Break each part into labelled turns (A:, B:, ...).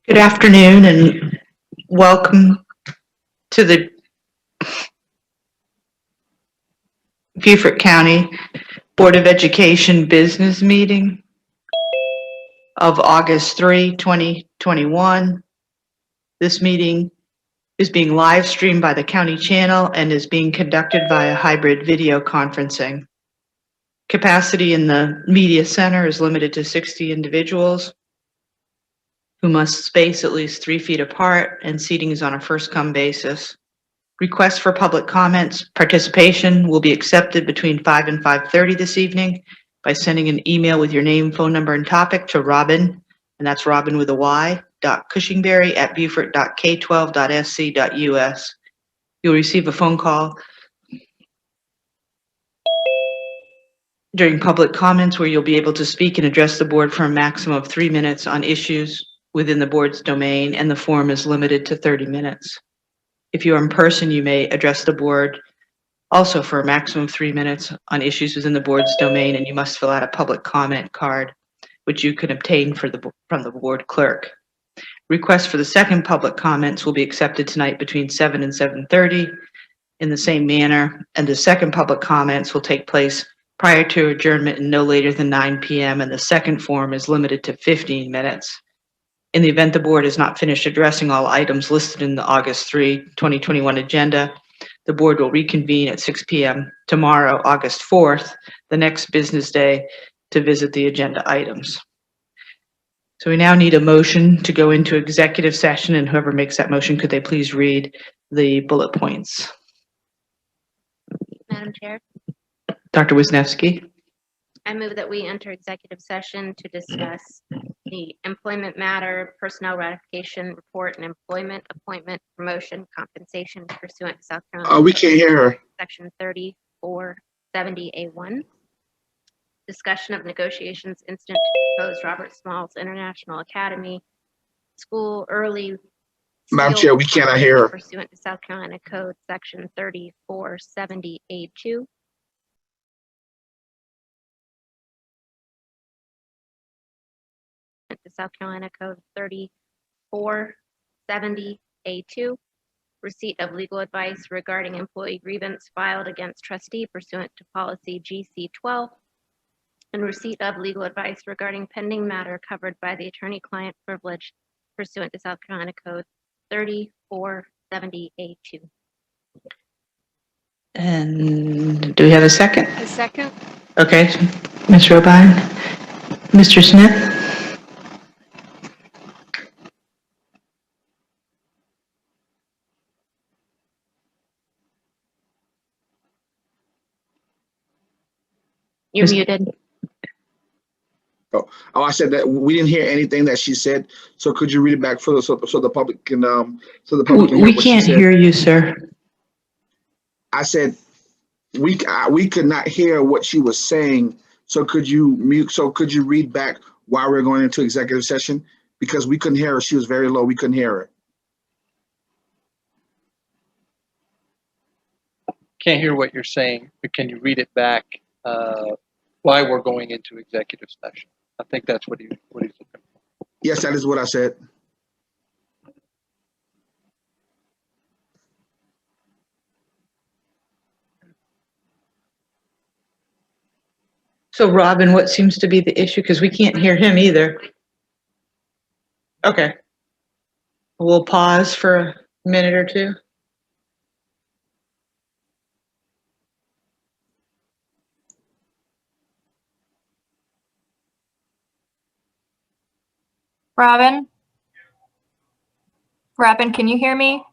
A: Good afternoon and welcome to the Beaufort County Board of Education Business Meeting of August 3, 2021. This meeting is being live streamed by the county channel and is being conducted via hybrid video conferencing. Capacity in the media center is limited to 60 individuals who must space at least 3 feet apart, and seating is on a first-come basis. Requests for public comments participation will be accepted between 5 and 5:30 this evening by sending an email with your name, phone number, and topic to Robin, and that's Robin with a Y, .cushingberry@beaufort.k12.sc.us. You'll receive a phone call during public comments where you'll be able to speak and address the board for a maximum of 3 minutes on issues within the board's domain, and the forum is limited to 30 minutes. If you are in person, you may address the board also for a maximum of 3 minutes on issues within the board's domain, and you must fill out a public comment card, which you can obtain from the board clerk. Requests for the second public comments will be accepted tonight between 7 and 7:30 in the same manner, and the second public comments will take place prior to adjournment and no later than 9 p.m., and the second forum is limited to 15 minutes. In the event the board has not finished addressing all items listed in the August 3, 2021 agenda, the board will reconvene at 6 p.m. tomorrow, August 4th, the next business day, to visit the agenda items. So we now need a motion to go into executive session, and whoever makes that motion, could they please read the bullet points?
B: Madam Chair,
A: Dr. Wisniewski.
B: I move that we enter executive session to discuss the employment matter, personnel ratification report, and employment, appointment, promotion, compensation pursuant to South Carolina.
C: We can't hear her.
B: Section 3470A1. Discussion of negotiations incident to propose Robert Smalls International Academy School early.
C: Madam Chair, we cannot hear her.
B: Pursuant to South Carolina Code Section 3470A2. To South Carolina Code 3470A2, receipt of legal advice regarding employee grievance filed against trustee pursuant to policy GC12, and receipt of legal advice regarding pending matter covered by the attorney-client privilege pursuant to South Carolina Code 3470A2.
A: And do we have a second?
D: A second.
A: Okay, Ms. Robine. Mr. Smith?
B: You're muted.
C: Oh, I said that we didn't hear anything that she said. So could you read it back for so the public can hear
A: We
C: what she
A: can't
C: said?
A: hear you, sir.
C: I said we could not hear what she was saying. So could you mute? So could you read back why we're going into executive session? Because we couldn't hear her. She was very low. We couldn't hear her.
E: Can't hear what you're saying, but can you read it back? Why we're going into executive session? I think that's what he's looking for.
C: Yes, that is what I said.
A: So Robin, what seems to be the issue? Because we can't hear him either. Okay. We'll pause for a minute or two.
D: Robin? Robin, can you hear me?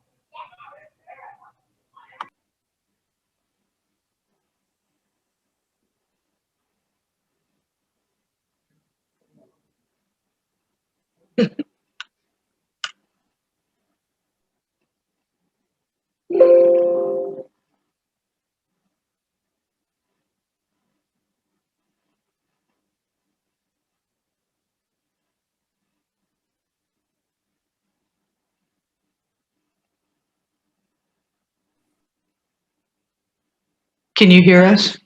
A: Can you hear us?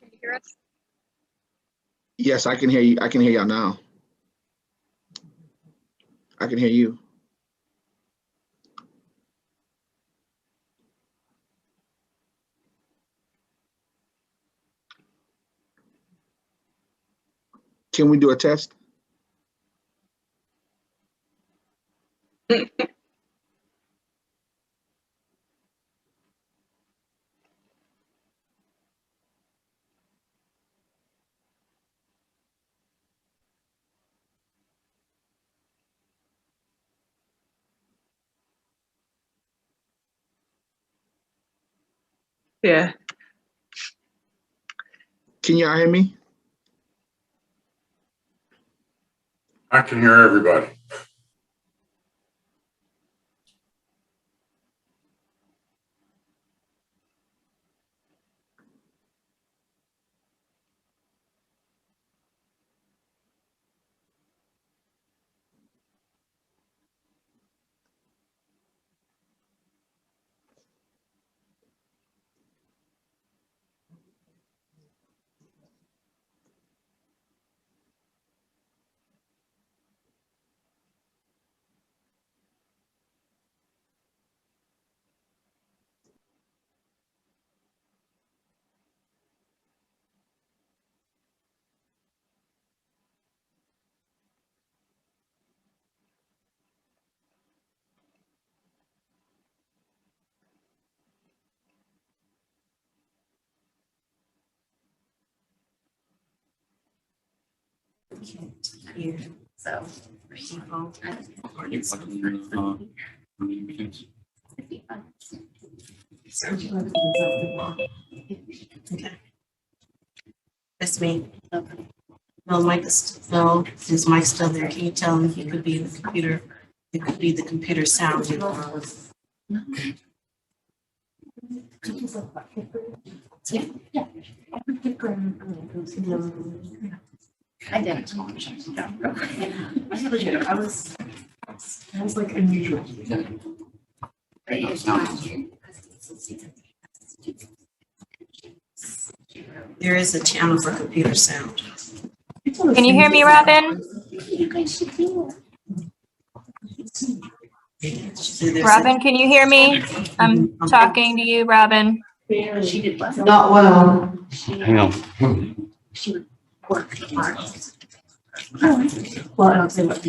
C: Yes, I can hear you. I can hear y'all now. I can hear you. Can we do a test?
A: Yeah.
C: Can y'all hear me?
F: I can hear everybody.
G: Here, so for people. Okay. That's me. No, no, his mic's still there. Can you tell him he could be the computer? It could be the computer sound. I didn't. I was like unusual. There is a channel for computer sound.
D: Can you hear me, Robin? Robin, can you hear me? I'm talking to you, Robin.
G: Not well.
F: Hang on.
G: She would work hard. Well, I don't say what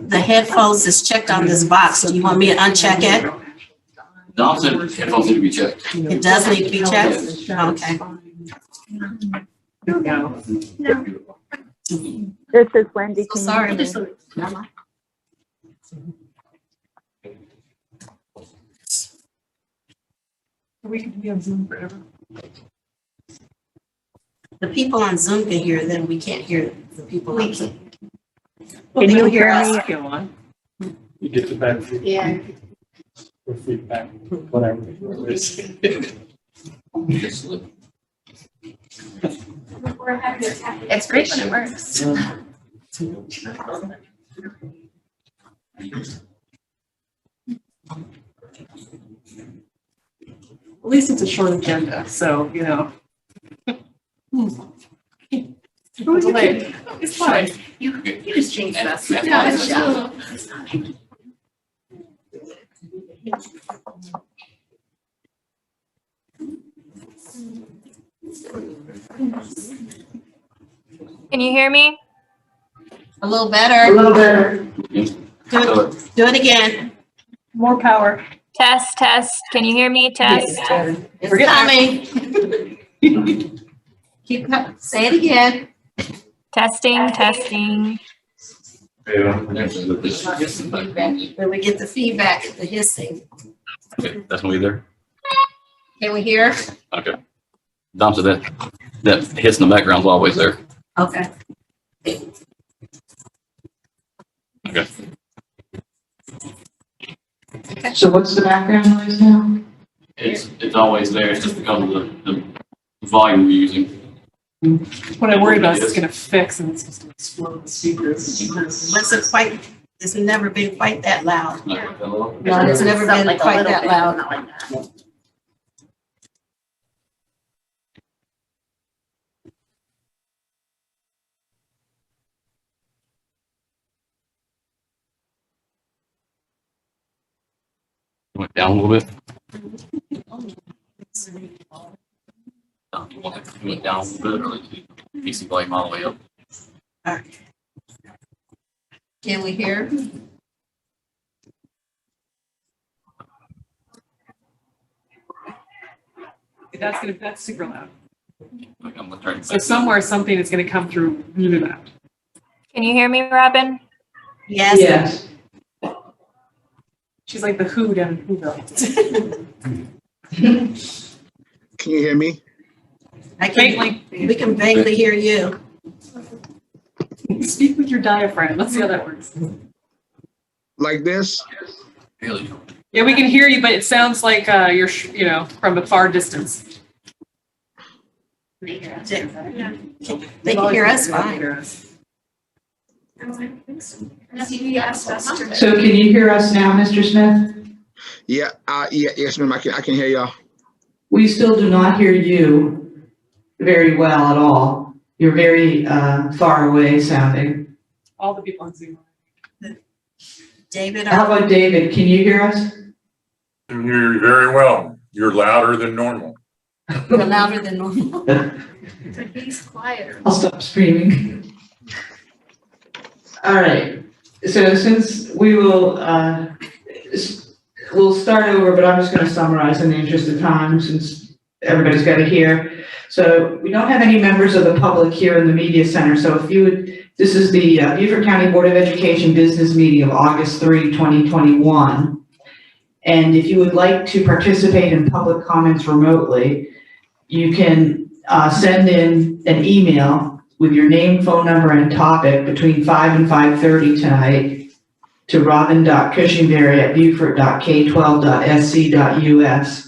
G: the headphones is checked on this box. Do you want me to uncheck it?
H: Dom said headphones need to be checked.
G: It does need to be checked? Okay.
I: This is Wendy.
G: So sorry.
I: We can be on Zoom forever.
G: The people on Zoom can hear them. We can't hear the people on Zoom.
I: Can you hear me?
F: You get the back.
G: Yeah.
F: Or feedback, whatever.
B: It's great when it works.
I: At least it's a short agenda, so, you know. Delayed. It's fine.
B: You just changed us.
H: Yeah,
B: it's fine.
D: Can you hear me?
G: A little better. Do it again.
I: More power.
D: Test, test. Can you hear me? Test.
G: It's coming. Say it again.
D: Testing, testing.
G: When we get the feedback, the hissing.
H: Okay, that's gonna be there.
G: Can we hear?
H: Okay. Dom said that hiss in the background's always there.
G: Okay.
H: Okay.
A: So what's the background noise now?
H: It's always there. It's just because of the volume we're using.
I: What I worry about is it's gonna fix and it's just gonna explode the speakers.
G: It's never been quite that loud.
H: Hello?
G: No, it's never been quite that loud.
H: Went down a little bit. You want to do it down a little bit or PC volume all the way up?
G: Can we hear?
I: That's super loud.
H: Like I'm trying to.
I: So somewhere, something is gonna come through really loud.
D: Can you hear me, Robin?
G: Yes.
A: Yes.
I: She's like the Who down in Whoville.
C: Can you hear me?
G: I can,
I: Faintly.
G: we can vaguely hear you.
I: Speak with your diaphragm. Let's see how that works.
C: Like this?
H: Really?
I: Yeah, we can hear you, but it sounds like you're, from a far distance.
G: They can hear us fine.
A: So can you hear us now, Mr. Smith?
C: Yeah, yes, ma'am, I can hear y'all.
A: We still do not hear you very well at all. You're very far away sounding.
I: All the people on Zoom.
G: David,
A: How about David? Can you hear us?
F: I can hear you very well. You're louder than normal.
G: we're louder than normal.
B: But he's quieter.
A: I'll stop screaming. All right. So since we will, we'll start over, but I'm just going to summarize in the interest of time since everybody's got to hear. So we don't have any members of the public here in the media center. So if you would, this is the Beaufort County Board of Education business meeting of August 3, 2021. And if you would like to participate in public comments remotely, you can send in an email with your name, phone number, and topic between 5 and 5:30 tonight to robin.cushingberry@beaufort.k12.sc.us.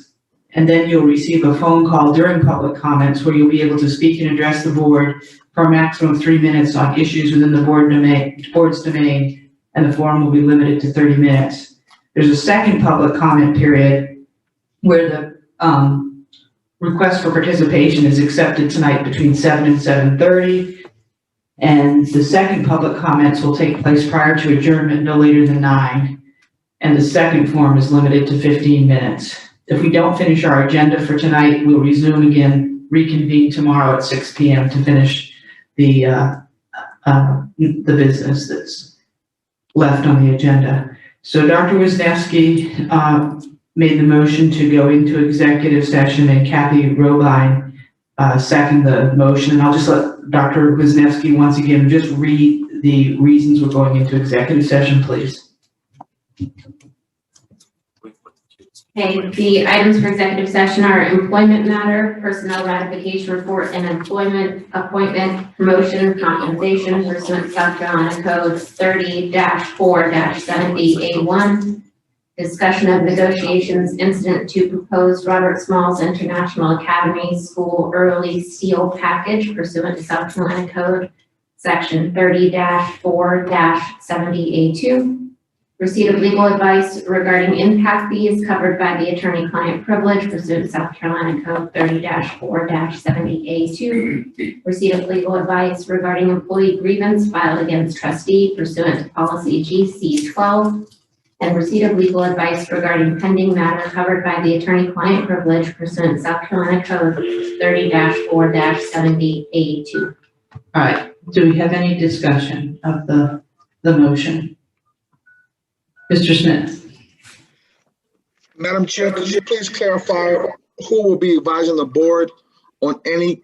A: And then you'll receive a phone call during public comments where you'll be able to speak and address the board for a maximum of 3 minutes on issues within the board's domain, and the forum will be limited to 30 minutes. There's a second public comment period where the request for participation is accepted tonight between 7 and 7:30. And the second public comments will take place prior to adjournment no later than 9. And the second forum is limited to 15 minutes. If we don't finish our agenda for tonight, we'll reconvene tomorrow at 6 p.m. to finish the business that's left on the agenda. So Dr. Wisniewski made the motion to go into executive session, and Kathy Robine seconded the motion. And I'll just let Dr. Wisniewski once again just read the reasons we're going into executive session, please.
B: Okay, the items for executive session are employment matter, personnel ratification report, and employment, appointment, promotion, compensation pursuant to South Carolina Code 30-4-70A1. Discussion of negotiations incident to proposed Robert Smalls International Academy School Early Steel Package pursuant to South Carolina Code Section 30-4-70A2. Receipt of legal advice regarding impact fees covered by the attorney-client privilege pursuant to South Carolina Code 30-4-70A2. Receipt of legal advice regarding employee grievance filed against trustee pursuant to policy GC12. And receipt of legal advice regarding pending matter covered by the attorney-client privilege pursuant to South Carolina Code 30-4-70A2.
A: All right. Do we have any discussion of the motion? Mr. Smith.
C: Madam Chair, could you please clarify who will be advising the board on any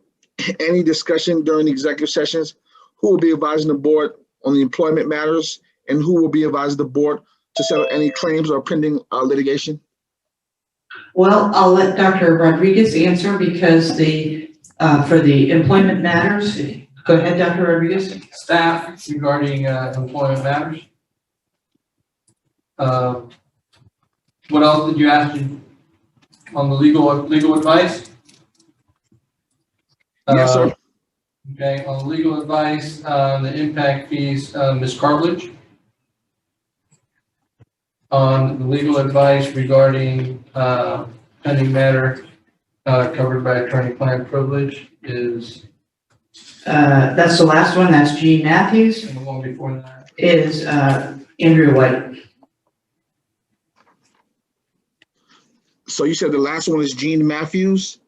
C: discussion during the executive sessions? Who will be advising the board on the employment matters, and who will be advising the board to settle any claims or pending litigation?
A: Well, I'll let Dr. Rodriguez answer because for the employment matters, go ahead, Dr. Rodriguez.
E: Staff regarding employment matters. What else did you ask on the legal advice?
C: Yes, sir.
E: Okay, on legal advice, the impact fees, Ms. Cartledge. On the legal advice regarding pending matter covered by attorney-client privilege is.
A: That's the last one. That's Jean Matthews.
E: And the one before that
A: is Andrea White.
C: So you said the last one is Jean Matthews,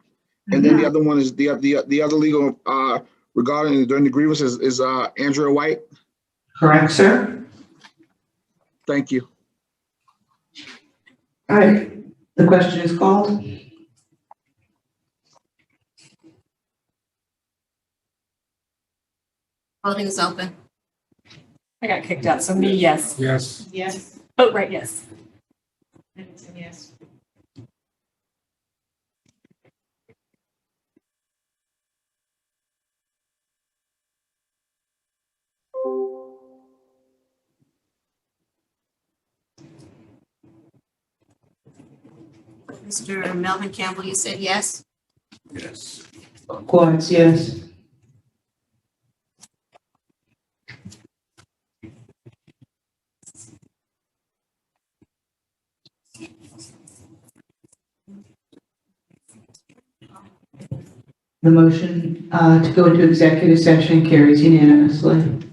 C: And then the other one is the other legal regarding during the grievance is Andrea White.
A: Correct, sir.
C: Thank you.
A: All right, the question is called.
G: Voting is open.
I: I got kicked out, so me, yes.
F: Yes.
I: Yes. Oh, right, yes.
G: Yes. Mr. Melvin Campbell, you said yes?
F: Yes.
A: Quartz, yes. The motion to go into executive session carries unanimously.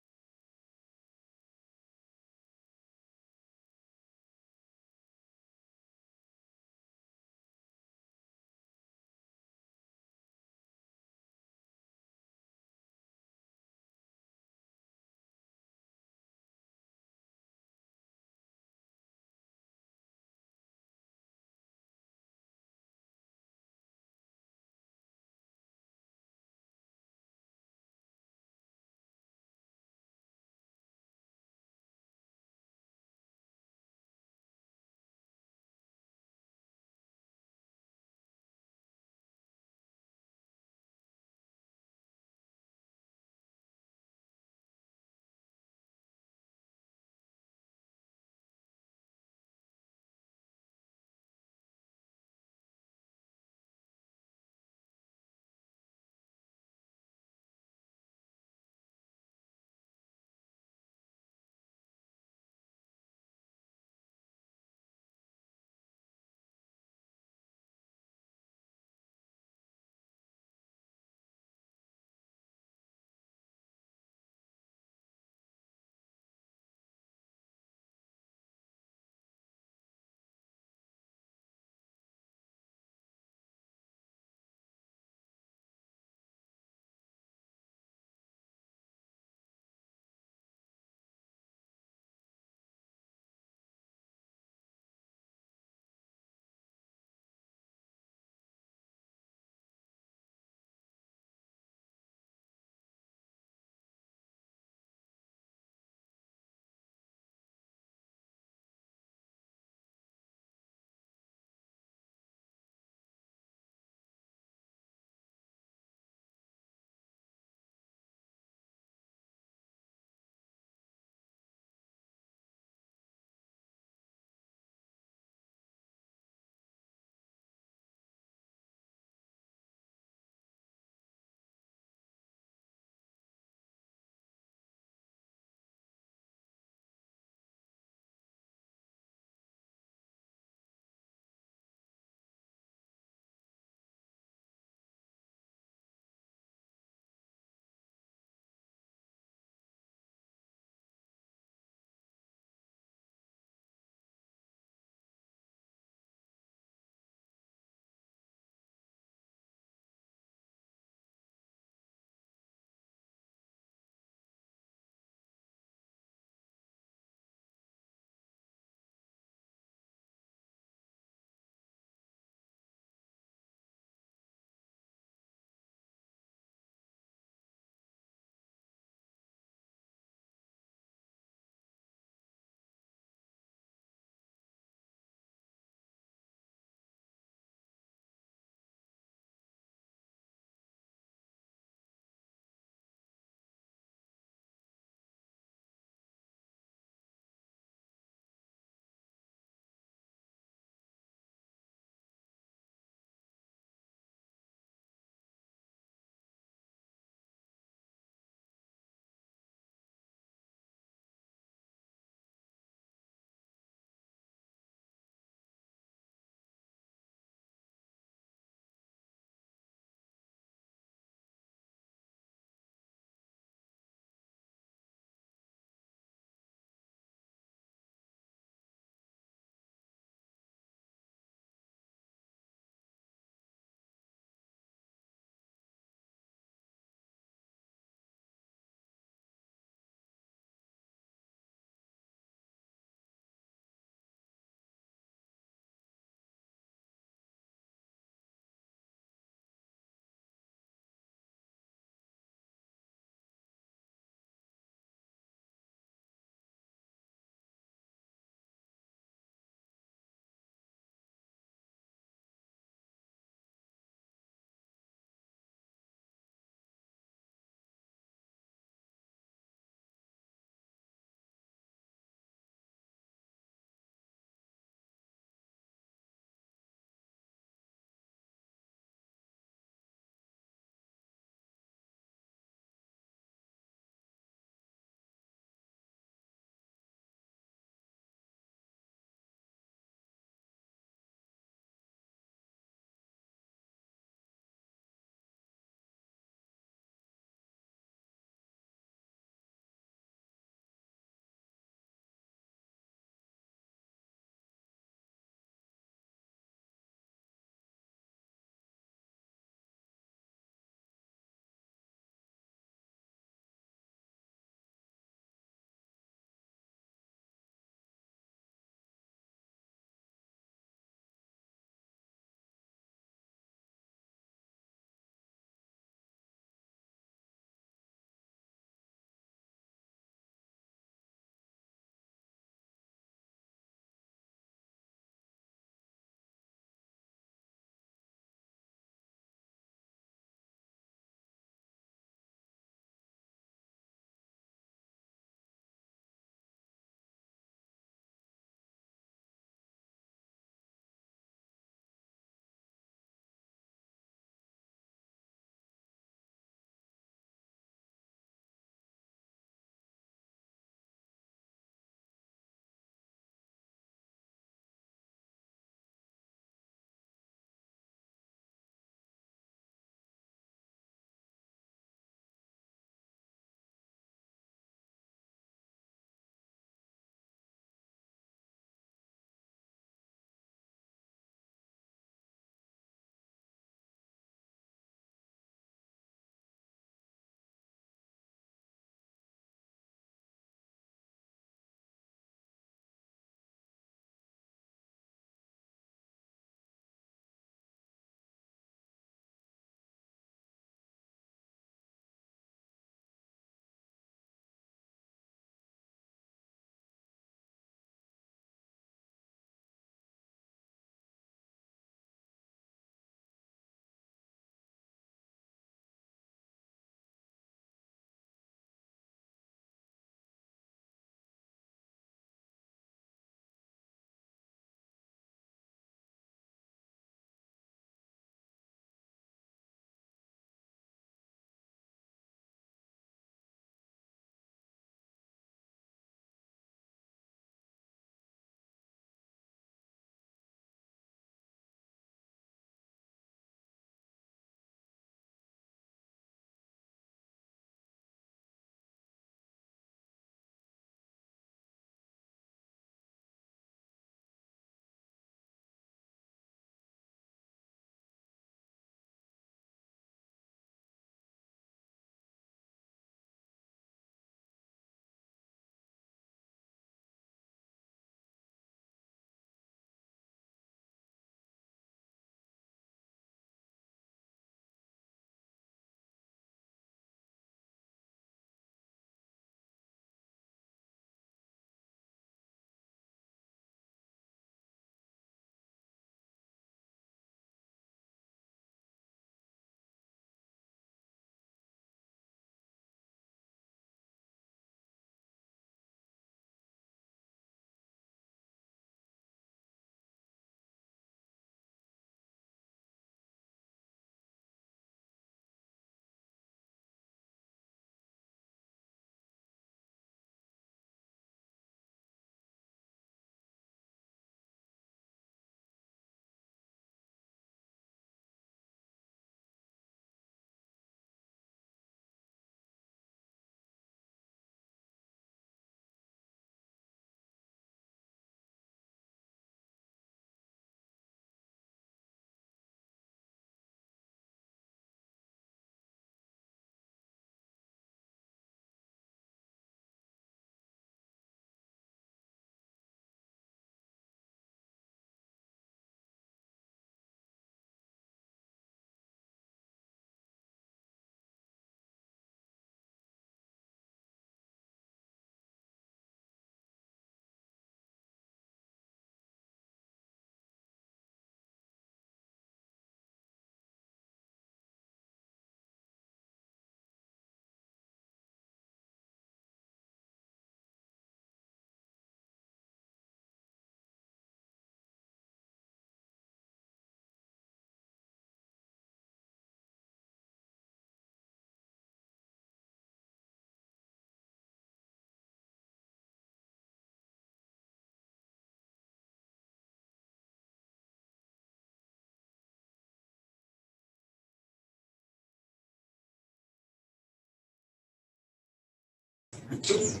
A: Good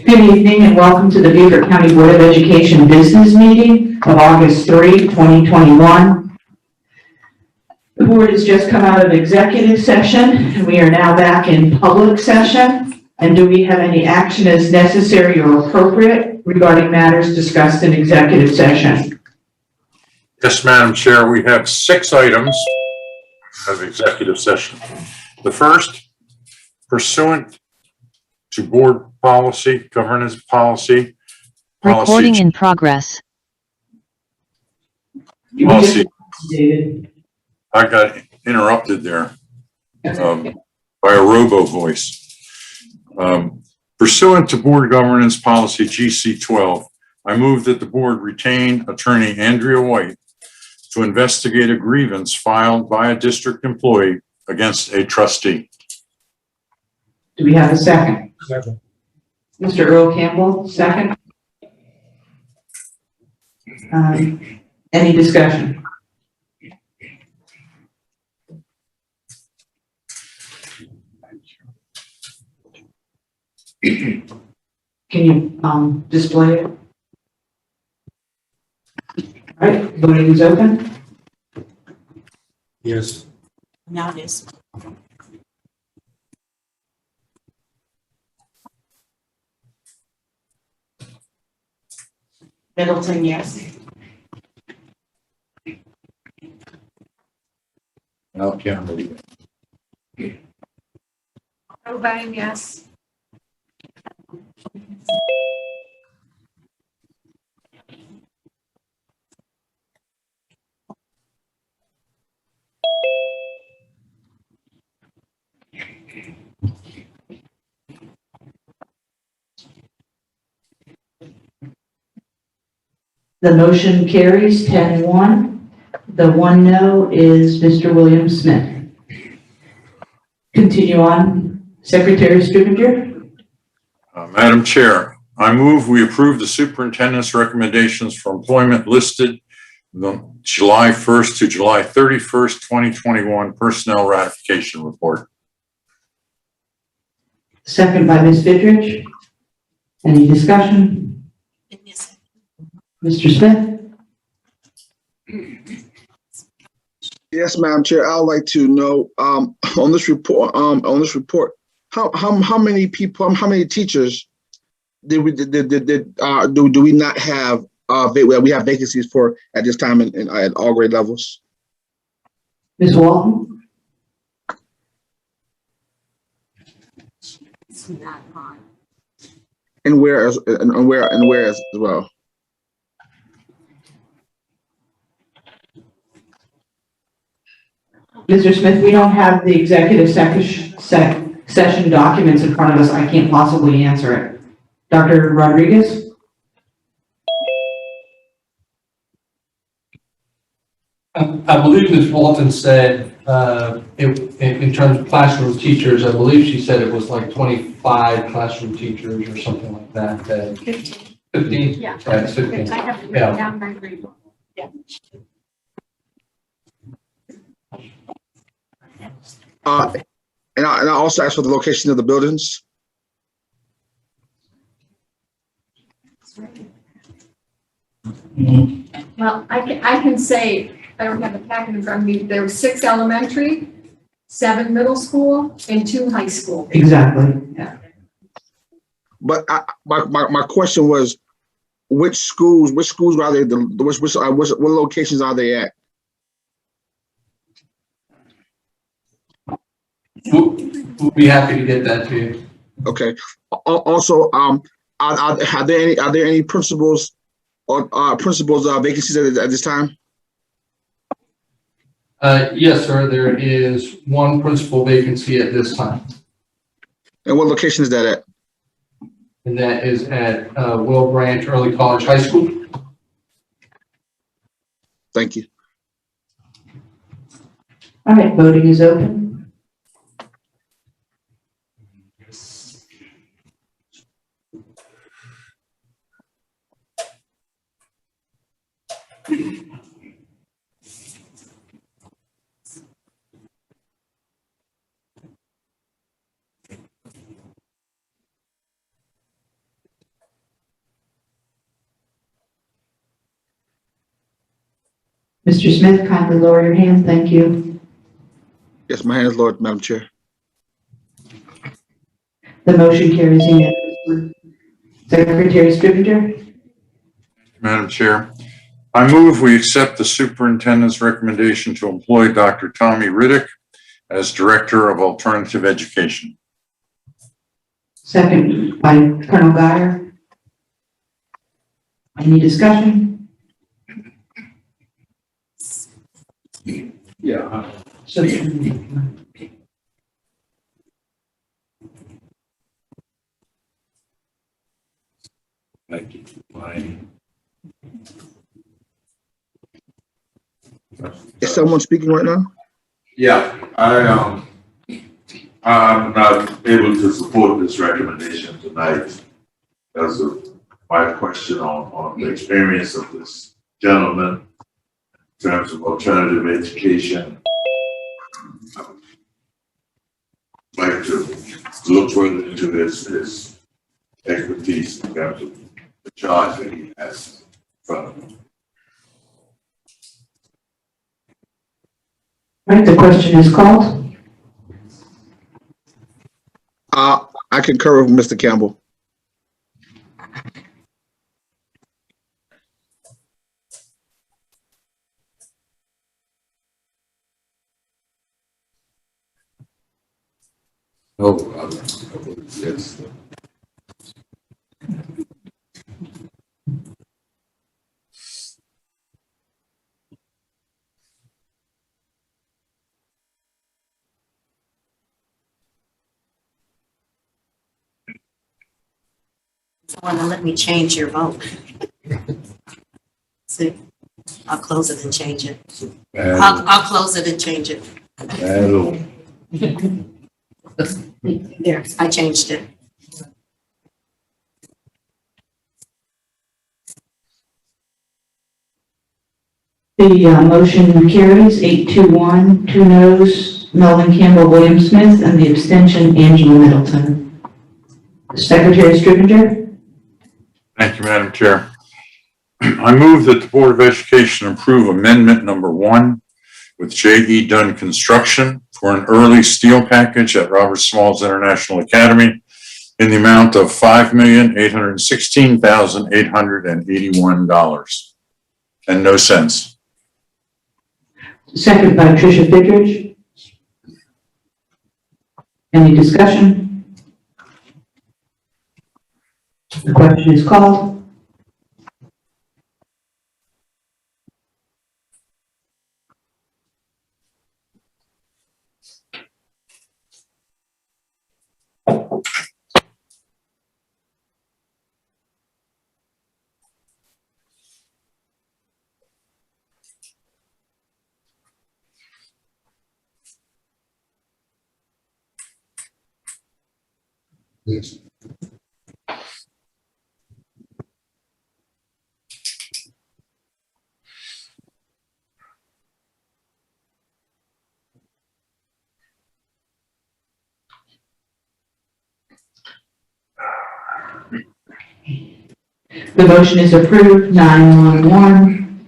A: evening and welcome to the Beaufort County Board of Education Business Meeting of August 3, 2021. The board has just come out of executive session and we are now back in public session. And do we have any action as necessary or appropriate regarding matters discussed in executive session?
F: Yes, Madam Chair, we have 6 items of executive session. The first, pursuant to board policy, governance policy.
J: Recording in progress.
F: Policy.
A: David.
F: I got interrupted there by a robo voice. Pursuant to board governance policy GC12, I move that the board retain attorney Andrea White to investigate a grievance filed by a district employee against a trustee.
A: Do we have a second? Second. Mr. Earl Campbell, second. Any discussion? Can you display it? All right, voting is open.
F: Yes.
G: Now it is. Middleton, yes.
F: Now camera.
I: Irvine, yes.
A: The motion carries 10-1. The one no is Mr. William Smith. Continue on, Secretary Stubinger.
F: Madam Chair, I move we approve the superintendent's recommendations for employment listed the July 1st to July 31st, 2021 personnel ratification report.
A: Second by Ms. Vidrich. Any discussion? Mr. Smith?
C: Yes, Madam Chair, I'd like to know, on this report, how many people, how many teachers do we not have, we have vacancies for at this time at all grade levels?
A: Ms. Walton?
G: It's not on.
C: And where as well?
A: Mr. Smith, we don't have the executive session documents in front of us. I can't possibly answer it. Dr. Rodriguez?
K: I believe Ms. Walton said, in terms of classroom teachers, I believe she said it was like 25 classroom teachers or something like that.
I: 15.
K: 15?
I: Yeah.
K: Right, it's 15.
I: I have it
K: Yeah.
I: written down by grade. Yeah.
C: And I also asked for the location of the buildings.
I: Well, I can say, I don't have the packet in front of me, there were 6 elementary, 7 middle school, and 2 high school.
A: Exactly. Yeah.
C: But my question was, which schools are they? What locations are they at?
K: We'll be happy to get that to you.
C: Okay. Also, are there any principals or vacancies at this time?
K: Yes, sir. There is 1 principal vacancy at this time,
C: And what location is that at?
K: and that is at Will Branch Early College High School.
C: Thank you.
A: All right, voting is open. Mr. Smith, kindly lower your hand. Thank you.
C: Yes, my hand is lowered, Madam Chair.
A: The motion carries unanimously. Secretary Scrivener?
F: Madam Chair, I move we accept the superintendent's recommendation to employ Dr. Tommy Riddick as Director of Alternative Education.
A: Second by Colonel Guyer. Any discussion?
K: Yeah.
F: Thank you.
C: Is someone speaking right now?
L: Yeah, I'm not able to support this recommendation tonight because of my question on the experience of this gentleman in terms of alternative education. I'd like to look further into his expertise in terms of the charge that he has in front of him.
A: Right, the question is called.
C: I concur with Mr. Campbell.
L: Oh, yes.
G: Want to let me change your vote? See, I'll close it and change it. I'll close it and change it. There, I changed it.
A: The motion carries 821, 2 noes, Melvin Campbell, William Smith, and the abstention, Angela Middleton. Secretary Scrivener?
F: Thank you, Madam Chair. I move that the Board of Education approve amendment number 1 with J.E. Dunn Construction for an early steel package at Robert Smalls International Academy in the amount of $5,816,881 and no cents.
A: Second by Tricia Fidrich. Any discussion? The question is called.
L: Yes.
A: The motion is approved, 911.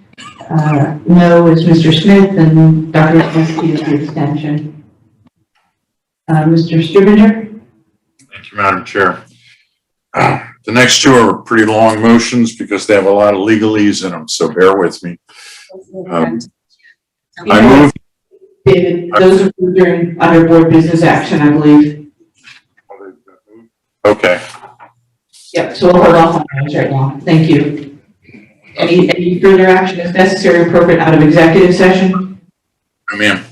A: No is Mr. Smith, and Dr. Lesky is the abstention. Mr. Scrivener?
F: Thank you, Madam Chair. The next two are pretty long motions because they have a lot of legalese in them, so bear with me. I move.
A: David, those are during under board business action, I believe.
F: Okay.
A: Yep, so we'll hold off on those right now. Thank you. Any further action is necessary or appropriate out of executive session?
F: Ma'am.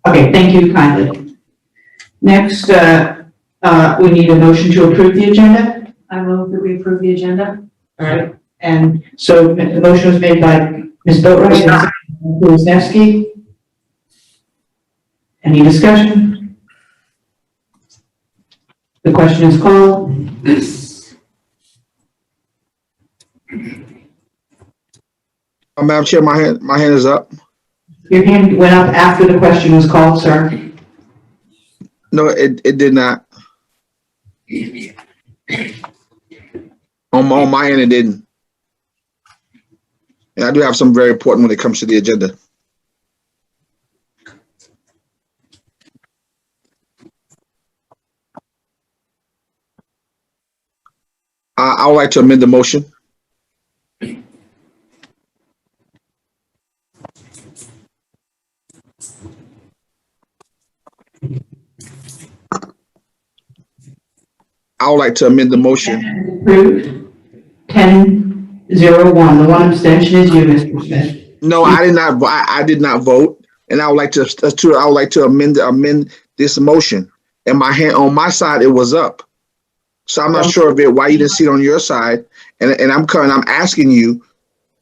A: Okay, thank you kindly. Next, we need a motion to approve the agenda.
G: I move that we approve the agenda.
A: All right, and so the motion was made by Ms. Boatright and Ms. Wisniewski. Any discussion? The question is called.
C: Madam Chair, my hand is up.
A: Your hand went up after the question was called, sir.
C: No, it did not. On my end, it didn't. And I do have some very important when it comes to the agenda. I would like to amend the motion. I would like to amend the motion.
M: Approved. 10-0-1. The one abstention is you, Mr. Smith.
C: No, I did not. I did not vote, and I would like to amend this motion. And my hand on my side, it was up. So I'm not sure of it. Why you didn't see it on your side? And I'm asking you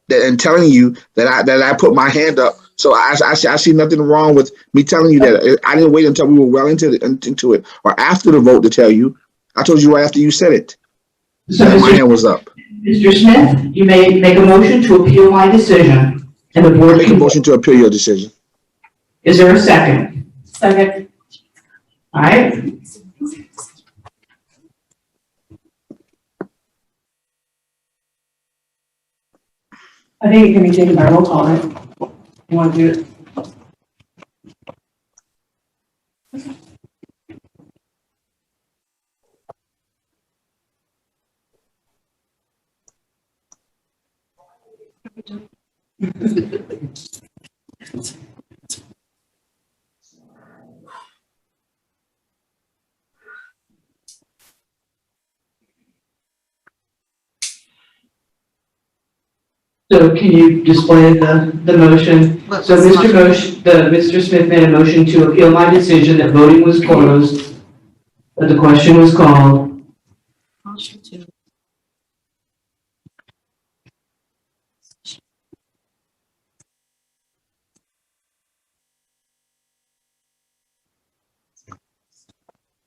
C: that and telling you that I put my hand up. So I see nothing wrong with me telling you that. I didn't wait until we were well into it or after the vote to tell you. I told you right after you said it.
M: So
C: my hand was up.
M: Mr. Smith, you may make a motion to appeal my decision, and the board
C: Make a motion to appeal your decision.
M: Is there a second? Second. All right. I think it can be taken by roll call, right? You want to do it? So can you display the motion? So Mr. Smith made a motion to appeal my decision that voting was closed, but the question was called.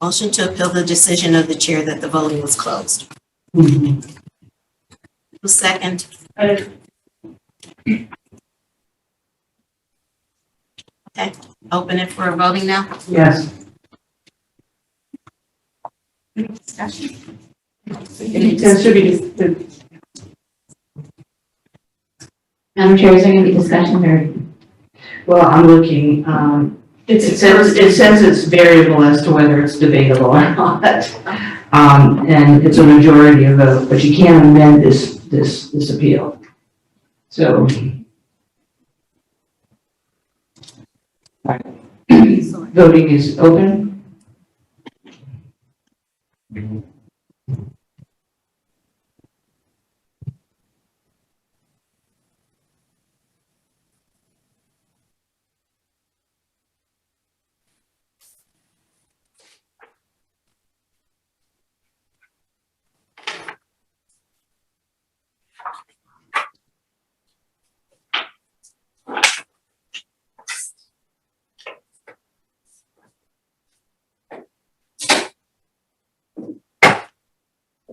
G: Motion to appeal the decision of the chair that the voting was closed. Second. Okay, open it for voting now?
M: Yes.
N: Madam Chair, is there going to be discussion or?
M: Well, I'm looking, it says it's variable as to whether it's debatable or not. And it's a majority of vote, but you can't amend this appeal. So. Voting is open.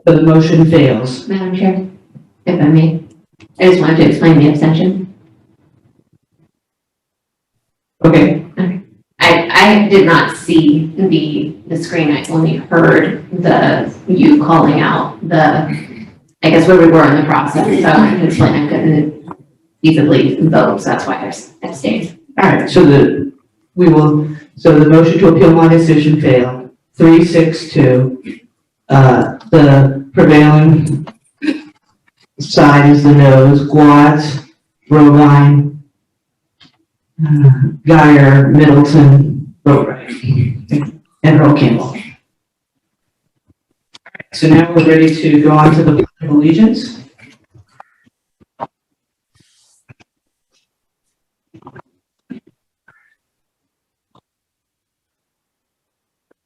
M: So the motion fails.
N: Madam Chair, if I may, I just wanted to explain the abstention.
M: Okay.
N: I did not see the screen. I only heard you calling out I guess where we were in the process. So I can explain I couldn't feasibly vote, so that's why I abstained.
M: All right, so the motion to appeal my decision failed. 3-6-2. The prevailing side is the noes. Guatz, Robine, Geyer, Middleton, Boatright, and Earl Campbell. So now we're ready to go on to the Pledge of Allegiance.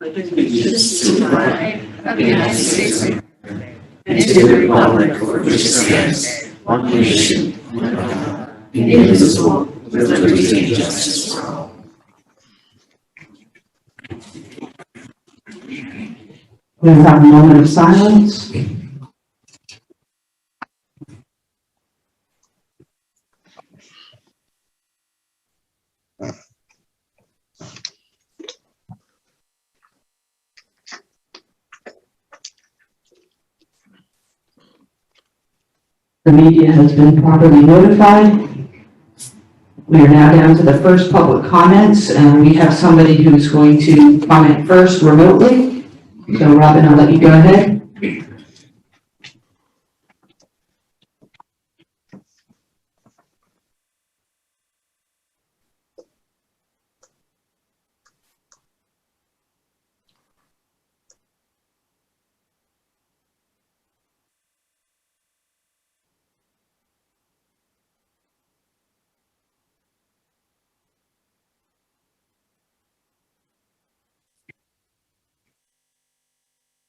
G: Allegiance to the flag of the United States and to the republic for which it stands, one nation, under God, indivisible, with liberty and justice for all.
M: We'll have a moment of silence. The media has been properly notified. We are now down to the first public comments, and we have somebody who's going to comment first remotely. So Robin, I'll let you go ahead.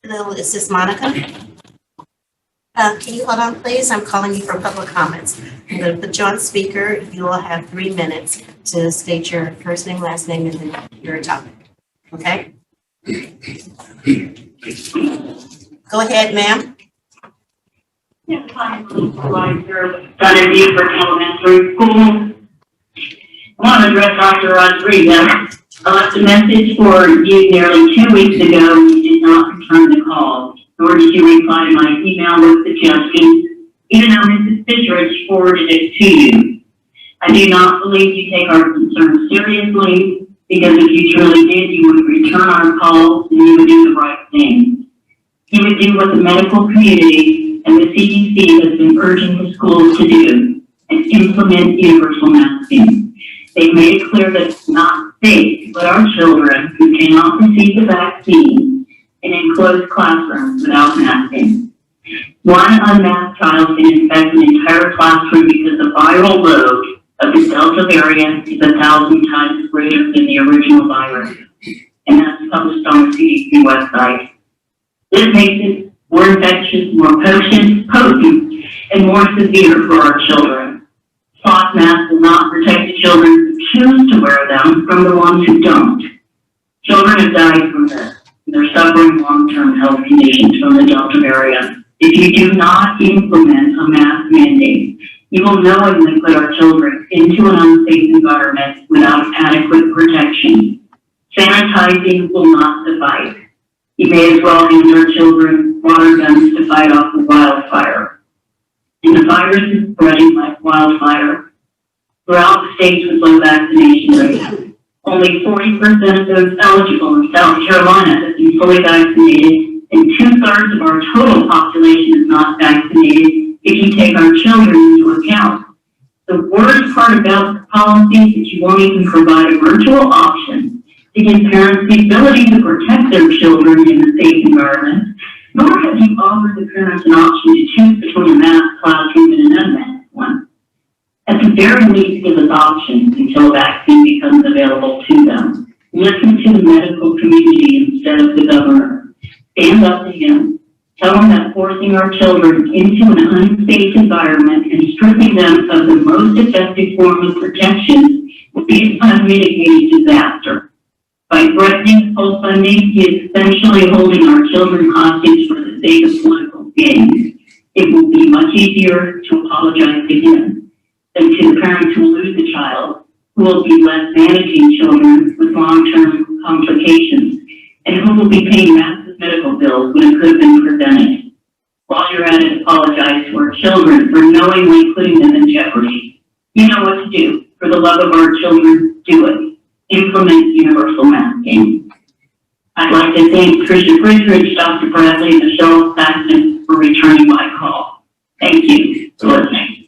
O: Hello, is this Monica? Can you hold on, please? I'm calling you for public comments. I'm going to put you on speaker. You will have 3 minutes to state your first name, last name, and then your topic. Okay? Go ahead, ma'am.
P: Yes, I'm supervisor at Beaufort Elementary School. I want to address Dr. Rodriguez. I left a message for you nearly 2 weeks ago. You did not return the call, nor did you reply to my email with suggestions, even though Mrs. Fisher has forwarded it to you. I do not believe you take our concerns seriously, because if you truly did, you would return our calls and you would do the right thing. You would do what the medical community and the CDC has been urging the schools to do, and implement universal masking. They've made it clear that it's not safe to put our children who cannot receive the vaccine in enclosed classrooms without masking. One unmasked child can infect an entire classroom because the viral load of the Delta variant is 1,000 times greater than the original virus, and that's published on the CDC website. This makes it more infectious, more potent, and more severe for our children. Cloth masks will not protect the children who choose to wear them from the ones who don't. Children have died from this, and they're suffering long-term health conditions from the Delta variant. If you do not implement a mask mandate, you will knowingly put our children into an unsafe environment without adequate protection. Sanitizing will not suffice. You may as well hand our children water guns to fight off the wildfire. And the virus is spreading like wildfire throughout the states with low vaccination rates. Only 40% of those eligible in South Carolina have been fully vaccinated, and 2/3 of our total population is not vaccinated if you take our children into account. The worst part about the policy is that you won't even provide a virtual option to give parents the ability to protect their children in a safe environment, nor have you offered the parents an option to choose between a masked classroom and an unmasked one. At the very least, give us options until a vaccine becomes available to them. Listen to the medical community instead of the governor. Stand up to him. Tell them that forcing our children into an unsafe environment and stripping them of the most effective form of protection will be an unmitigated disaster. By threatening full funding, he is essentially holding our children hostage for the sake of political gain. It will be much easier to apologize to him than to the parents who lose a child, who will be left managing children with long-term complications, and who will be paying massive medical bills when it could have been prevented. While you're at it, apologize to our children for knowingly putting them in jeopardy. You know what to do. For the love of our children, do it. Implement universal masking. I'd like to thank Tricia Fridrich, Dr. Bradley, and Michelle Saxon for returning my call. Thank you for listening.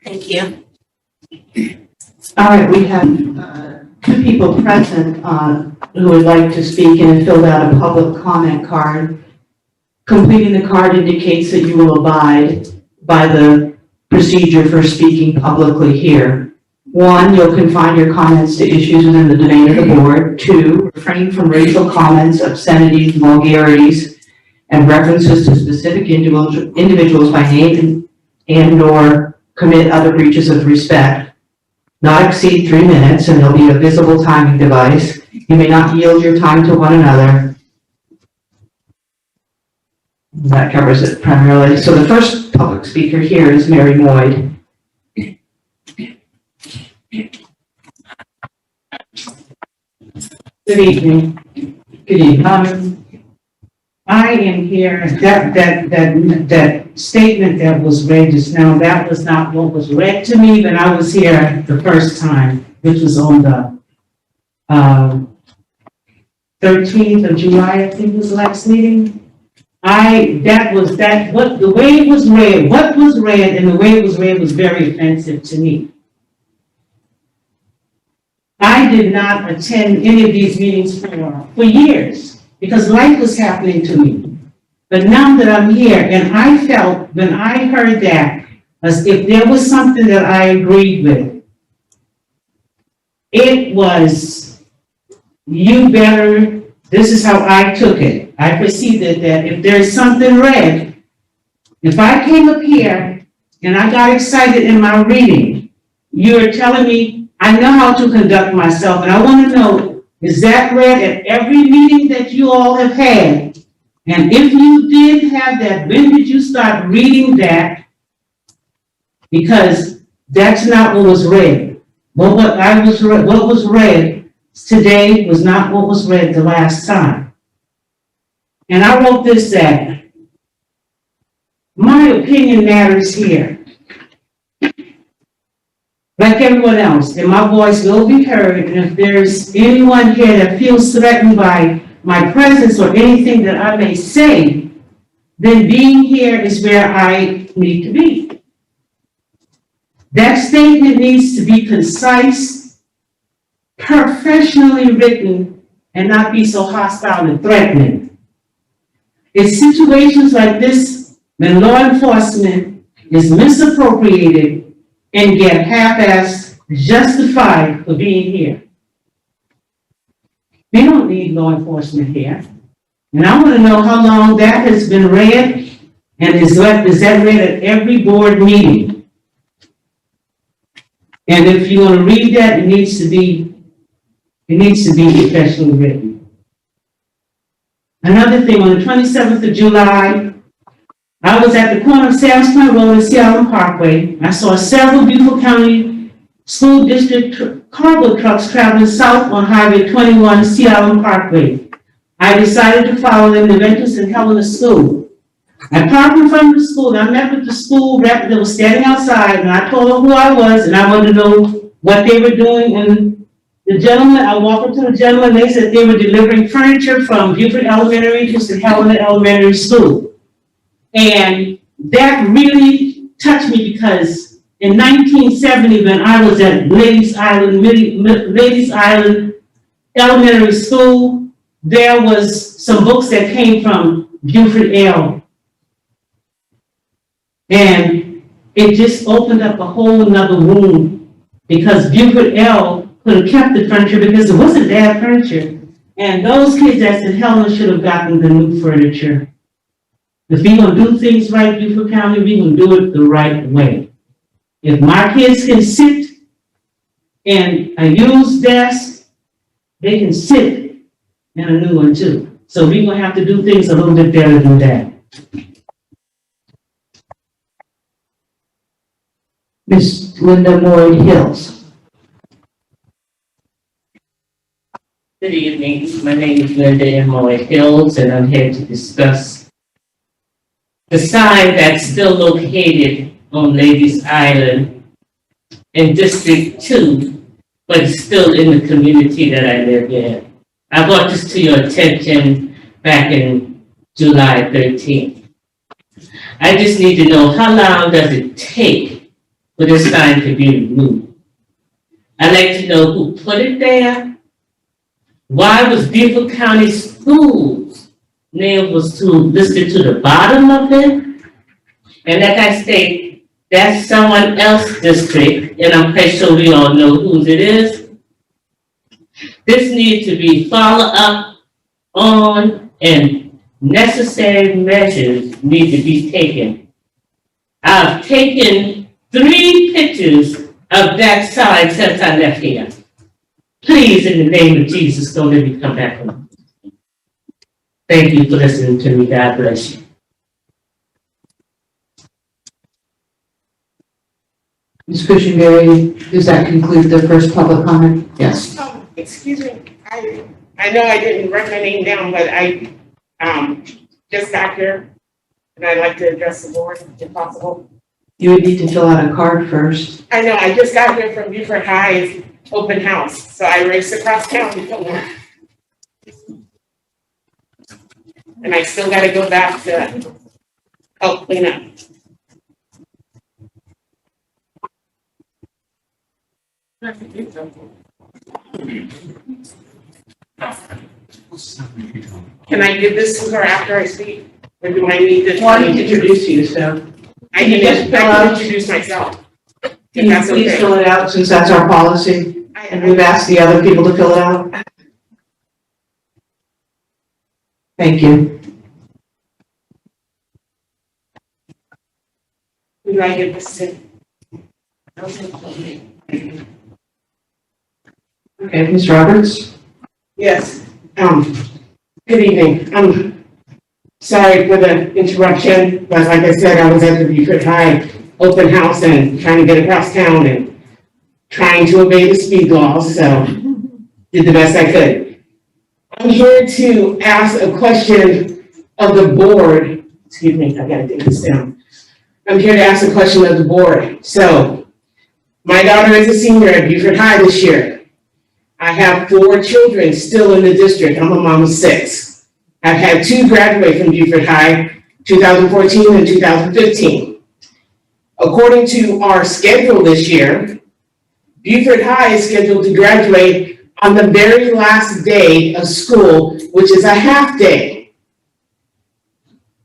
O: Thank you.
M: All right, we have two people present who would like to speak and have filled out a public comment card. Completing the card indicates that you will abide by the procedure for speaking publicly here. 1, you'll confine your comments to issues within the domain of the board. 2, refrain from racial comments, obscenities, vulgarities, and references to specific individuals by name and/or commit other breaches of respect. Not exceed 3 minutes, and there'll be a visible timing device. You may not yield your time to one another. That covers it primarily. So the first public speaker here is Mary Moyd.
Q: Good evening. Good evening. I am here, that
M: statement that was read just now, that was not what was read to me, but I was here the first time, which was on the 13th of July, I think was the last meeting. The way it was read, what was read and the way it was read was very offensive to me. I did not attend any of these meetings for years because life was happening to me. But now that I'm here, and I felt when I heard that, as if there was something that I agreed with, it was, you better, this is how I took it. I perceived it that if there's something read, if I came up here and I got excited in my reading, you're telling me I know how to conduct myself, and I want to know, is that read at every meeting that you all have had? And if you did have that, when did you start reading that? Because that's not what was read. What was read today was not what was read the last time. And I wrote this that my opinion matters here. Like everyone else, and my voice will be heard, and if there's anyone here that feels threatened by my presence or anything that I may say, then being here is where I need to be. That statement needs to be concise, professionally written, and not be so hostile and threatening. It's situations like this when law enforcement is misappropriated and get half-assed justified for being here. We don't need law enforcement here. And I want to know how long that has been read, and is that read at every board meeting? And if you want to read that, it needs to be professionally written. Another thing, on the 27th of July, I was at the corner of Sam's Point Road and Seattle Parkway. I saw several Beaufort County School District cargo trucks traveling south on Highway 21, Seattle Parkway. I decided to follow them and went to St. Helena School. I parked in front of the school, and I met with the school rep that was standing outside, and I told her who I was, and I wanted to know what they were doing. And the gentleman, I walked up to the gentleman, they said they were delivering furniture from Beaufort Elementary to St. Helena Elementary School. And that really touched me because in 1970, when I was at Ladies Island Elementary School, there was some books that came from Beaufort L. And it just opened up a whole nother room because Beaufort L could have kept the furniture because it wasn't bad furniture. And those kids at St. Helena should have gotten the new furniture. If we're going to do things right, Beaufort County, we're going to do it the right way. If my kids can sit in a used desk, they can sit in a new one too. So we're going to have to do things a little bit better than that. Ms. Linda Lloyd Hills.
Q: Good evening. My name is Linda M. Lloyd Hills, and I'm here to discuss the sign that's still located on Ladies Island in District 2, but it's still in the community that I live in. I brought this to your attention back in July 13th. I just need to know, how long does it take for this sign to be removed? I'd like to know who put it there. Why was Beaufort County Schools name was listed to the bottom of it? And like I state, that's someone else's district, and I'm pretty sure we all know whose it is. This needs to be followed up on, and necessary measures need to be taken. I've taken 3 pictures of that sign since I left here. Please, in the name of Jesus, don't let me come back home. Thank you for listening to me. God bless you.
M: Ms. Cushenberry, does that conclude the first public comment? Yes.
R: Excuse me, I know I didn't write my name down, but I just got here and I'd like to address the board if possible.
M: You would need to fill out a card first.
R: I know, I just got here from Beaufort High's open house, so I raced across town to fill one. And I still gotta go back to help clean up. Can I give this to her after I speak? Or do I need to?
M: Why don't you introduce yourself?
R: I can introduce myself. If
M: Can you
R: that's
M: please
R: okay.
M: fill it out since that's our policy? And we've asked the other people to fill it out. Thank you.
R: Who do I give this to?
M: Okay, Ms. Roberts?
R: Yes, good evening. I'm sorry for the interruption, but like I said, I was at the Beaufort High open house and trying to get across town and trying to obey the speed laws, so did the best I could. I'm here to ask a question of the board. Excuse me, I gotta take this down. I'm here to ask a question of the board. So, my daughter is a senior at Beaufort High this year. I have 4 children still in the district. I'm a mom of 6. I've had 2 graduate from Beaufort High, 2014 and 2015. According to our schedule this year, Beaufort High is scheduled to graduate on the very last day of school, which is a half day.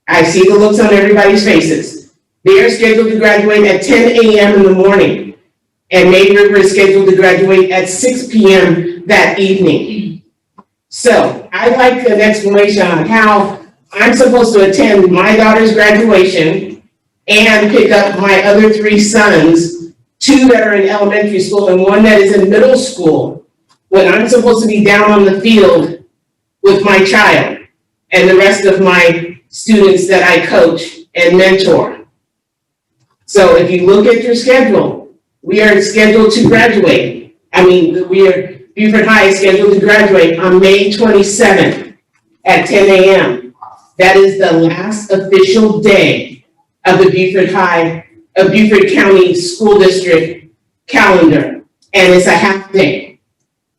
R: I see the looks on everybody's faces. They are scheduled to graduate at 10 a.m. in the morning. And May River is scheduled to graduate at 6 p.m. that evening. So I'd like an explanation on how I'm supposed to attend my daughter's graduation and pick up my other 3 sons, 2 that are in elementary school and 1 that is in middle school, when I'm supposed to be down on the field with my child and the rest of my students that I coach and mentor. So if you look at your schedule, we are scheduled to graduate. Beaufort High is scheduled to graduate on May 27th at 10 a.m. That is the last official day of the Beaufort County School District calendar, and it's a half day.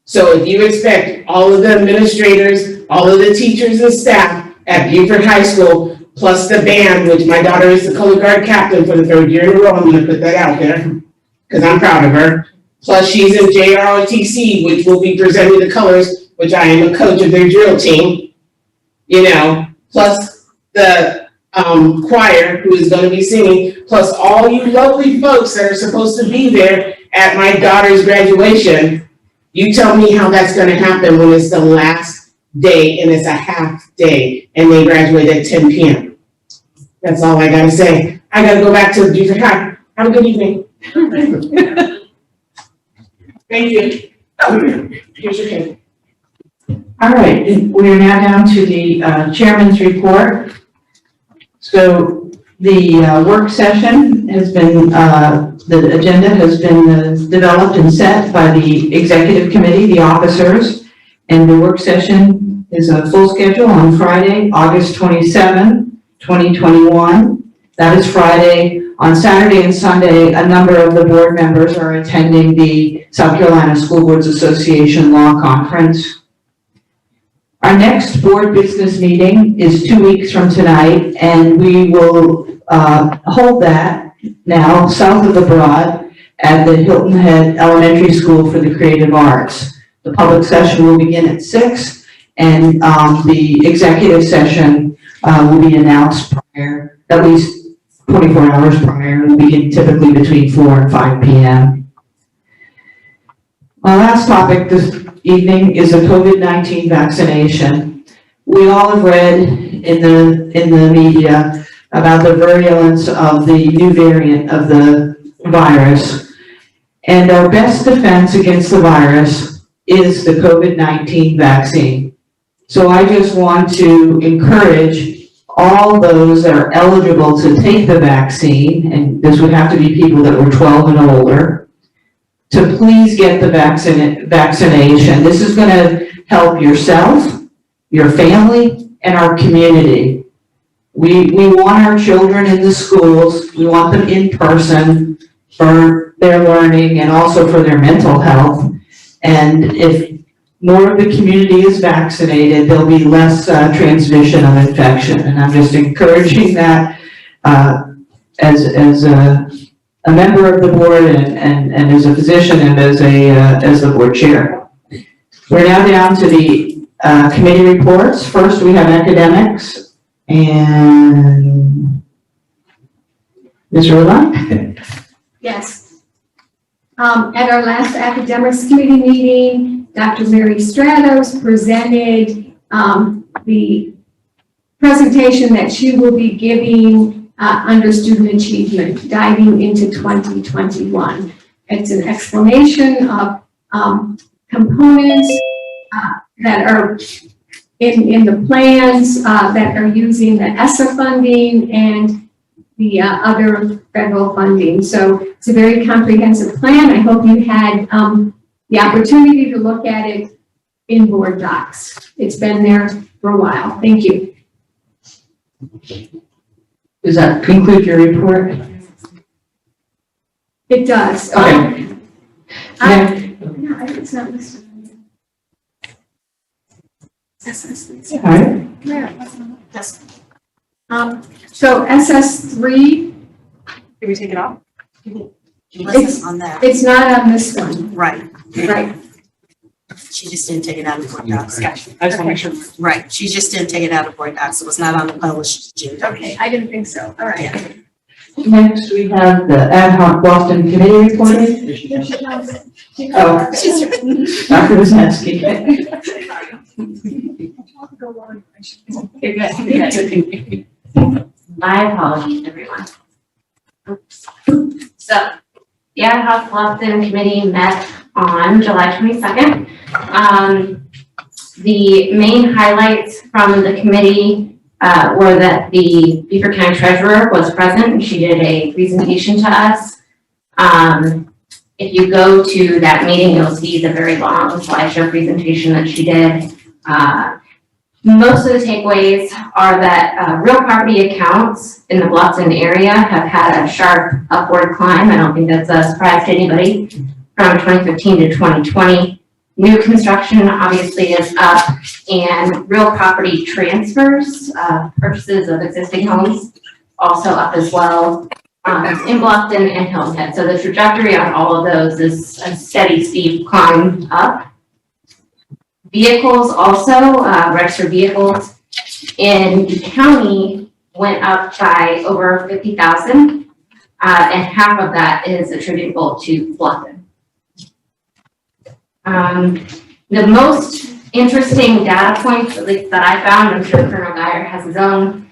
R: So if you expect all of the administrators, all of the teachers and staff at Beaufort High School, plus the band, which my daughter is the color guard captain for the 3rd year in a row, I'm gonna put that out there, because I'm proud of her. Plus she's in JROTC, which will be presenting the colors, which I am a coach of their drill team, plus the choir who is gonna be singing, plus all you lovely folks that are supposed to be there at my daughter's graduation. You tell me how that's gonna happen when it's the last day and it's a half day and they graduate at 10 p.m. That's all I gotta say. I gotta go back to Beaufort High. Have a good evening. Thank you. Here's your cake.
M: All right, we are now down to the chairman's report. So the work session has been, the agenda has been developed and set by the executive committee, the officers, and the work session is a full schedule on Friday, August 27, 2021. That is Friday. On Saturday and Sunday, a number of the board members are attending the South Carolina School Boards Association Law Conference. Our next board business meeting is 2 weeks from tonight, and we will hold that now south of the Broad at the Hilton Head Elementary School for the Creative Arts. The public session will begin at 6, and the executive session will be announced prior, at least 24 hours prior, and will begin typically between 4 and 5 p.m. Our last topic this evening is a COVID-19 vaccination. We all have read in the media about the virulence of the new variant of the virus, and our best defense against the virus is the COVID-19 vaccine. So I just want to encourage all those that are eligible to take the vaccine, and this would have to be people that were 12 and older, to please get the vaccination. This is going to help yourself, your family, and our community. We want our children in the schools, we want them in person for their learning and also for their mental health. And if more of the community is vaccinated, there'll be less transmission of infection. And I'm just encouraging that as a member of the board and as a physician and as the board chair. We're now down to the committee reports. First, we have academics. And Ms. Rula?
I: Yes. At our last academics committee meeting, Dr. Mary Stratos presented the presentation that she will be giving under student achievement, diving into 2021. It's an explanation of components that are in the plans that are using the ESSA funding and the other federal funding. So it's a very comprehensive plan. I hope you had the opportunity to look at it in board docs. It's been there for a while. Thank you.
M: Does that conclude your report?
I: It does.
M: Okay.
I: No, it's not listed.
M: All right.
I: So SS3.
O: Did we take it off?
I: It's
O: on that.
I: It's not on this one.
O: Right.
I: Right.
O: She just didn't take it out of board docs.
I: Gotcha.
O: I just want to make sure. Right, she just didn't take it out of board docs. It was not on the published agenda.
I: Okay, I didn't think so. All right.
M: Next, we have the ad hoc Boston committee reporting. Oh, Dr. Wisniewski.
N: My apologies, everyone. Oops. So, the ad hoc Boston committee met on July 22nd. The main highlights from the committee were that the Beaufort County Treasurer was present and she did a presentation to us. If you go to that meeting, you'll see the very long slideshow presentation that she did. Most of the takeaways are that real property accounts in the Bluffton area have had a sharp upward climb. I don't think that's a surprise to anybody. From 2015 to 2020, new construction obviously is up, and real property transfers, purchases of existing homes, also up as well in Bluffton and Hilton Head. So the trajectory on all of those is a steady, steep climb up. Vehicles also, registered vehicles in the county went up by over 50,000, and half of that is attributable to Bluffton. The most interesting data point, at least that I found, I'm sure Colonel Geyer has his own,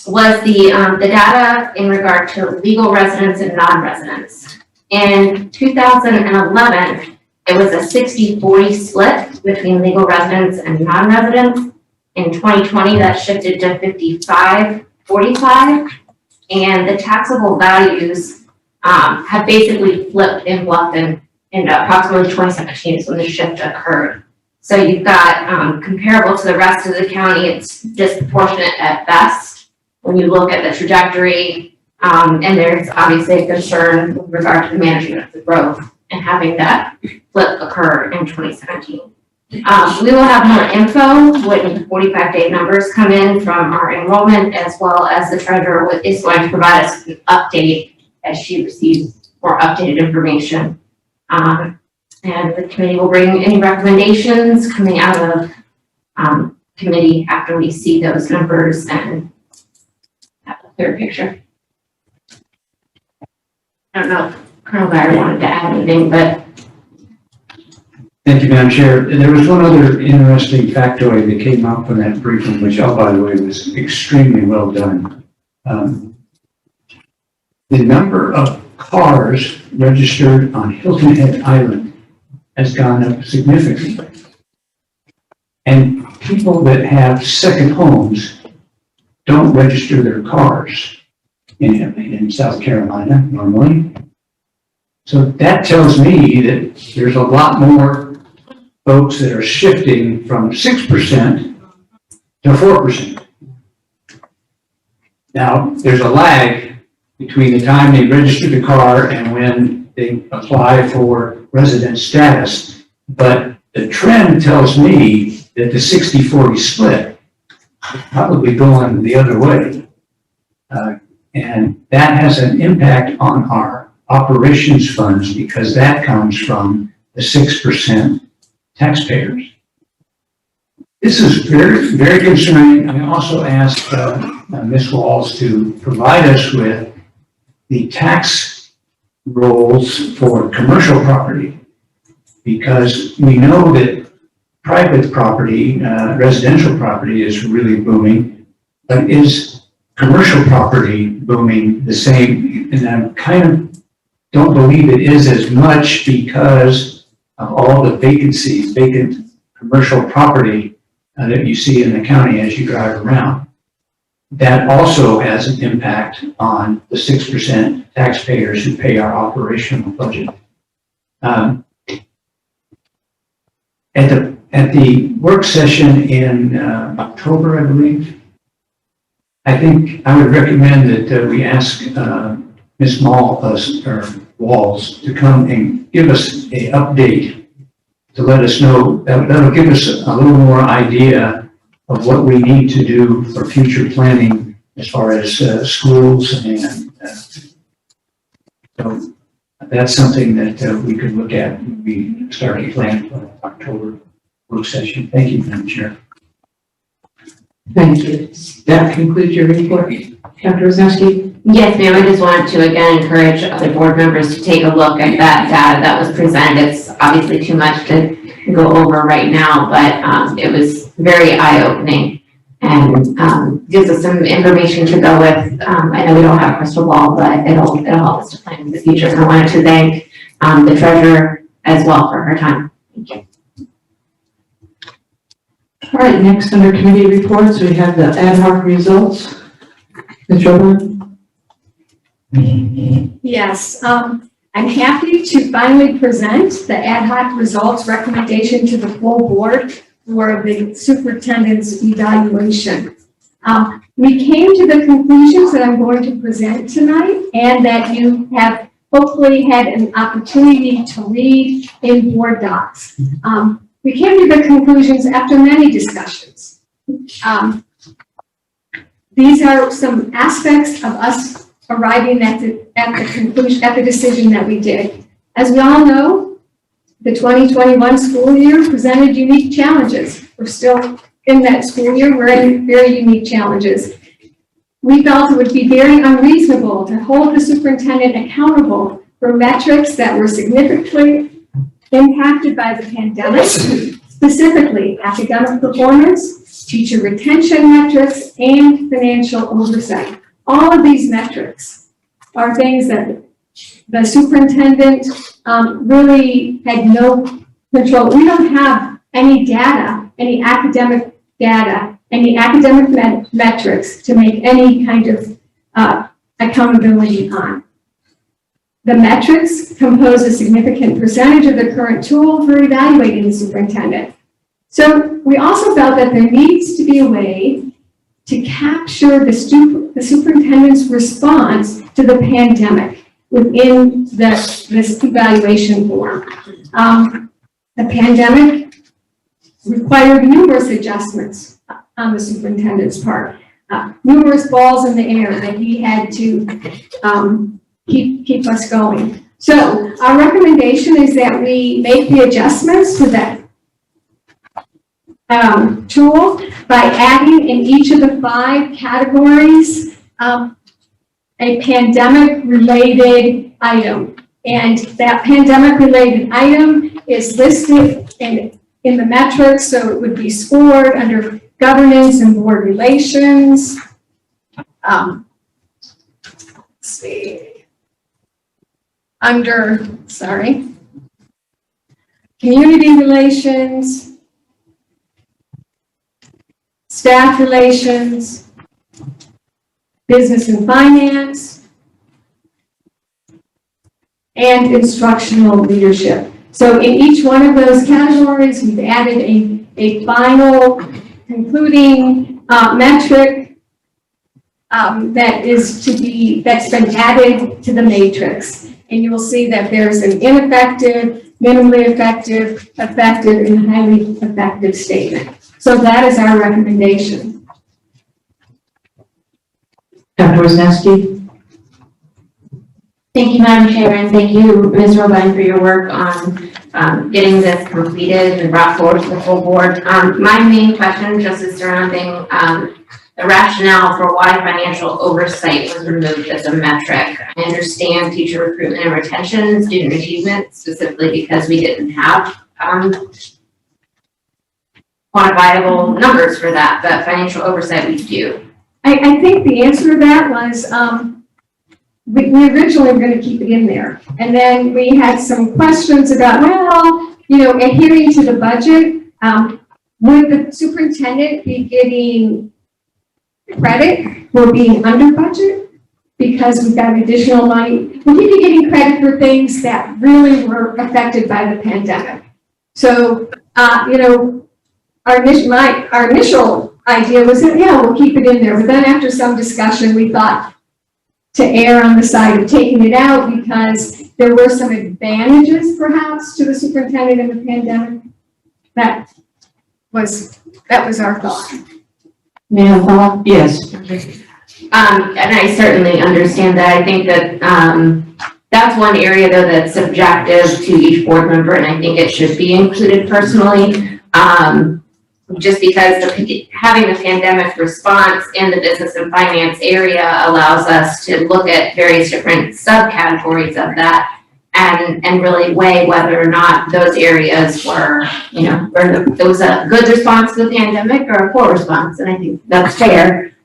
N: was the data in regard to legal residents and non-residents. In 2011, it was a 60-40 split between legal residents and non-residents. In 2020, that shifted to 55-45, and the taxable values have basically flipped in Bluffton in approximately 2017 is when the shift occurred. So you've got, comparable to the rest of the county, it's disproportionate at best when you look at the trajectory, and there's obviously a concern with regard to the management of the growth and having that flip occur in 2017. We will have more info when the 45-day numbers come in from our enrollment, as well as the treasurer is going to provide us an update as she receives more updated information. And the committee will bring any recommendations coming out of committee after we see those numbers and have a clear picture. I don't know if Colonel Geyer wanted to add anything, but.
K: Thank you, Madam Chair. There was one other interesting factoid that came up from that briefing, which, oh, by the way, was extremely well done. The number of cars registered on Hilton Head Island has gone up significantly. And people that have second homes don't register their cars in South Carolina normally. So that tells me that there's a lot more folks that are shifting from 6% to 4%. Now, there's a lag between the time they register the car and when they apply for resident status. But the trend tells me that the 60-40 split is probably going the other way. And that has an impact on our operations funds because that comes from the 6% taxpayers. This is very, very concerning. I also asked Ms. Walls to provide us with the tax rolls for commercial property because we know that private property, residential property is really booming, but is commercial property booming the same? And I kind of don't believe it is as much because of all the vacancies, vacant commercial property that you see in the county as you drive around. That also has an impact on the 6% taxpayers who pay our operational budget. At the work session in October, I believe, I think I would recommend that we ask Ms. Walls to come and give us an update to let us know, that'll give us a little more idea of what we need to do for future planning as far as schools and so that's something that we could look at when we start to plan for October work session. Thank you, Madam Chair.
M: Thank you. That concludes your report. Dr. Wisniewski?
N: Yes, ma'am. I just wanted to again encourage other board members to take a look at that data that was presented. It's obviously too much to go over right now, but it was very eye-opening and gives us some information to go with. I know we don't have a crystal ball, but it'll help us to plan for the future. So I wanted to thank the treasurer as well for her time. Thank you.
M: All right, next under committee reports, we have the ad hoc results. Ms. Robin?
I: Yes, I'm happy to finally present the ad hoc results recommendation to the full board for the superintendent's evaluation. We came to the conclusions that I'm going to present tonight and that you have hopefully had an opportunity to read in board docs. We came to the conclusions after many discussions. These are some aspects of us arriving at the conclusion, at the decision that we did. As we all know, the 2021 school year presented unique challenges. We're still in that school year, we're in very unique challenges. We felt it would be very unreasonable to hold the superintendent accountable for metrics that were significantly impacted by the pandemic, specifically academic performance, teacher retention metrics, and financial oversight. All of these metrics are things that the superintendent really had no control. We don't have any data, any academic data, any academic metrics to make any kind of accountability on. The metrics compose a significant percentage of the current tool for evaluating the superintendent. So we also felt that there needs to be a way to capture the superintendent's response to the pandemic within this evaluation form. The pandemic required numerous adjustments on the superintendent's part, numerous balls in the air that he had to keep us going. So our recommendation is that we make the adjustments to that tool by adding in each of the 5 categories a pandemic-related item. And that pandemic-related item is listed in the metrics, so it would be scored under governance and board relations. Let's see. Under, community relations, staff relations, business and finance, and instructional leadership. So in each one of those categories, we've added a final concluding metric that's been added to the matrix. And you will see that there's an ineffective, minimally effective, effective, and highly effective statement. So that is our recommendation.
M: Dr. Wisniewski?
N: Thank you, Madam Chair, and thank you, Ms. Robine, for your work on getting this completed and brought forward to the full board. My main question just is surrounding the rationale for why financial oversight was removed as a metric. I understand teacher recruitment and retention, student achievement, specifically because we didn't have quantifiable numbers for that, but financial oversight we do.
I: I think the answer to that was we originally were going to keep it in there. And then we had some questions about, well, adhering to the budget, would the superintendent be getting credit for being under budget because we've got additional money? Would he be getting credit for things that really were affected by the pandemic? So, our initial idea was that, yeah, we'll keep it in there. But then after some discussion, we thought to err on the side of taking it out because there were some advantages perhaps to the superintendent in the pandemic. That was our thought.
M: May I follow up? Yes.
N: And I certainly understand that. I think that that's one area though that's subjective to each board member, and I think it should be included personally. Just because having the pandemic response in the business and finance area allows us to look at various different subcategories of that and really weigh whether or not those areas were, there was a good response to the pandemic or a poor response, and I think that's fair.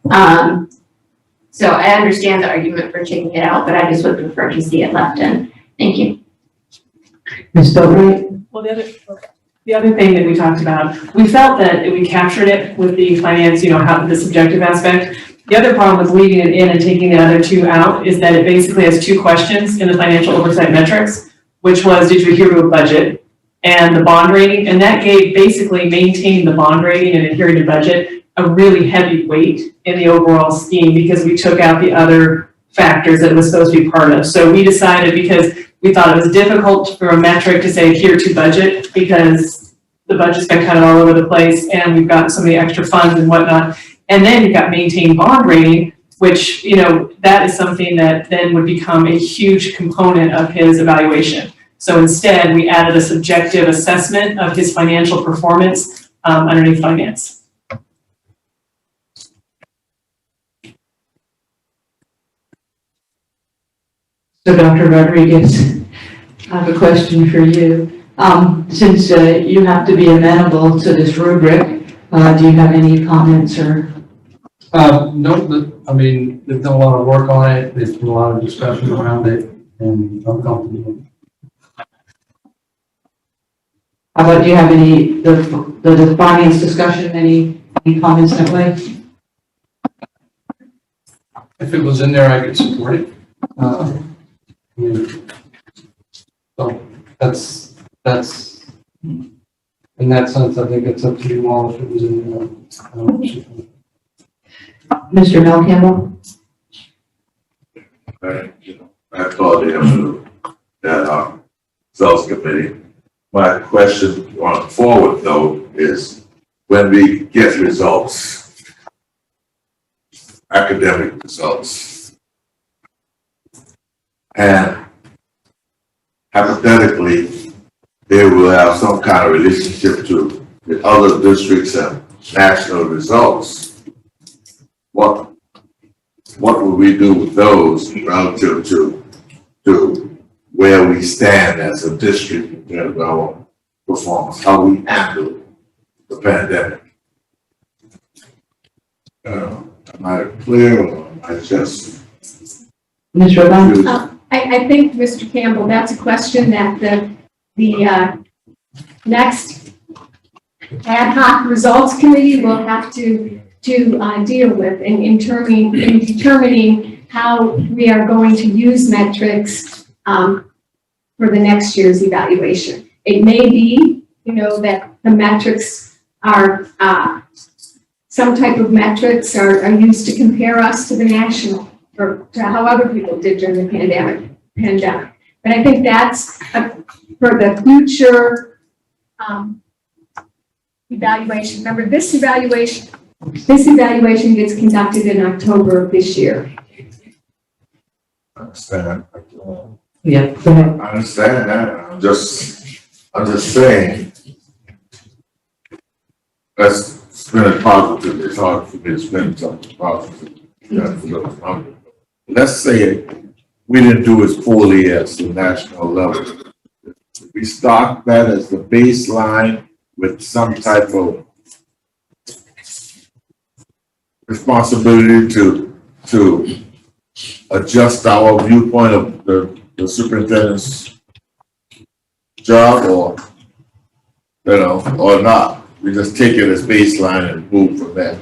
N: So I understand the argument for taking it out, but I just would prefer to see it left in. Thank you.
M: Ms. Boatright?
S: Well, the other thing that we talked about, we felt that we captured it with the finance, how the subjective aspect. The other problem with leaving it in and taking the other two out is that it basically has two questions in the financial oversight metrics, which was, did you adhere to a budget, and the bond rating, and that gave basically maintaining the bond rating and adhering to budget a really heavy weight in the overall scheme because we took out the other factors that it was supposed to be part of. So we decided, because we thought it was difficult for a metric to say adhere to budget because the budget's been kind of all over the place and we've got so many extra funds and whatnot. And then you've got maintain bond rating, which, that is something that then would become a huge component of his evaluation. So instead, we added a subjective assessment of his financial performance underneath finance.
M: So Dr. Rodriguez, I have a question for you. Since you have to be amenable to this rubric, do you have any comments or?
E: No, they've done a lot of work on it. There's been a lot of discussion around it, and I'm comfortable.
M: How about, do you have any, the finance discussion, any comments that way?
E: If it was in there, I could support it. So that's in that sense, I think it's up to you all if it was in there.
M: Mr. Mel Campbell?
L: I thought that sales committee. My question going forward though is when we get results, academic results, and hypothetically, they will have some kind of relationship to the other districts and national results. What will we do with those relative to where we stand as a district in terms of our performance, how we handle the pandemic? Am I clear or am I just?
M: Ms. Robin?
I: I think, Mr. Campbell, that's a question that the next ad hoc results committee will have to deal with in determining how we are going to use metrics for the next year's evaluation. It may be, that the metrics are some type of metrics are used to compare us to the national, or to how other people did during the pandemic. But I think that's for the future evaluation. Remember, this evaluation gets conducted in October of this year.
L: I understand.
M: Yeah, go ahead.
L: I understand that. I'm just saying. Let's spin it positive. It's hard for me to spin something positive. Let's say we didn't do as poorly as the national level. We start that as the baseline with some type of responsibility to adjust our viewpoint of the superintendent's job, or, or not. We just take it as baseline and move from there.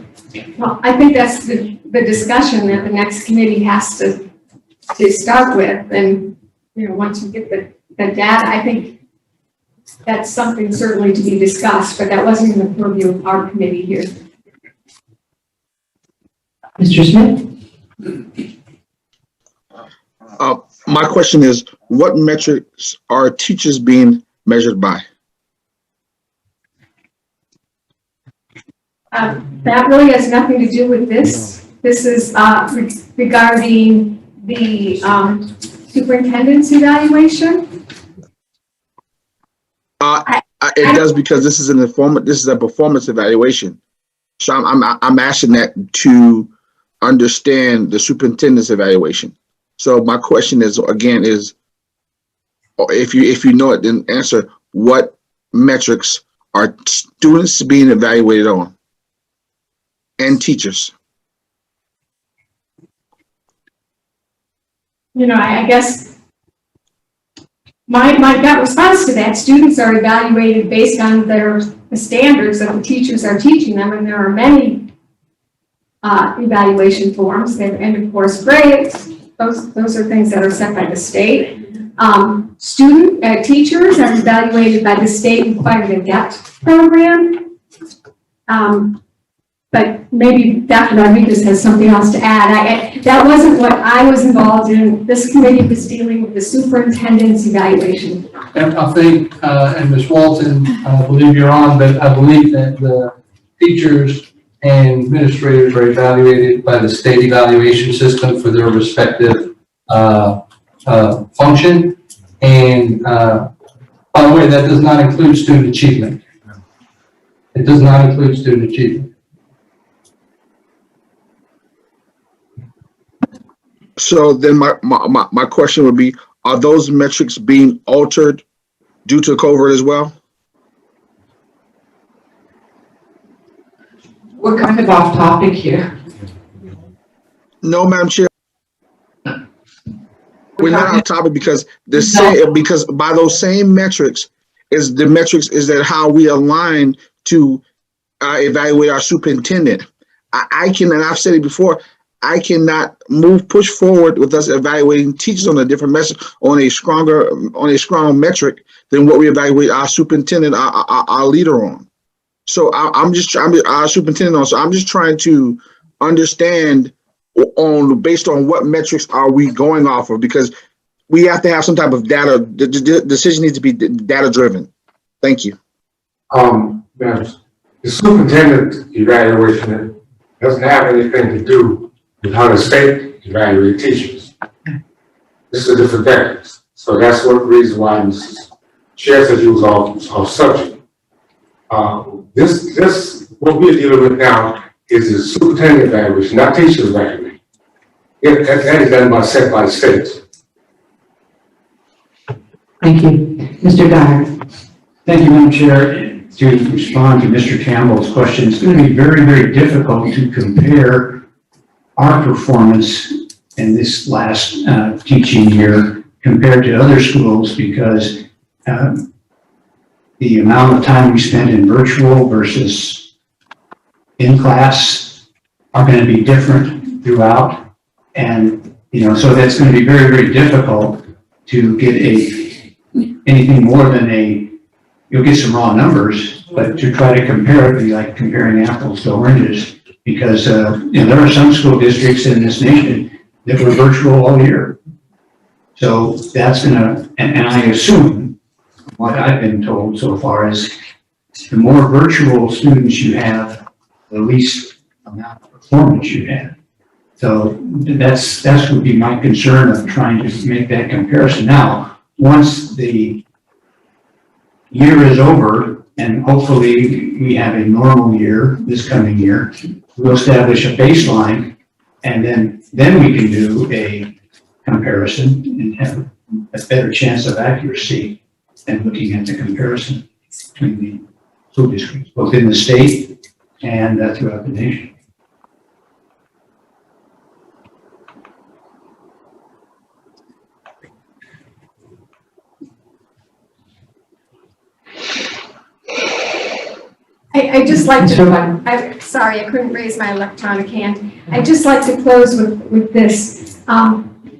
I: Well, I think that's the discussion that the next committee has to start with. And, once we get the data, I think that's something certainly to be discussed, but that wasn't in the purview of our committee here.
M: Mr. Smith?
C: My question is, what metrics are teachers being measured by?
I: That really has nothing to do with this. This is regarding the superintendent's evaluation.
C: It does, because this is a performance evaluation. So I'm asking that to understand the superintendent's evaluation. So my question is, again, if you know it, then answer, what metrics are students being evaluated on? And teachers.
I: I guess my gut response to that, students are evaluated based on the standards that the teachers are teaching them, and there are many evaluation forms. They have end of course grades. Those are things that are set by the state. Teachers are evaluated by the state required in-depth program. But maybe Dr. Rodriguez has something else to add. That wasn't what I was involved in. This committee was dealing with the superintendent's evaluation.
E: And I think, and Ms. Walton, I believe you're on, but I believe that the teachers and administrators are evaluated by the state evaluation system for their respective function. And by the way, that does not include student achievement. It does not include student achievement.
C: So then my question would be, are those metrics being altered due to COVID as well?
M: We're kind of off topic here.
C: No, Madam Chair. We're not off topic because because by those same metrics is that how we align to evaluate our superintendent. I can, and I've said it before, I cannot push forward with us evaluating teachers on a different message, on a strong metric than what we evaluate our superintendent, our leader on. So I'm our superintendent on. So I'm just trying to understand based on what metrics are we going off of, because we have to have some type of data. The decision needs to be data driven. Thank you.
T: The superintendent evaluation doesn't have anything to do with how the state evaluate teachers. This is a different thing. So that's one reason why Mrs. Chair said she was off subject. This what we're dealing with now is the superintendent evaluation, not teachers evaluation. That is done set by the state.
M: Thank you. Mr. Dyer.
K: Thank you, Madam Chair. To respond to Mr. Campbell's question, it's going to be very, very difficult to compare our performance in this last teaching year compared to other schools, because the amount of time we spent in virtual versus in class are going to be different throughout. And, so that's going to be very, very difficult to get anything more than you'll get some raw numbers, but to try to compare it would be like comparing apples to oranges. Because, there are some school districts in this nation that were virtual all year. So that's gonna, and I assume, what I've been told so far is the more virtual students you have, the least amount of performance you have. So that's would be my concern of trying to make that comparison. Now, once the year is over, and hopefully we have a normal year this coming year, we'll establish a baseline, and then we can do a comparison and have a better chance of accuracy than looking at the comparison between the school districts, both in the state and throughout the nation.
I: I just like to, I'm sorry, I couldn't raise my electronic hand. I'd just like to close with this.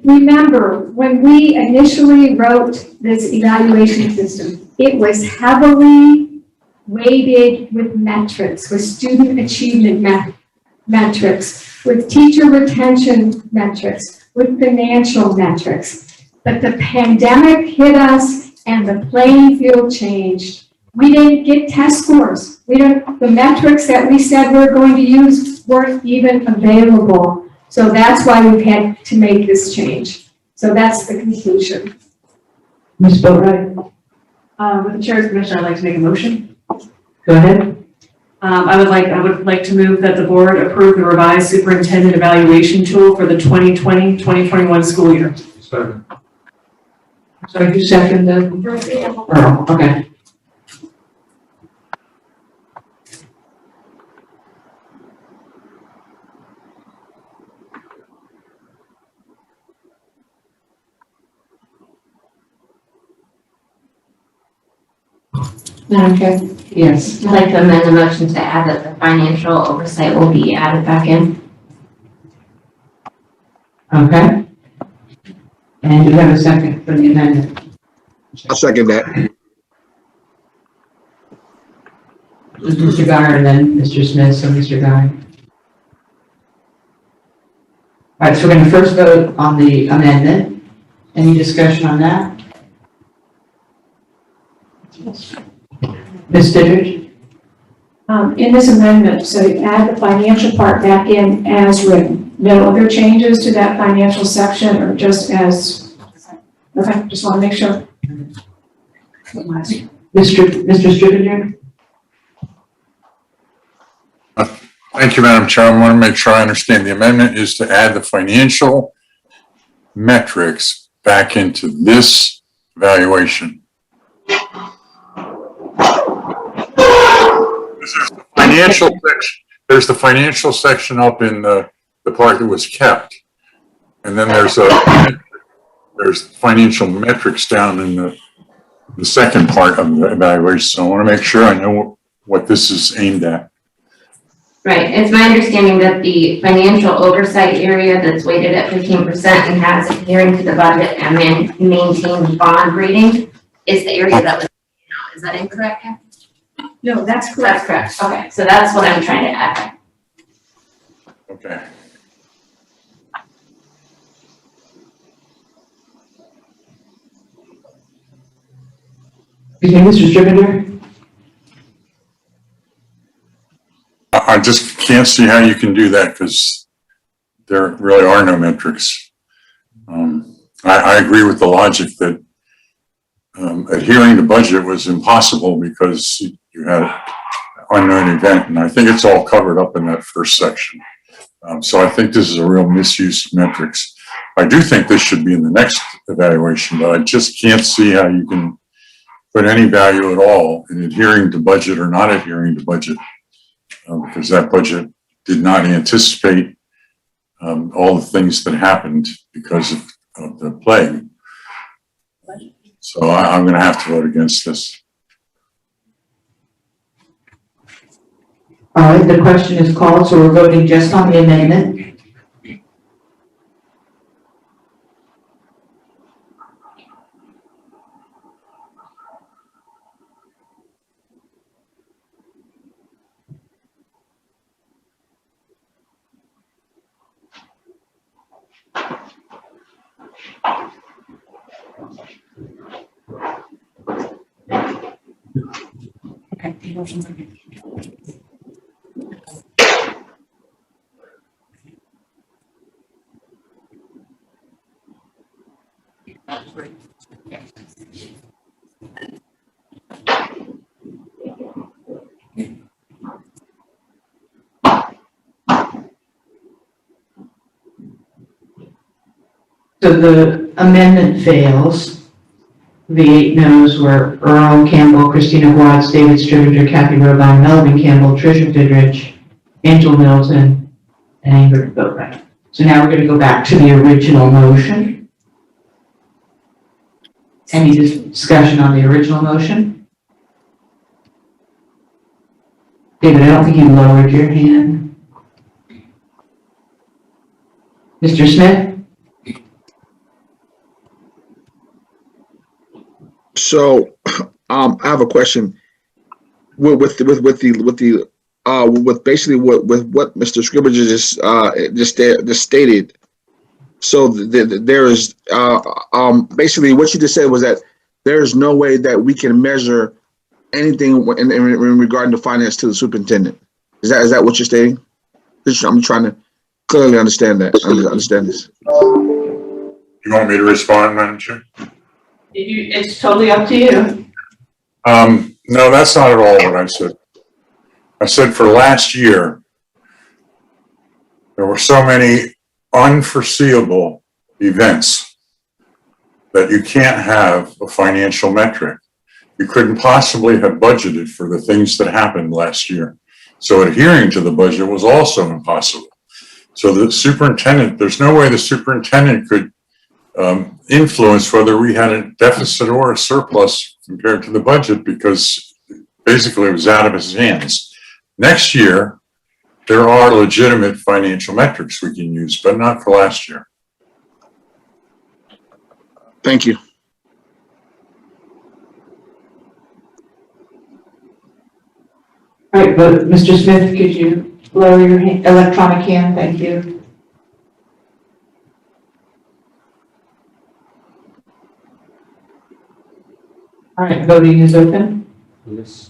I: Remember, when we initially wrote this evaluation system, it was heavily weighted with metrics, with student achievement metrics, with teacher retention metrics, with financial metrics. But the pandemic hit us and the playing field changed. We didn't get test scores. The metrics that we said we were going to use weren't even available. So that's why we've had to make this change. So that's the conclusion.
M: Ms. Boatright,
S: With the chair's permission, I'd like to make a motion.
M: go ahead.
S: I would like to move that the board approve the revised superintendent evaluation tool for the 2020-2021 school year.
T: Second.
M: So you second the? Earl, okay.
N: Madam Chair,
M: Yes.
N: I'd like to amend the motion to add that the financial oversight will be added back in.
M: Okay. And do you have a second for the amendment?
C: I'll second that.
M: Mr. Guyer and then Mr. Smith, so Mr. Guyer. All right, so we're going to first vote on the amendment. Any discussion on that? Ms. Stidridge?
I: In this amendment, so you add the financial part back in as written. No other changes to that financial section or just as, okay, just want to make sure.
M: Mr. Stripinger?
F: Thank you, Madam Chair. I want to make sure I understand. The amendment is to add the financial metrics back into this evaluation. There's the financial section up in the part that was kept. And then there's financial metrics down in the second part of the evaluation. So I want to make sure I know what this is aimed at.
N: Right, it's my understanding that the financial oversight area that's weighted at 15% and has adhering to the budget and maintained bond rating is the area that was, is that incorrect, Kathy?
I: No, that's correct.
N: That's correct, okay, so that's what I'm trying to add.
F: Okay.
M: Mr. Stripinger?
F: I just can't see how you can do that because there really are no metrics. I agree with the logic that adhering to budget was impossible because you had an unknown event, and I think it's all covered up in that first section. So I think this is a real misuse of metrics. I do think this should be in the next evaluation, but I just can't see how you can put any value at all in adhering to budget or not adhering to budget. Because that budget did not anticipate all the things that happened because of the plague. So I'm going to have to vote against this.
M: All right, the question is called, so we're voting just on the amendment. So the amendment fails. The 8 noes were Earl Campbell, Christina Watts, David Stringer, Kathy Robine, Melvin Campbell, Tricia Fidrich, Angel Milton, and Ingrid Beaufort. So now we're going to go back to the original motion. Any discussion on the original motion? David, I don't think you lowered your hand. Mr. Smith?
C: So, I have a question with basically what Mr. Scribner just stated. So there is basically what you just said was that there is no way that we can measure anything in regarding to finance to the superintendent. Is that what you're stating? I'm trying to clearly understand that. Understand this.
F: You want me to respond, Madam Chair?
M: It's totally up to you.
F: No, that's not at all what I said. I said for last year, there were so many unforeseeable events that you can't have a financial metric. You couldn't possibly have budgeted for the things that happened last year. So adhering to the budget was also impossible. So the superintendent, there's no way the superintendent could influence whether we had a deficit or a surplus compared to the budget, because basically it was out of his hands. Next year, there are legitimate financial metrics we can use, but not for last year.
C: Thank you.
M: All right, but Mr. Smith, could you lower your electronic hand? Thank you. All right, voting is open.
E: Yes.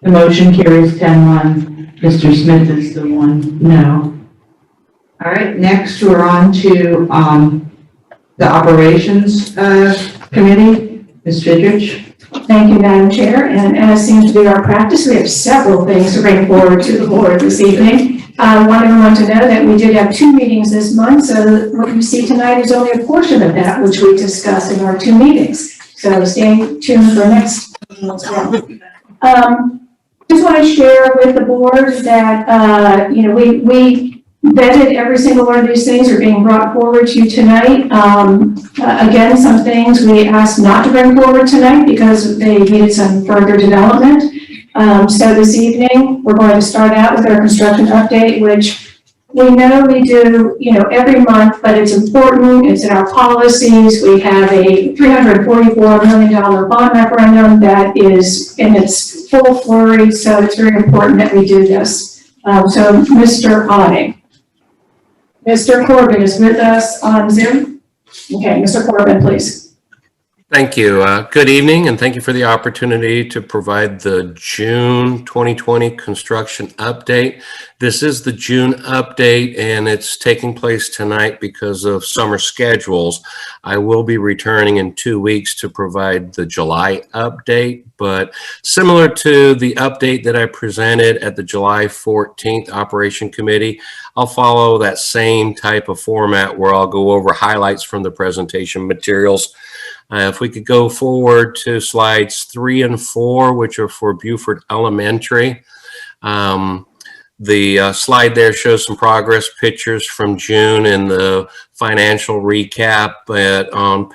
M: The motion carries 10-1. Mr. Smith is the one no. All right, next we're on to the Operations Committee. Ms. Fidrich.
I: Thank you, Madam Chair. And as seems to be our practice, we have several things to bring forward to the board this evening. I want everyone to know that we did have 2 meetings this month, so what you see tonight is only a portion of that which we discussed in our 2 meetings. So stay tuned for next meeting as well. Just want to share with the board that, we vetted every single one of these things are being brought forward to you tonight. Again, some things we asked not to bring forward tonight because they needed some further development. So this evening, we're going to start out with our construction update, which we know we do, every month, but it's important. It's in our policies. We have a $344 million bond referendum that is in its full flurry, so it's very important that we do this. So Mr. Otting. Mr. Corbin is with us on Zoom. Okay, Mr. Corbin, please.
U: Thank you. Good evening, and thank you for the opportunity to provide the June 2020 construction update. This is the June update, and it's taking place tonight because of summer schedules. I will be returning in 2 weeks to provide the July update, but similar to the update that I presented at the July 14th Operation Committee, I'll follow that same type of format where I'll go over highlights from the presentation materials. If we could go forward to slides 3 and 4, which are for Beaufort Elementary. The slide there shows some progress pictures from June and the financial recap. But on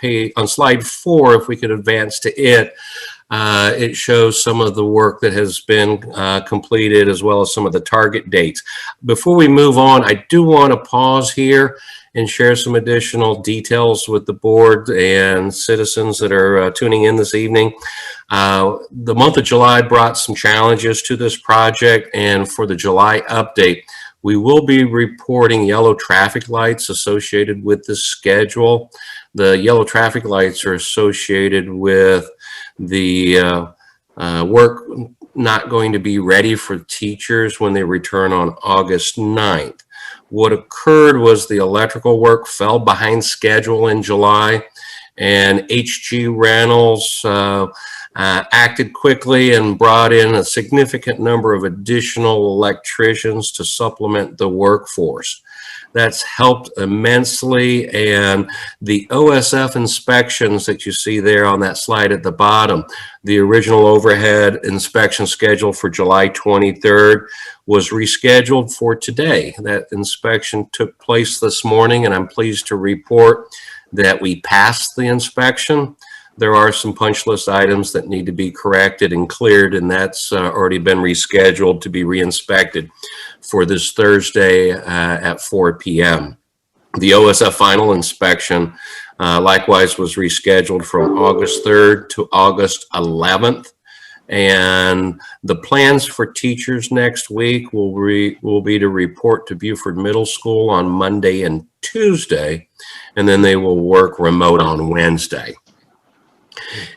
U: slide 4, if we could advance to it, it shows some of the work that has been completed as well as some of the target dates. Before we move on, I do want to pause here and share some additional details with the board and citizens that are tuning in this evening. The month of July brought some challenges to this project, and for the July update, we will be reporting yellow traffic lights associated with the schedule. The yellow traffic lights are associated with the work not going to be ready for teachers when they return on August 9th. What occurred was the electrical work fell behind schedule in July, and HG Reynolds acted quickly and brought in a significant number of additional electricians to supplement the workforce. That's helped immensely, and the OSF inspections that you see there on that slide at the bottom, the original overhead inspection schedule for July 23rd was rescheduled for today. That inspection took place this morning, and I'm pleased to report that we passed the inspection. There are some punch list items that need to be corrected and cleared, and that's already been rescheduled to be re-inspected for this Thursday at 4 p.m. The OSF final inspection likewise was rescheduled from August 3rd to August 11th. And the plans for teachers next week will be to report to Beaufort Middle School on Monday and Tuesday, and then they will work remote on Wednesday.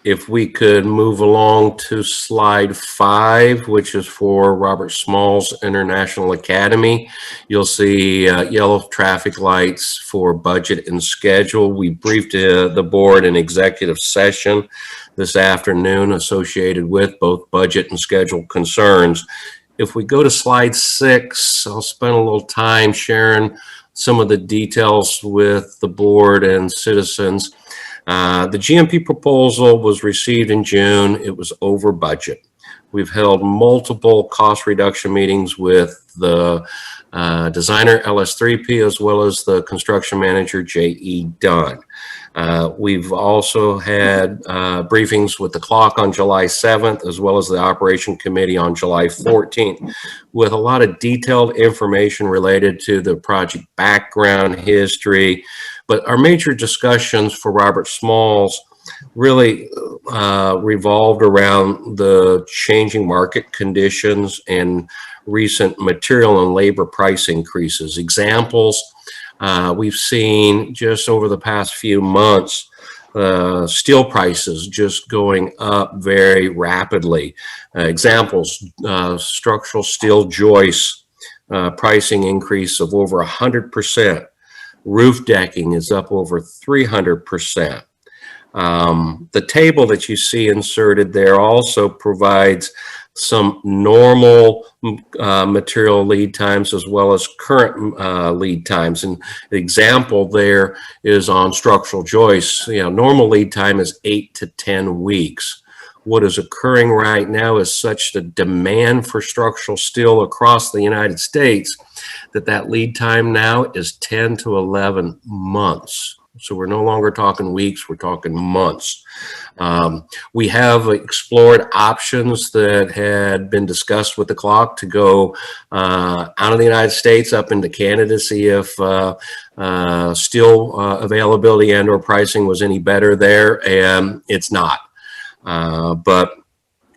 U: If we could move along to slide 5, which is for Robert Smalls International Academy, you'll see yellow traffic lights for budget and schedule. We briefed the board in executive session this afternoon associated with both budget and schedule concerns. If we go to slide 6, I'll spend a little time sharing some of the details with the board and citizens. The GMP proposal was received in June. It was over budget. We've held multiple cost reduction meetings with the designer LS3P as well as the construction manager J.E. Dunn. We've also had briefings with the clock on July 7th as well as the operation committee on July 14th with a lot of detailed information related to the project background, history. But our major discussions for Robert Smalls really revolved around the changing market conditions and recent material and labor price increases. Examples, we've seen just over the past few months, steel prices just going up very rapidly. Examples, structural steel joists, pricing increase of over 100%. Roof decking is up over 300%. The table that you see inserted there also provides some normal material lead times as well as current lead times. And the example there is on structural joists. You know, normal lead time is 8 to 10 weeks. What is occurring right now is such the demand for structural steel across the United States that lead time now is 10 to 11 months. So we're no longer talking weeks, we're talking months. We have explored options that had been discussed with the clock to go out of the United States up into Canada, see if steel availability and or pricing was any better there, and it's not. But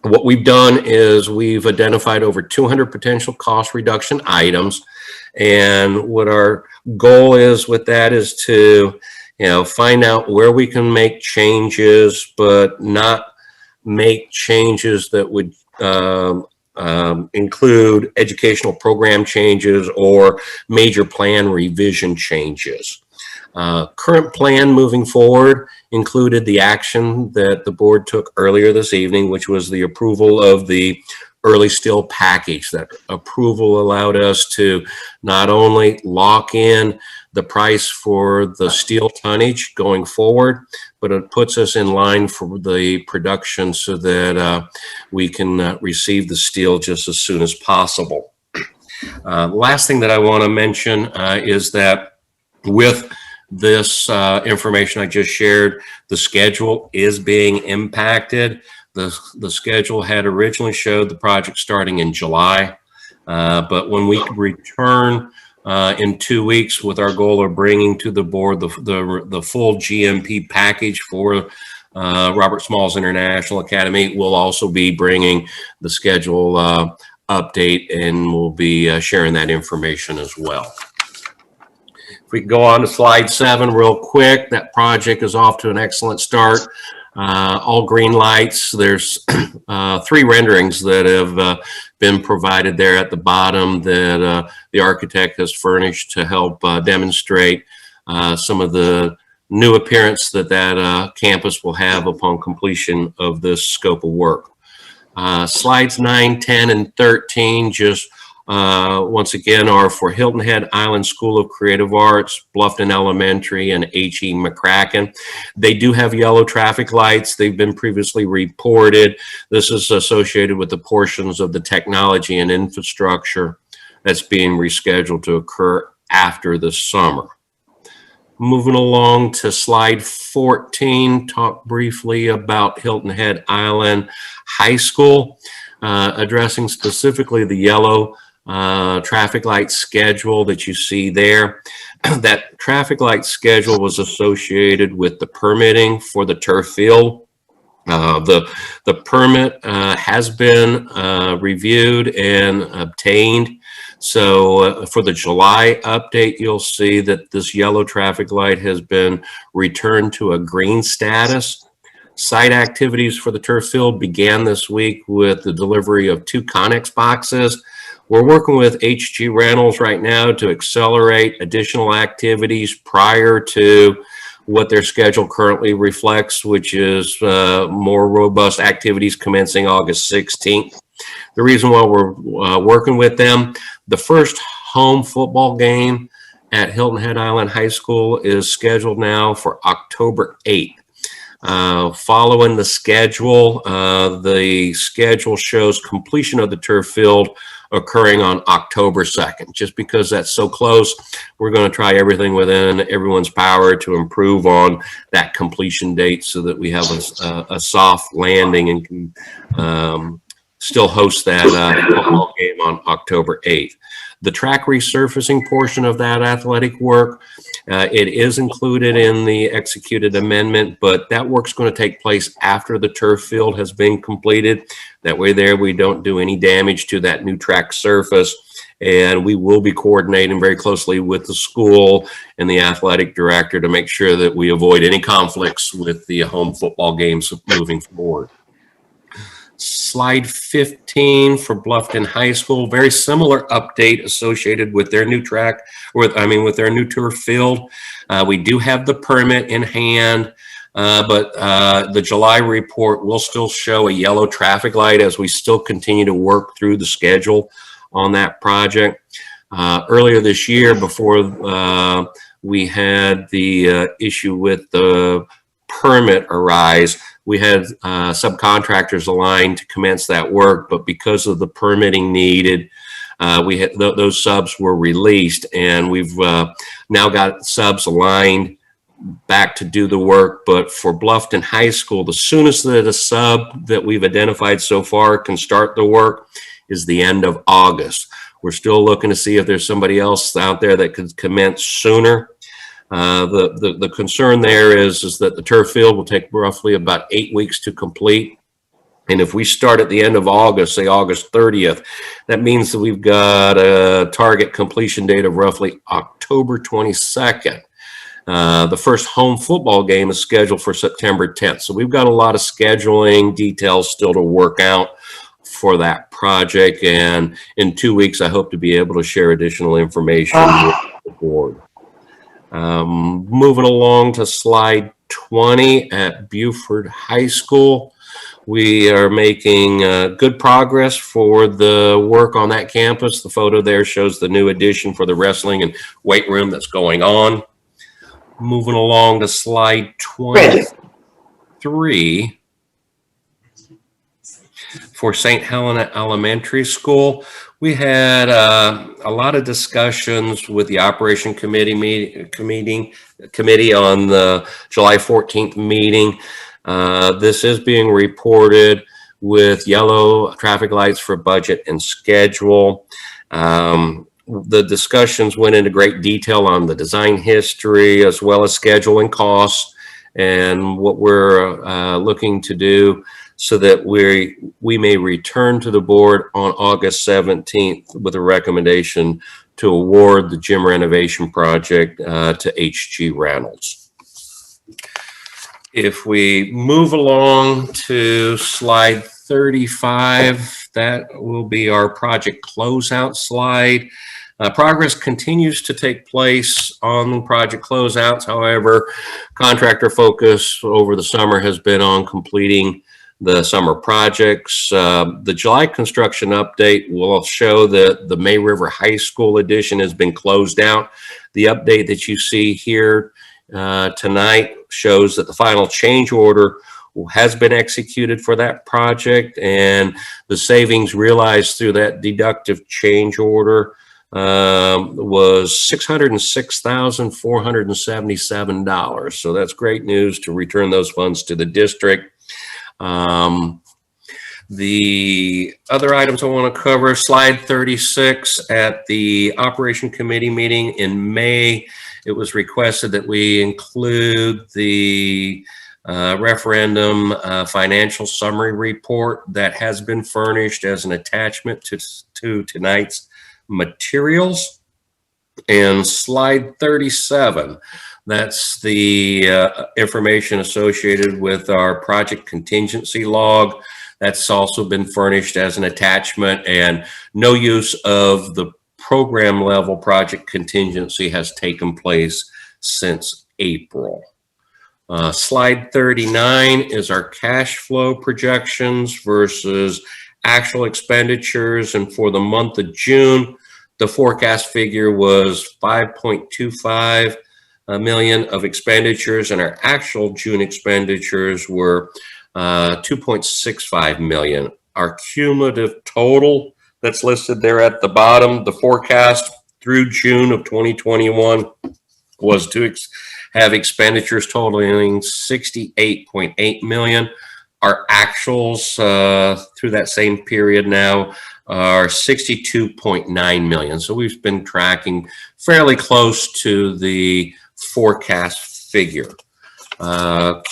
U: what we've done is we've identified over 200 potential cost reduction items. And what our goal is with that is to, find out where we can make changes, but not make changes that would include educational program changes or major plan revision changes. Current plan moving forward included the action that the board took earlier this evening, which was the approval of the early steel package. That approval allowed us to not only lock in the price for the steel tonnage going forward, but it puts us in line for the production so that we can receive the steel just as soon as possible. Last thing that I want to mention is that with this information I just shared, the schedule is being impacted. the schedule had originally showed the project starting in July. But when we return in 2 weeks with our goal of bringing to the board the full GMP package for Robert Smalls International Academy, we'll also be bringing the schedule update, and we'll be sharing that information as well. If we can go on to slide 7 real quick, that project is off to an excellent start. All green lights. There's 3 renderings that have been provided there at the bottom that the architect has furnished to help demonstrate some of the new appearance that campus will have upon completion of this scope of work. Slides 9, 10, and 13 just once again are for Hilton Head Island School of Creative Arts, Bluffton Elementary, and H.E. McCracken. They do have yellow traffic lights. They've been previously reported. This is associated with the portions of the technology and infrastructure that's being rescheduled to occur after the summer. Moving along to slide 14, talk briefly about Hilton Head Island High School, addressing specifically the yellow traffic light schedule that you see there. That traffic light schedule was associated with the permitting for the turf field. The permit has been reviewed and obtained. So for the July update, you'll see that this yellow traffic light has been returned to a green status. Site activities for the turf field began this week with the delivery of 2 Connex boxes. We're working with HG Rentals right now to accelerate additional activities prior to what their schedule currently reflects, which is more robust activities commencing August 16th. The reason why we're working with them, the first home football game at Hilton Head Island High School is scheduled now for October 8th. Following the schedule shows completion of the turf field occurring on October 2nd. Just because that's so close, we're going to try everything within everyone's power to improve on that completion date so that we have a soft landing and can still host that football game on October 8th. The track resurfacing portion of that athletic work, it is included in the executed amendment, but that work's going to take place after the turf field has been completed. That way there we don't do any damage to that new track surface, and we will be coordinating very closely with the school and the athletic director to make sure that we avoid any conflicts with the home football games moving forward. Slide 15 for Bluffton High School, very similar update associated with their new track, with their new turf field. We do have the permit in hand, but the July report will still show a yellow traffic light as we still continue to work through the schedule on that project. Earlier this year, before we had the issue with the permit arise, we had subcontractors aligned to commence that work, but because of the permitting needed, we had those subs were released, and we've now got subs aligned back to do the work. But for Bluffton High School, the soonest that a sub that we've identified so far can start the work is the end of August. We're still looking to see if there's somebody else out there that could commence sooner. The concern there is that the turf field will take roughly about 8 weeks to complete. And if we start at the end of August, say August 30th, that means that we've got a target completion date of roughly October 22nd. The first home football game is scheduled for September 10th. So we've got a lot of scheduling details still to work out for that project. And in 2 weeks, I hope to be able to share additional information with the board. Moving along to slide 20 at Beaufort High School. We are making good progress for the work on that campus. The photo there shows the new addition for the wrestling and weight room that's going on. Moving along to slide 23 for St. Helena Elementary School. We had a lot of discussions with the Operation Committee on the July 14th meeting. This is being reported with yellow traffic lights for budget and schedule. The discussions went into great detail on the design history as well as schedule and costs and what we're looking to do so that we may return to the board on August 17th with a recommendation to award the gym renovation project to HG Reynolds. If we move along to slide 35, that will be our project closeout slide. Progress continues to take place on project closeouts. However, contractor focus over the summer has been on completing the summer projects. The July construction update will show that the May River High School addition has been closed out. The update that you see here tonight shows that the final change order has been executed for that project, and the savings realized through that deductive change order was $606,477. So that's great news to return those funds to the district. The other items I want to cover, slide 36, at the Operation Committee meeting in May, it was requested that we include the referendum financial summary report that has been furnished as an attachment to tonight's materials. And slide 37, that's the information associated with our project contingency log. That's also been furnished as an attachment, and no use of the program level project contingency has taken place since April. Slide 39 is our cash flow projections versus actual expenditures. And for the month of June, the forecast figure was 5.25 million of expenditures, and our actual June expenditures were 2.65 million. Our cumulative total that's listed there at the bottom, the forecast through June of 2021 was to have expenditures totaling 68.8 million. Our actuals through that same period now are 62.9 million. So we've been tracking fairly close to the forecast figure.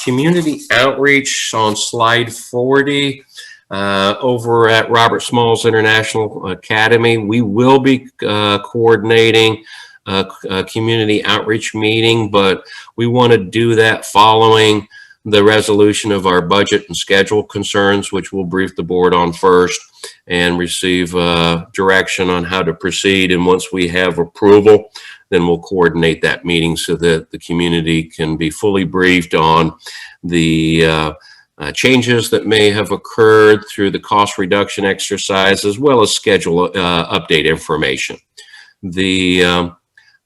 U: Community outreach on slide 40. Over at Robert Smalls International Academy, we will be coordinating a community outreach meeting, but we want to do that following the resolution of our budget and schedule concerns, which we'll brief the board on first and receive direction on how to proceed. And once we have approval, then we'll coordinate that meeting so that the community can be fully briefed on the changes that may have occurred through the cost reduction exercise, as well as schedule update information. The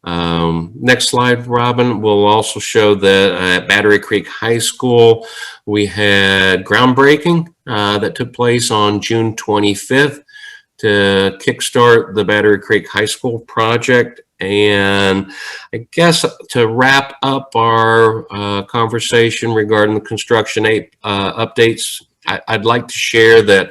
U: next slide, Robin, will also show that at Battery Creek High School, we had groundbreaking that took place on June 25th to kickstart the Battery Creek High School project. And I guess to wrap up our conversation regarding the construction updates, I'd like to share that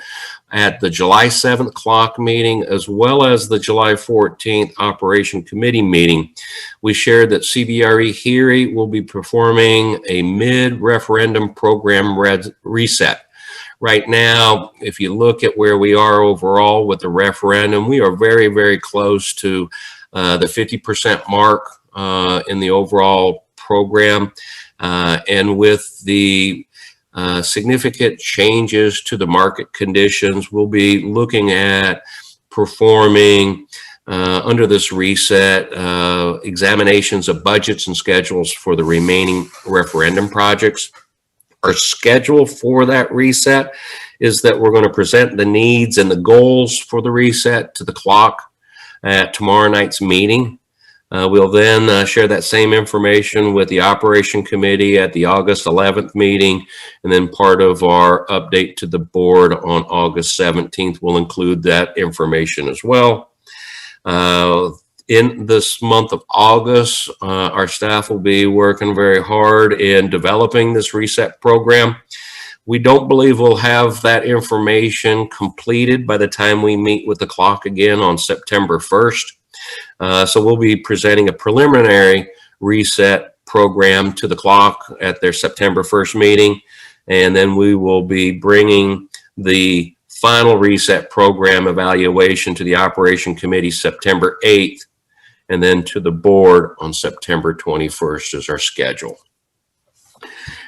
U: at the July 7th clock meeting, as well as the July 14th Operation Committee meeting, we shared that CBRE HERE will be performing a mid-referendum program reset. Right now, if you look at where we are overall with the referendum, we are very, very close to the 50% mark in the overall program. And with the significant changes to the market conditions, we'll be looking at performing under this reset examinations of budgets and schedules for the remaining referendum projects. Our schedule for that reset is that we're going to present the needs and the goals for the reset to the clock at tomorrow night's meeting. We'll then share that same information with the Operation Committee at the August 11th meeting, and then part of our update to the board on August 17th will include that information as well. in this month of August, our staff will be working very hard in developing this reset program. We don't believe we'll have that information completed by the time we meet with the clock again on September 1st. So we'll be presenting a preliminary reset program to the clock at their September 1st meeting. And then we will be bringing the final reset program evaluation to the Operation Committee September 8th, and then to the board on September 21st is our schedule.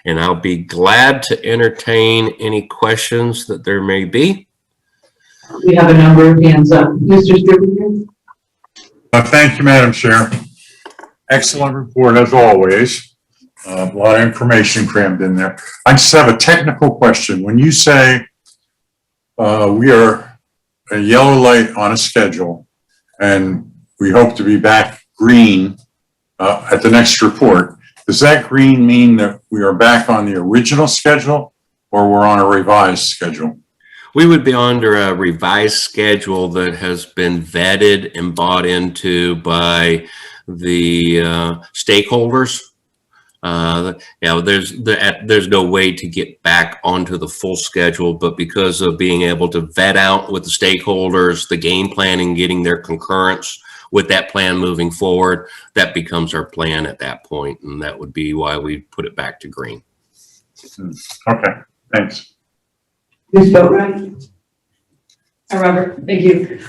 U: And I'll be glad to entertain any questions that there may be.
S: We have a number of hands up. Mr. Strickland?
F: Thank you, Madam Chair. Excellent report as always. A lot of information crammed in there. I just have a technical question. When you say we are a yellow light on a schedule and we hope to be back green at the next report, does that green mean that we are back on the original schedule or we're on a revised schedule?
U: We would be under a revised schedule that has been vetted and bought into by the stakeholders. There's no way to get back onto the full schedule, but because of being able to vet out with the stakeholders, the game planning, getting their concurrence with that plan moving forward, that becomes our plan at that point, and that would be why we put it back to green.
F: Okay, thanks.
S: Ms. Boatright? Hi, Robert. Thank you.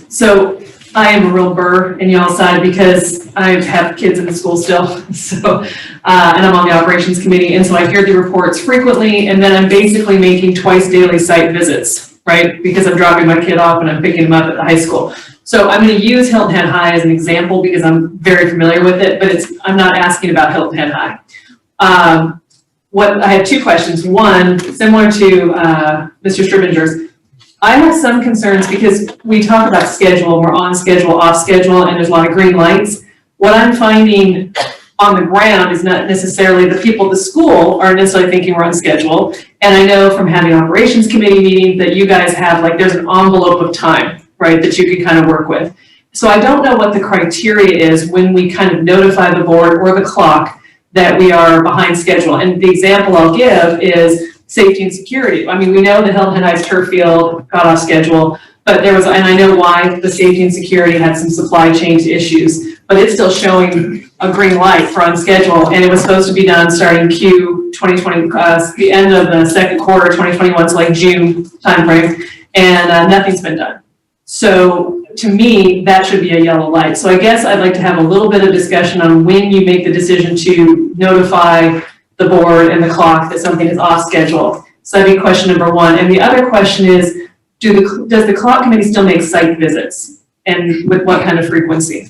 S: So I am a real burr in y'all's side because I have kids in the school still. So, and I'm on the operations committee. And so I hear the reports frequently, and then I'm basically making twice daily site visits, right? Because I'm dropping my kid off and I'm picking him up at the high school. So I'm going to use Hilton Head High as an example because I'm very familiar with it, but I'm not asking about Hilton Head High. I have two questions. One, similar to Mr. Stribinger's, I have some concerns because we talk about schedule, we're on schedule, off schedule, and there's a lot of green lights. What I'm finding on the ground is not necessarily the people at the school aren't necessarily thinking we're on schedule. And I know from having operations committee meetings that you guys have, like, there's an envelope of time, right, that you can kind of work with. So I don't know what the criteria is when we kind of notify the board or the clock that we are behind schedule. And the example I'll give is safety and security. I mean, we know the Hilton Head High's turf field got off schedule, but there was, and I know why the safety and security had some supply chain issues, but it's still showing a green light for on schedule. And it was supposed to be done starting Q 2020, the end of the second quarter, 2021, so like June timeframe, and nothing's been done. So to me, that should be a yellow light. So I guess I'd like to have a little bit of discussion on when you make the decision to notify the board and the clock that something is off schedule. So that'd be question number one. And the other question is, does the clock committee still make site visits, and with what kind of frequency?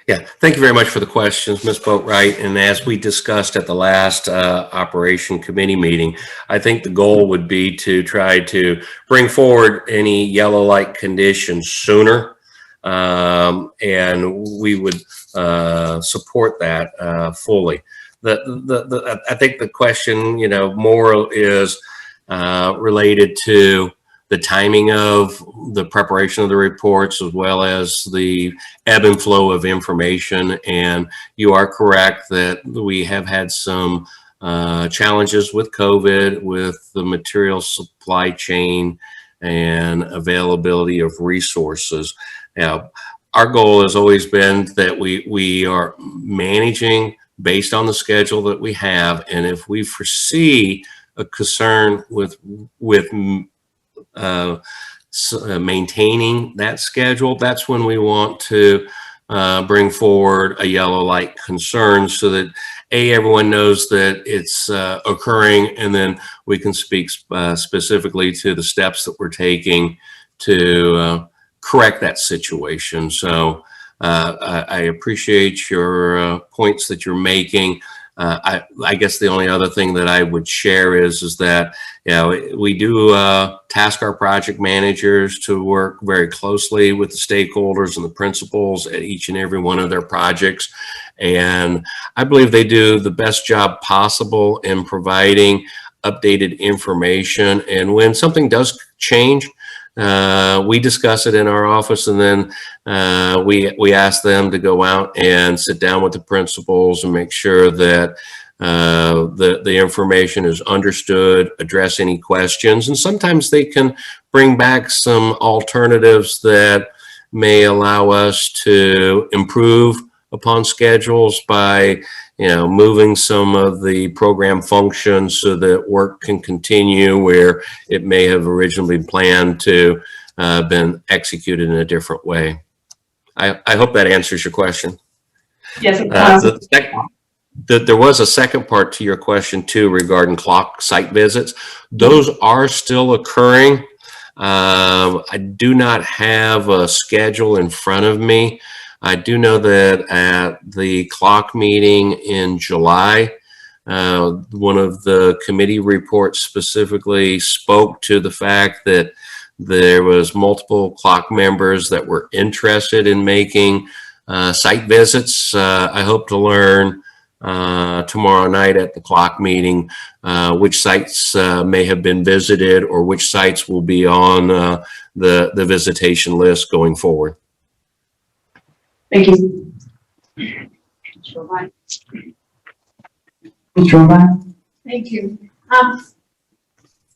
U: Yeah, thank you very much for the questions, Ms. Boatright. And as we discussed at the last Operation Committee meeting, I think the goal would be to try to bring forward any yellow light conditions sooner. And we would support that fully. I think the question, more is related to the timing of the preparation of the reports, as well as the ebb and flow of information. And you are correct that we have had some challenges with COVID, with the material supply chain and availability of resources. Now, our goal has always been that we are managing based on the schedule that we have. And if we foresee a concern with maintaining that schedule, that's when we want to bring forward a yellow light concern, so that everyone knows that it's occurring, and then we can speak specifically to the steps that we're taking to correct that situation. So I appreciate your points that you're making. I guess the only other thing that I would share is that, we do task our project managers to work very closely with the stakeholders and the principals at each and every one of their projects. And I believe they do the best job possible in providing updated information. And when something does change, we discuss it in our office, and then we ask them to go out and sit down with the principals and make sure that the information is understood, address any questions, and sometimes they can bring back some alternatives that may allow us to improve upon schedules by moving some of the program functions so that work can continue where it may have originally been planned to been executed in a different way. I hope that answers your question.
S: Yes, it does.
U: There was a second part to your question too regarding clock site visits. Those are still occurring. I do not have a schedule in front of me. I do know that at the clock meeting in July, one of the committee reports specifically spoke to the fact that there was multiple clock members that were interested in making site visits. I hope to learn tomorrow night at the clock meeting which sites may have been visited or which sites will be on the visitation list going forward.
S: Thank you.
I: Thank you.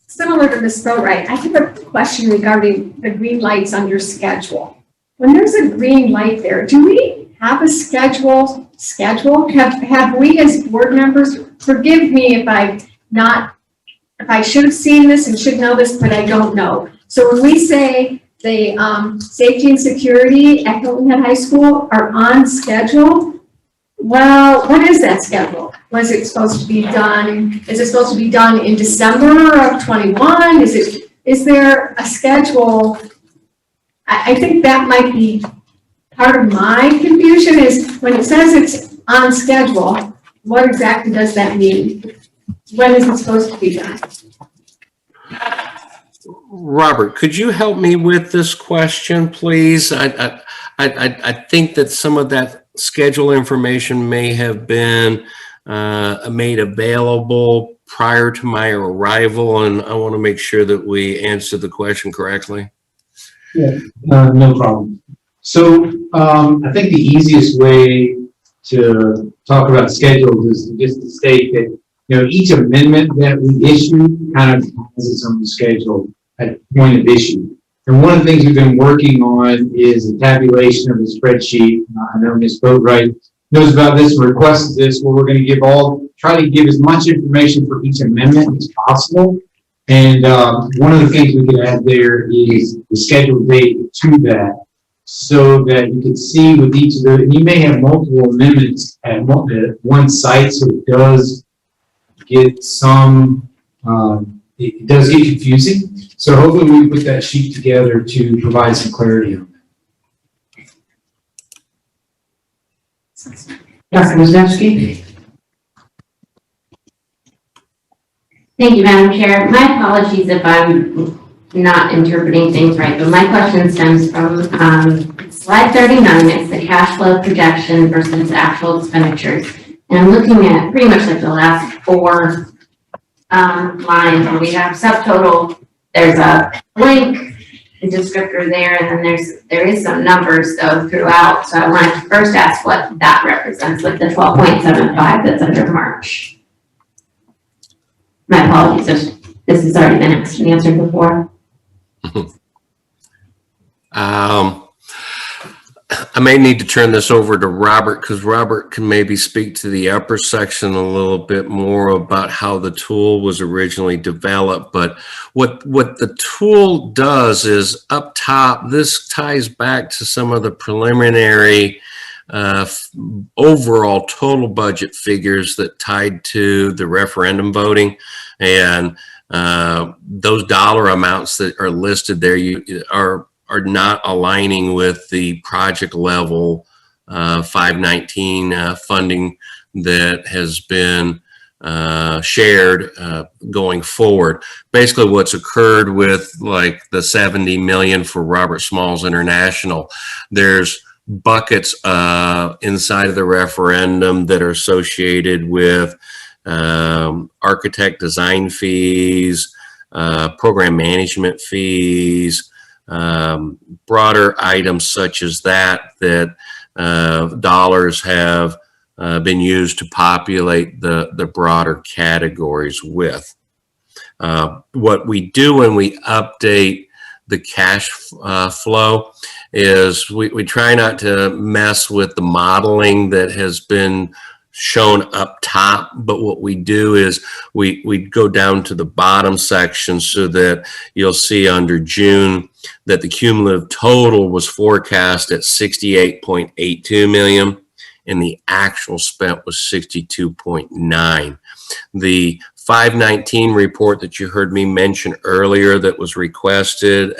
I: Similar to Ms. Boatright, I have a question regarding the green lights on your schedule. When there's a green light there, do we have a schedule? Have we as board members, forgive me if I should have seen this and should know this, but I don't know. So when we say the safety and security at Hilton Head High School are on schedule, well, what is that schedule? Was it supposed to be done? Is it supposed to be done in December of 21? Is there a schedule? I think that might be part of my confusion is when it says it's on schedule, what exactly does that mean? When is it supposed to be done?
U: Robert, could you help me with this question, please? I think that some of that schedule information may have been made available prior to my arrival, and I want to make sure that we answer the question correctly.
K: Yeah, no problem. So I think the easiest way to talk about schedules is just to state that each amendment that we issue kind of has its own schedule at point of issue. And one of the things we've been working on is a tabulation of the spreadsheet. I know Ms. Boatright knows about this, requested this, where we're going to try to give as much information for each amendment as possible. And one of the things we could add there is the scheduled date to that, so that you can see with each of the, and you may have multiple amendments at one site, so it does get some, it does get confusing. So hopefully we put that sheet together to provide some clarity on that.
M: Dr. Wisniewski?
N: Thank you, Madam Chair. My apologies if I'm not interpreting things right, but my question stems from slide 39. It's the cash flow projection versus actual expenditures. And I'm looking at pretty much like the last four lines where we have subtotal. There's a blank descriptor there, and then there is some numbers though throughout. So I wanted to first ask what that represents, like the 12.75 that's under March. My apologies, this has already been asked and answered before.
U: I may need to turn this over to Robert, because Robert can maybe speak to the upper section a little bit more about how the tool was originally developed. But what the tool does is up top, this ties back to some of the preliminary overall total budget figures that tied to the referendum voting, and those dollar amounts that are listed there are not aligning with the project level 519 funding that has been shared going forward. Basically what's occurred with like the 70 million for Robert Smalls International, there's buckets inside of the referendum that are associated with architect design fees, program management fees, broader items such as that dollars have been used to populate the broader categories with. What we do when we update the cash flow is we try not to mess with the modeling that has been shown up top, but what we do is we go down to the bottom section so that you'll see under June that the cumulative total was forecast at 68.82 million and the actual spent was 62.9. The 519 report that you heard me mention earlier that was requested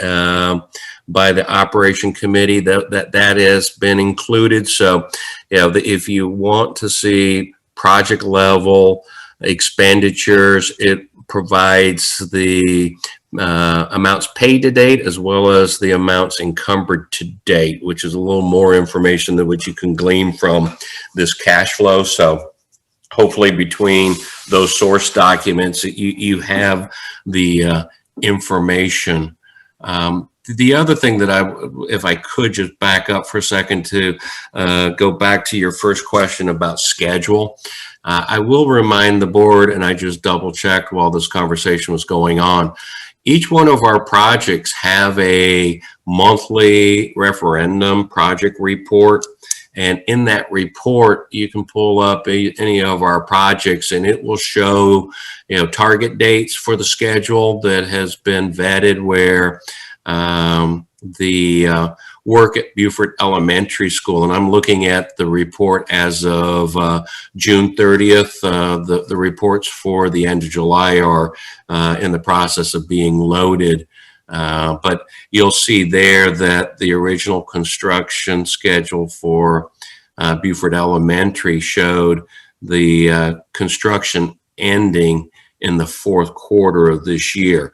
U: by the operation committee, that has been included. So, you know, if you want to see project level expenditures, it provides the amounts paid to date as well as the amounts encumbered to date, which is a little more information than what you can glean from this cash flow. So hopefully between those source documents, you have the information. The other thing that if I could just back up for a second to go back to your first question about schedule, I will remind the board, and I just double checked while this conversation was going on, each one of our projects have a monthly referendum project report. And in that report, you can pull up any of our projects and it will show, you know, target dates for the schedule that has been vetted where the work at Beaufort Elementary School, and I'm looking at the report as of June 30th. The reports for the end of July are in the process of being loaded. But you'll see there that the original construction schedule for Beaufort Elementary showed the construction ending in the fourth quarter of this year.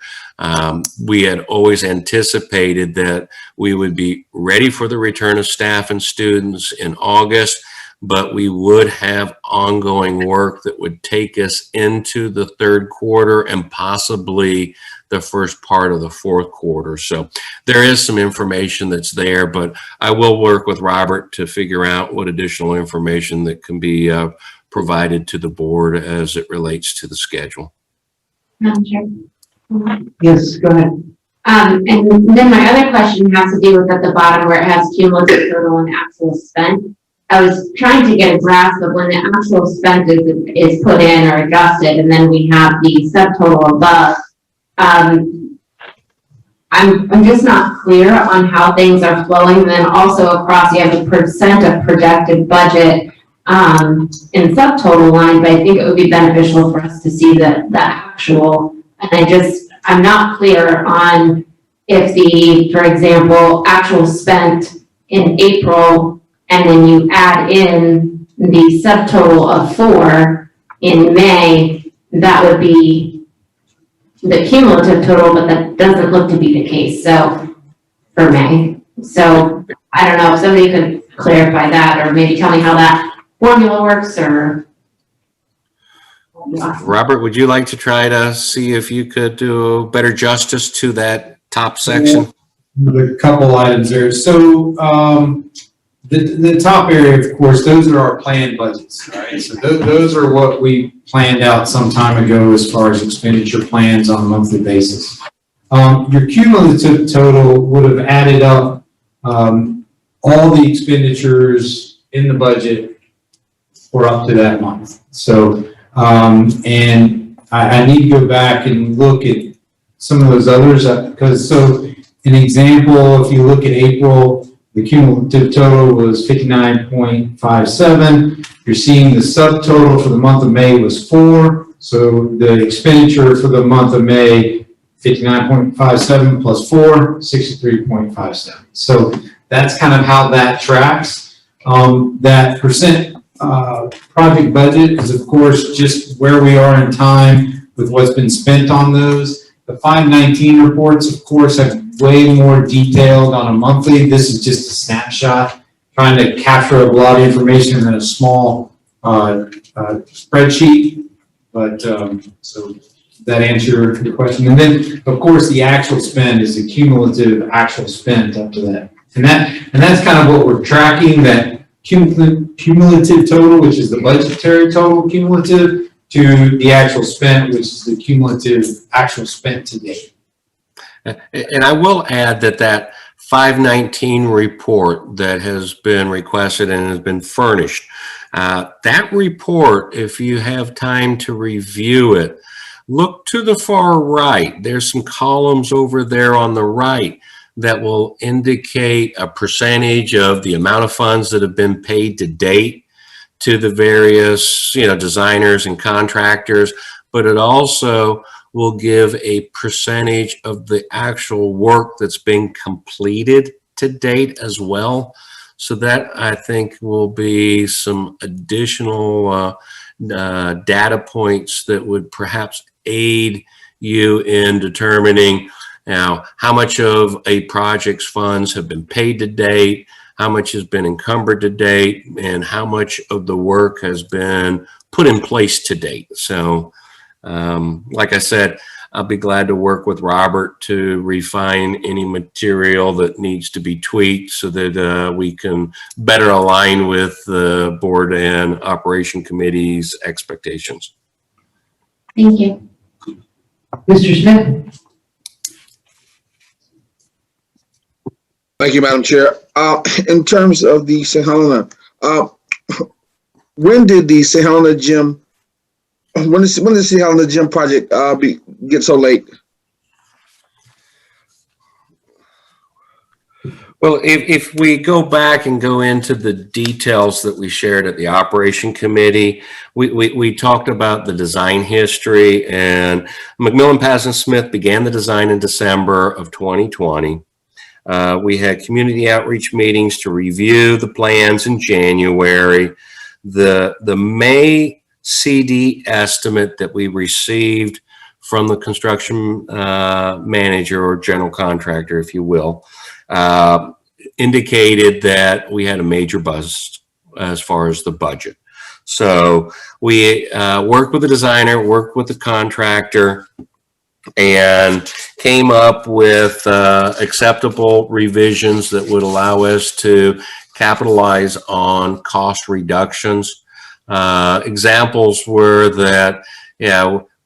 U: We had always anticipated that we would be ready for the return of staff and students in August, but we would have ongoing work that would take us into the third quarter and possibly the first part of the fourth quarter. So there is some information that's there, but I will work with Robert to figure out what additional information that can be provided to the board as it relates to the schedule.
N: Madam Chair.
K: Yes, go ahead.
N: And then my other question has to do with at the bottom where it has cumulative total and actual spent. I was trying to get a grasp of when the actual spent is put in or adjusted, and then we have the subtotal above. I'm just not clear on how things are flowing. And then also across, you have the percent of projected budget in subtotal line, but I think it would be beneficial for us to see the actual. And I'm not clear on if the, for example, actual spent in April, and then you add in the subtotal of 4 in May, that would be the cumulative total, but that doesn't look to be the case. So for May. So I don't know if somebody could clarify that or maybe tell me how that formula works or.
U: Robert, would you like to try to see if you could do better justice to that top section?
D: A couple items there. So the top area, of course, those are our planned budgets, right? So those are what we planned out some time ago as far as expenditure plans on a monthly basis. Your cumulative total would have added up all the expenditures in the budget for up to that month. So, and I need to go back and look at some of those others because, so an example, if you look at April, the cumulative total was 59.57. You're seeing the subtotal for the month of May was 4. So the expenditure for the month of May, 59.57 plus 4, 63.57. So that's kind of how that tracks. That percent project budget is, of course, just where we are in time with what's been spent on those. The 519 reports, of course, have way more detailed on a monthly. This is just a snapshot, trying to capture a lot of information in a small spreadsheet. But so that answer your question? And then, of course, the actual spend is the cumulative actual spend up to that. And that's kind of what we're tracking, that cumulative total, which is the budgetary total cumulative, to the actual spent, which is the cumulative actual spent to date.
U: And I will add that 519 report that has been requested and has been furnished, that report, if you have time to review it, look to the far right. There's some columns over there on the right that will indicate a percentage of the amount of funds that have been paid to date to the various, designers and contractors, but it also will give a percentage of the actual work that's been completed to date as well. So that, I think, will be some additional data points that would perhaps aid you in determining now how much of a project's funds have been paid to date, how much has been encumbered to date, and how much of the work has been put in place to date. So like I said, I'll be glad to work with Robert to refine any material that needs to be tweaked so that we can better align with the board and operation committee's expectations.
N: Thank you.
M: Mr. Smith?
C: Thank you, Madam Chair. In terms of the St. Helena, when did the St. Helena gym, when did the St. Helena gym project get so late?
U: Well, if we go back and go into the details that we shared at the operation committee, we talked about the design history, and McMillan Paz & Smith began the design in December of 2020. We had community outreach meetings to review the plans in January. The May CD estimate that we received from the construction manager or general contractor, if you will, indicated that we had a major bust as far as the budget. So we worked with the designer, worked with the contractor, and came up with acceptable revisions that would allow us to capitalize on cost reductions. Examples were that,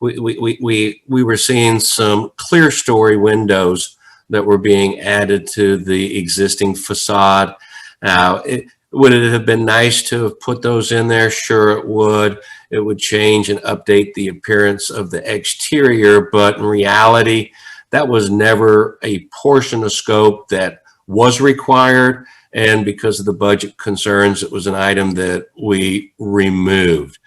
U: we were seeing some clear story windows that were being added to the existing facade. Would it have been nice to have put those in there? Sure, it would. It would change and update the appearance of the exterior, but in reality, that was never a portion of scope that was required. And because of the budget concerns, it was an item that we removed.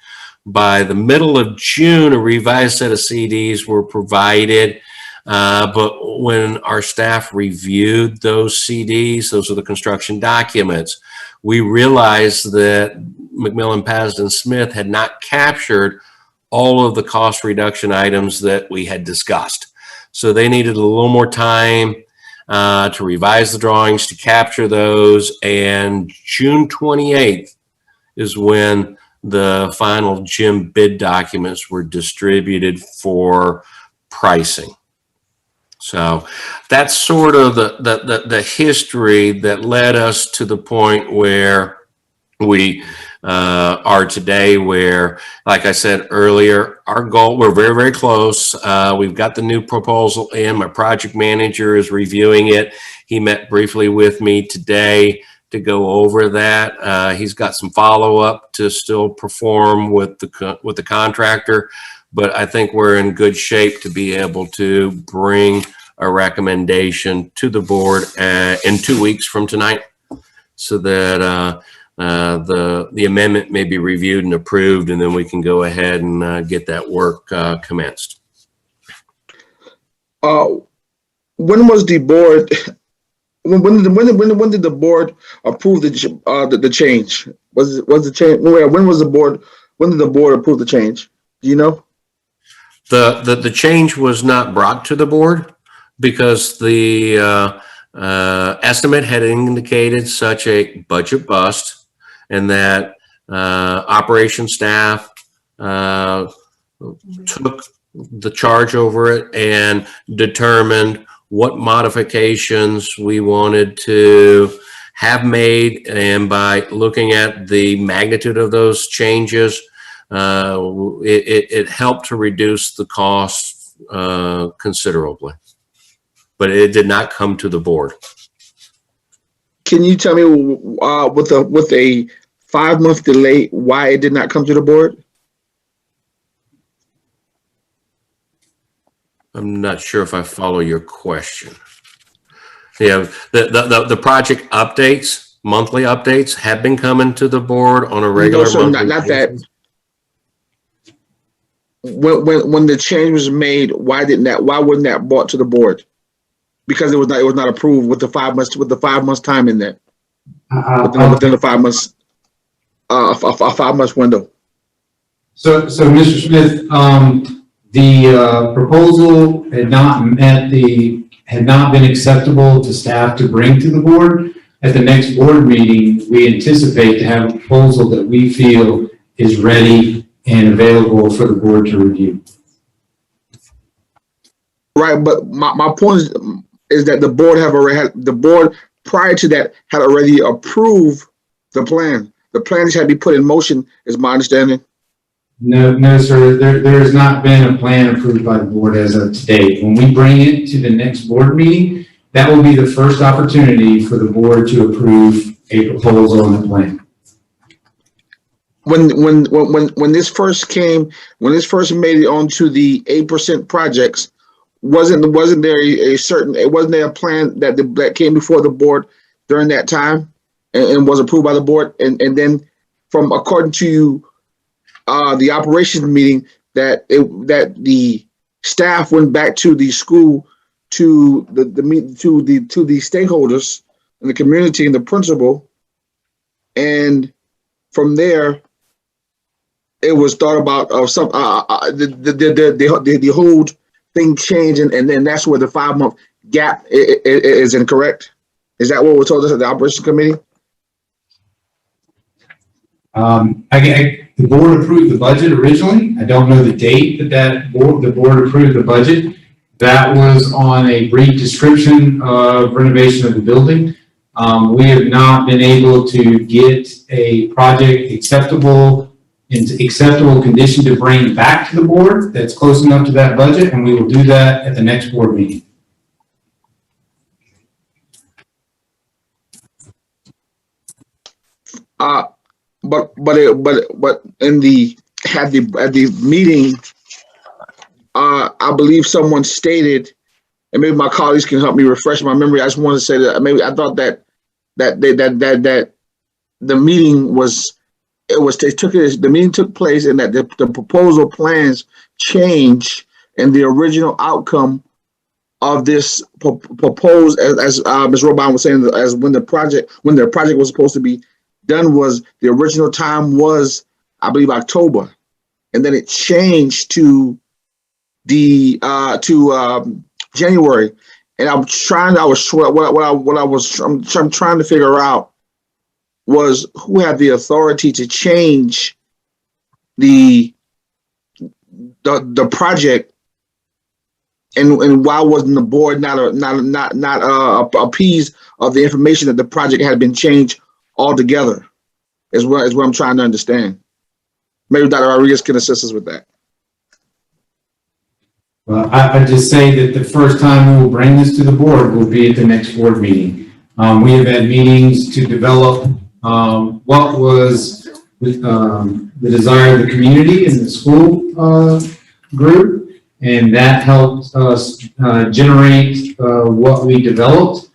U: By the middle of June, a revised set of CDs were provided. But when our staff reviewed those CDs, those are the construction documents, we realized that McMillan Paz & Smith had not captured all of the cost reduction items that we had discussed. So they needed a little more time to revise the drawings, to capture those. And June 28th is when the final gym bid documents were distributed for pricing. So that's sort of the history that led us to the point where we are today, where, like I said earlier, our goal, we're very, very close. We've got the new proposal in. My project manager is reviewing it. He met briefly with me today to go over that. He's got some follow-up to still perform with the contractor, but I think we're in good shape to be able to bring a recommendation to the board in 2 weeks from tonight, so that the amendment may be reviewed and approved, and then we can go ahead and get that work commenced.
C: When was the board? When did the board approve the change? Was the change? When was the board? When did the board approve the change? Do you know?
U: The change was not brought to the board because the estimate had indicated such a budget bust, and that operation staff took the charge over it and determined what modifications we wanted to have made. And by looking at the magnitude of those changes, it helped to reduce the cost considerably. But it did not come to the board.
C: Can you tell me with a 5-month delay why it did not come to the board?
U: I'm not sure if I follow your question. Yeah, the project updates, monthly updates have been coming to the board on a regular monthly
C: not
U: basis.
C: that. When the change was made, why wasn't that brought to the board? Because it was not approved with the 5 months time in there. Within the 5 months, a 5 month window.
D: So Mr. Smith, the proposal had not been acceptable to staff to bring to the board. At the next board meeting, we anticipate to have a proposal that we feel is ready and available for the board to review.
C: Right, but my point is that the board prior to that had already approved the plan. The plan just had to be put in motion, is my understanding.
D: No, sir. There has not been a plan approved by the board as of today. When we bring it to the next board meeting, that will be the first opportunity for the board to approve a proposal on the plan.
C: When this first made it onto the 8% projects, wasn't there a plan that came before the board during that time and was approved by the board, and then from according to the operations meeting that the staff went back to the school to the stakeholders in the community and the principal, and from there it was thought about some the whole thing changed, and then that's where the 5 month gap is incorrect. Is that what was told us at the operations committee?
D: The board approved the budget originally. I don't know the date that the board approved the budget. That was on a brief description of renovation of the building. We have not been able to get a project acceptable condition to bring back to the board that's close enough to that budget, and we will do that at the next board meeting.
C: But in the meeting, I believe someone stated, and maybe my colleagues can help me refresh my memory. I just want to say that maybe I thought that the meeting the meeting took place, and that the proposal plans change, and the original outcome of this proposed, as Ms. Robin was saying, as when the project was supposed to be done, was the original time was, I believe, October, and then it changed to January. And I'm trying to figure out was who had the authority to change the project, and why wasn't the board not appeased of the information that the project had been changed altogether, is what I'm trying to understand. Maybe Dr. Rodriguez can assist us with that.
D: Well, I just say that the first time we will bring this to the board will be at the next board meeting. We have had meetings to develop what was the desire of the community and the school group, and that helped us generate what we developed.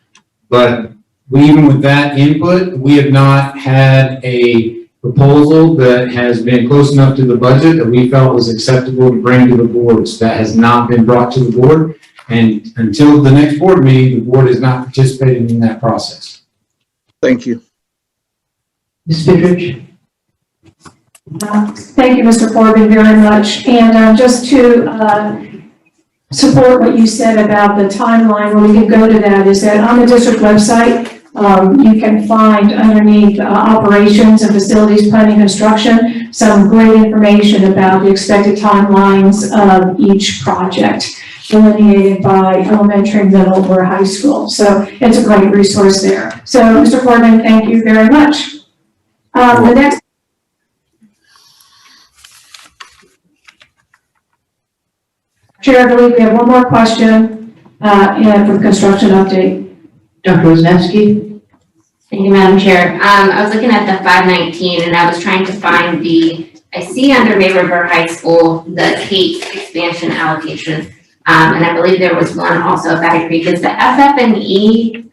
D: But even with that input, we have not had a proposal that has been close enough to the budget that we felt was acceptable to bring to the board. So that has not been brought to the board. And until the next board meeting, the board is not participating in that process.
C: Thank you.
M: Ms. Goodrich?
I: Thank you, Mr. Corbin, very much. And just to support what you said about the timeline, when we can go to that, is that on the district website, You can find underneath operations and facilities planning construction, some great information about the expected timelines of each project, delineated by elementary, middle, or high school. So it's a great resource there. So Mr. Corbin, thank you very much. The next. Chair, I believe we have one more question for the construction update.
M: Dr. Wisniewski?
N: Thank you, Madam Chair. I was looking at the 519 and I was trying to find I see under May River High School, the Kate expansion allocation. And I believe there was one also at Battery Creek. Is the FF&E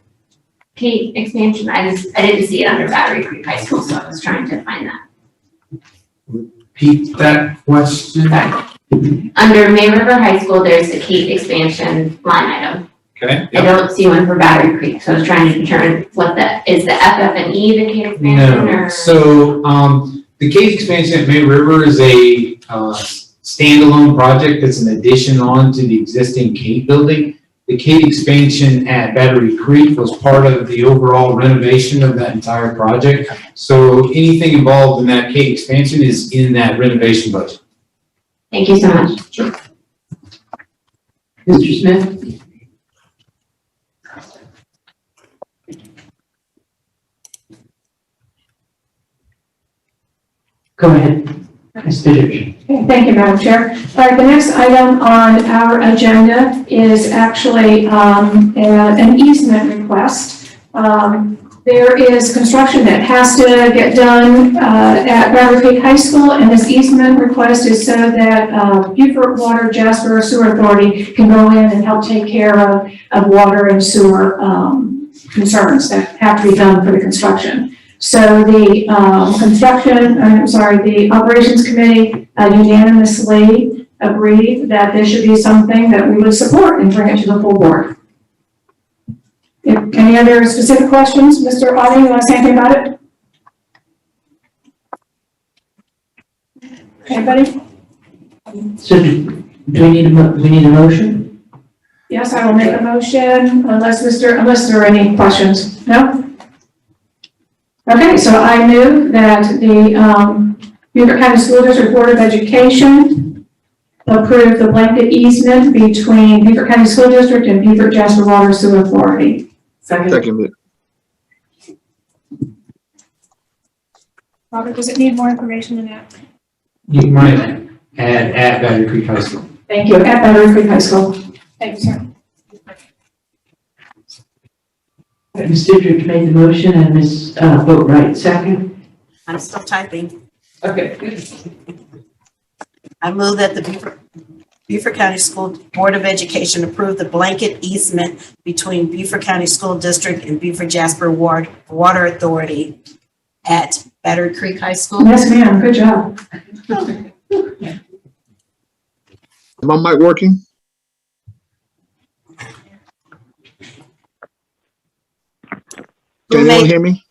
N: Kate expansion? I didn't see it under Battery Creek High School, so I was trying to find that.
D: Repeat that question.
N: Under May River High School, there's the Kate expansion line item.
D: Okay.
N: I don't see one for Battery Creek, so I was trying to determine is the FF&E the Kate expansion
D: No.
N: or?
D: So the Cave expansion at May River is a standalone project that's an addition on to the existing Cave building. The Cave expansion at Battery Creek was part of the overall renovation of that entire project. So anything involved in that Cave expansion is in that renovation budget.
N: Thank you so much.
D: Sure.
M: Mr. Smith? Go ahead, Ms. Fidget.
I: Okay, thank you, Madam Chair. All right, the next item on our agenda is actually an easement request. There is construction that has to get done at Battery Creek High School, and this easement request is so that Beaufort Water Jasper Sewer Authority can go in and help take care of water and sewer concerns that have to be done for the construction. So the the Operations Committee unanimously agreed that this should be something that we would support and bring it to the full board. Any other specific questions? Mr. Audie, you want to say anything about it? Anybody?
M: So do we need a motion?
I: Yes, I will make a motion unless there are any questions. No? Okay, so I move that the Beaufort County School District Board of Education approve the blanket easement between Beaufort County School District and Beaufort Jasper Water Sewer Authority.
C: Second.
I: Robert, does it need more information than that?
D: You might add at Battery Creek High School.
I: Thank you. At Battery Creek High School. Thank you, sir.
M: Ms. Didrich made the motion and Ms. Boatright second.
O: I'm still typing.
M: Okay.
O: I move that the Beaufort County School Board of Education approve the blanket easement between Beaufort County School District and Beaufort Jasper Water Authority at Battery Creek High School.
I: Yes, ma'am. Good job.
C: Is my mic working? Can anyone hear me?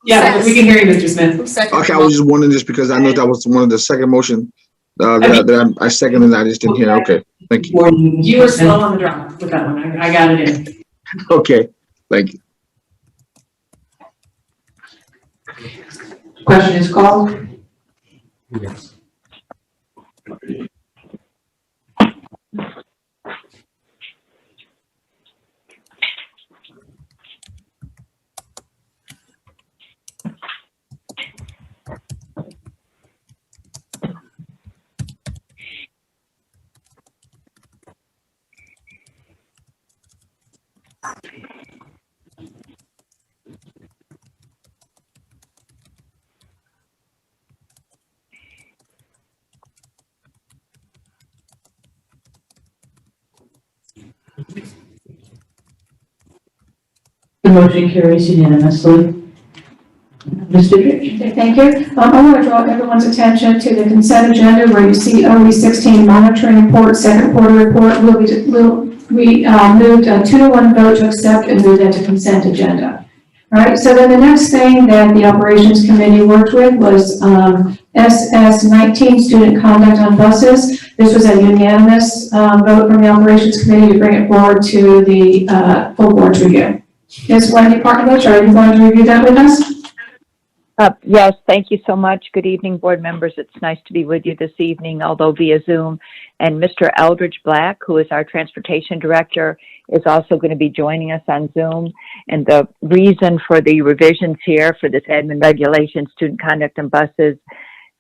S: Yeah, we can hear you, Mr. Smith.
C: Okay, I was just wondering just because I know that was one of the second motion that I seconded and I just didn't hear. Okay, thank you.
S: You were slow on the draw with that one. I got it in.
C: Okay, thank you.
M: Question is called.
D: Yes.
M: The motion carries unanimously. Ms. Didrich?
I: Okay, thank you. I want to draw everyone's attention to the consent agenda where you see OE 16 monitoring report, second quarter report. We moved a 2-to-1 vote to accept and move that to consent agenda. All right, so then the next thing that the Operations Committee worked with was SS19 student conduct on buses. This was a unanimous vote from the Operations Committee to bring it forward to the full board's review.
S: Ms. Wendy Parkovich, are you going to review that with us?
H: Yes, thank you so much. Good evening, board members. It's nice to be with you this evening, although via Zoom. And Mr. Eldridge Black, who is our transportation director, is also going to be joining us on Zoom. And the reason for the revisions here for this admin regulation, student conduct and buses,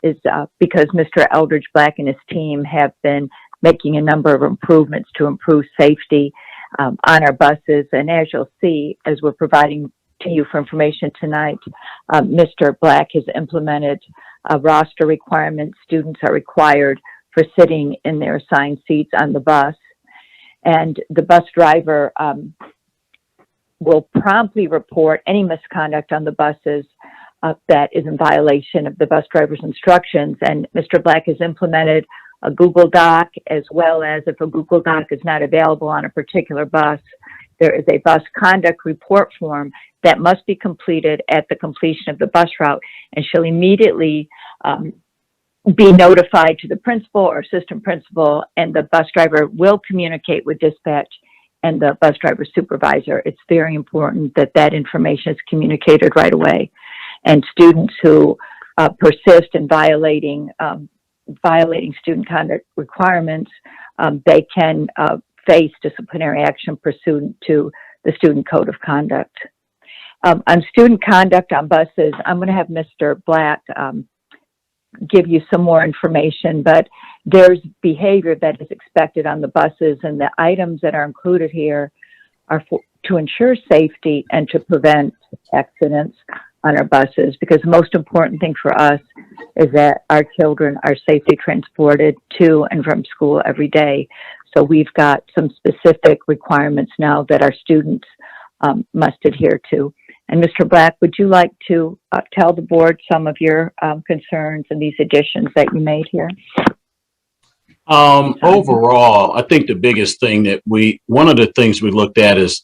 H: is because Mr. Eldridge Black and his team have been making a number of improvements to improve safety on our buses. And as you'll see, as we're providing to you for information tonight, Mr. Black has implemented a roster requirement. Students are required for sitting in their assigned seats on the bus. And the bus driver will promptly report any misconduct on the buses that is in violation of the bus driver's instructions. And Mr. Black has implemented a Google Doc, as well as if a Google Doc is not available on a particular bus, there is a bus conduct report form that must be completed at the completion of the bus route, and she'll immediately be notified to the principal or assistant principal, and the bus driver will communicate with dispatch and the bus driver supervisor. It's very important that that information is communicated right away. And students who persist in violating student conduct requirements, they can face disciplinary action pursuant to the Student Code of Conduct. On student conduct on buses, I'm going to have Mr. Black give you some more information, but there's behavior that is expected on the buses, and the items that are included here are to ensure safety and to prevent accidents on our buses, because the most important thing for us is that our children are safely transported to and from school every day. So we've got some specific requirements now that our students must adhere to. And Mr. Black, would you like to tell the board some of your concerns and these additions that you made here?
V: Overall, I think the biggest thing that one of the things we looked at is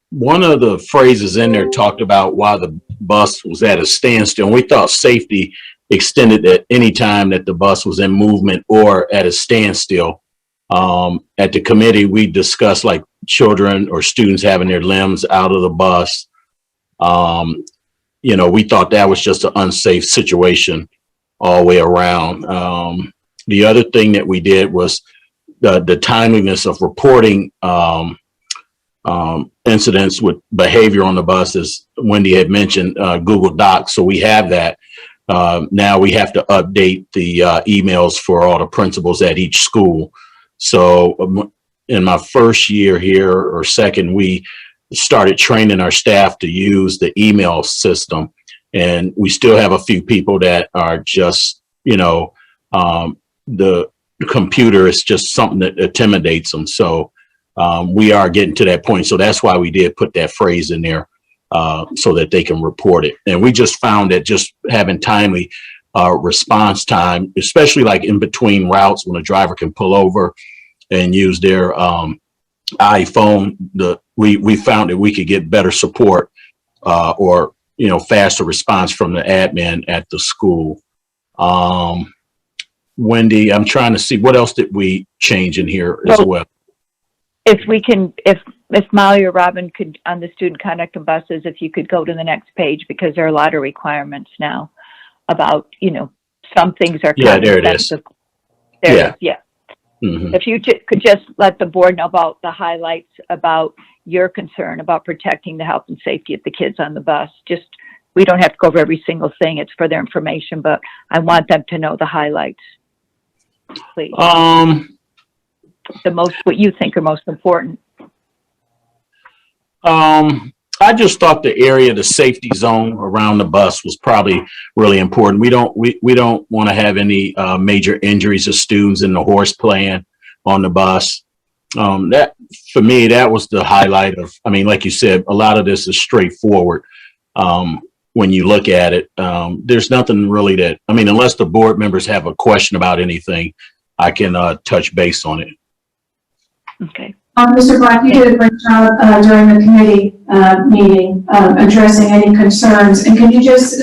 V: one of the phrases in there talked about why the bus was at a standstill. And we thought safety extended at any time that the bus was in movement or at a standstill. At the committee, we discussed like children or students having their limbs out of the bus. We thought that was just an unsafe situation all the way around. The other thing that we did was the timeliness of reporting incidents with behavior on the bus, as Wendy had mentioned, Google Docs. So we have that. Now we have to update the emails for all the principals at each school. So in my first year here or second, we started training our staff to use the email system. And we still have a few people that are just, the computer is just something that intimidates them. So we are getting to that point. So that's why we did put that phrase in there so that they can report it. And we just found that just having timely response time, especially like in between routes when a driver can pull over and use their iPhone, we found that we could get better support or faster response from the admin at the school. Wendy, I'm trying to see what else did we change in here as well.
H: If Ms. Molly or Robin could, on the student conduct and buses, if you could go to the next page, because there are a lot of requirements now about, some things are.
V: Yeah, there it is.
H: There it is, yeah.
V: Mm-hmm.
H: If you could just let the board know about the highlights about your concern about protecting the health and safety of the kids on the bus. We don't have to go over every single thing. It's for their information, but I want them to know the highlights, please. What you think are most important.
V: I just thought the area, the safety zone around the bus was probably really important. We don't want to have any major injuries of students in the horse playing on the bus. That for me, that was the highlight of, like you said, a lot of this is straightforward. When you look at it, there's nothing really that, unless the board members have a question about anything, I can touch base on it.
H: Okay.
S: Mr. Black, you did a great job during the committee meeting addressing any concerns. And can you just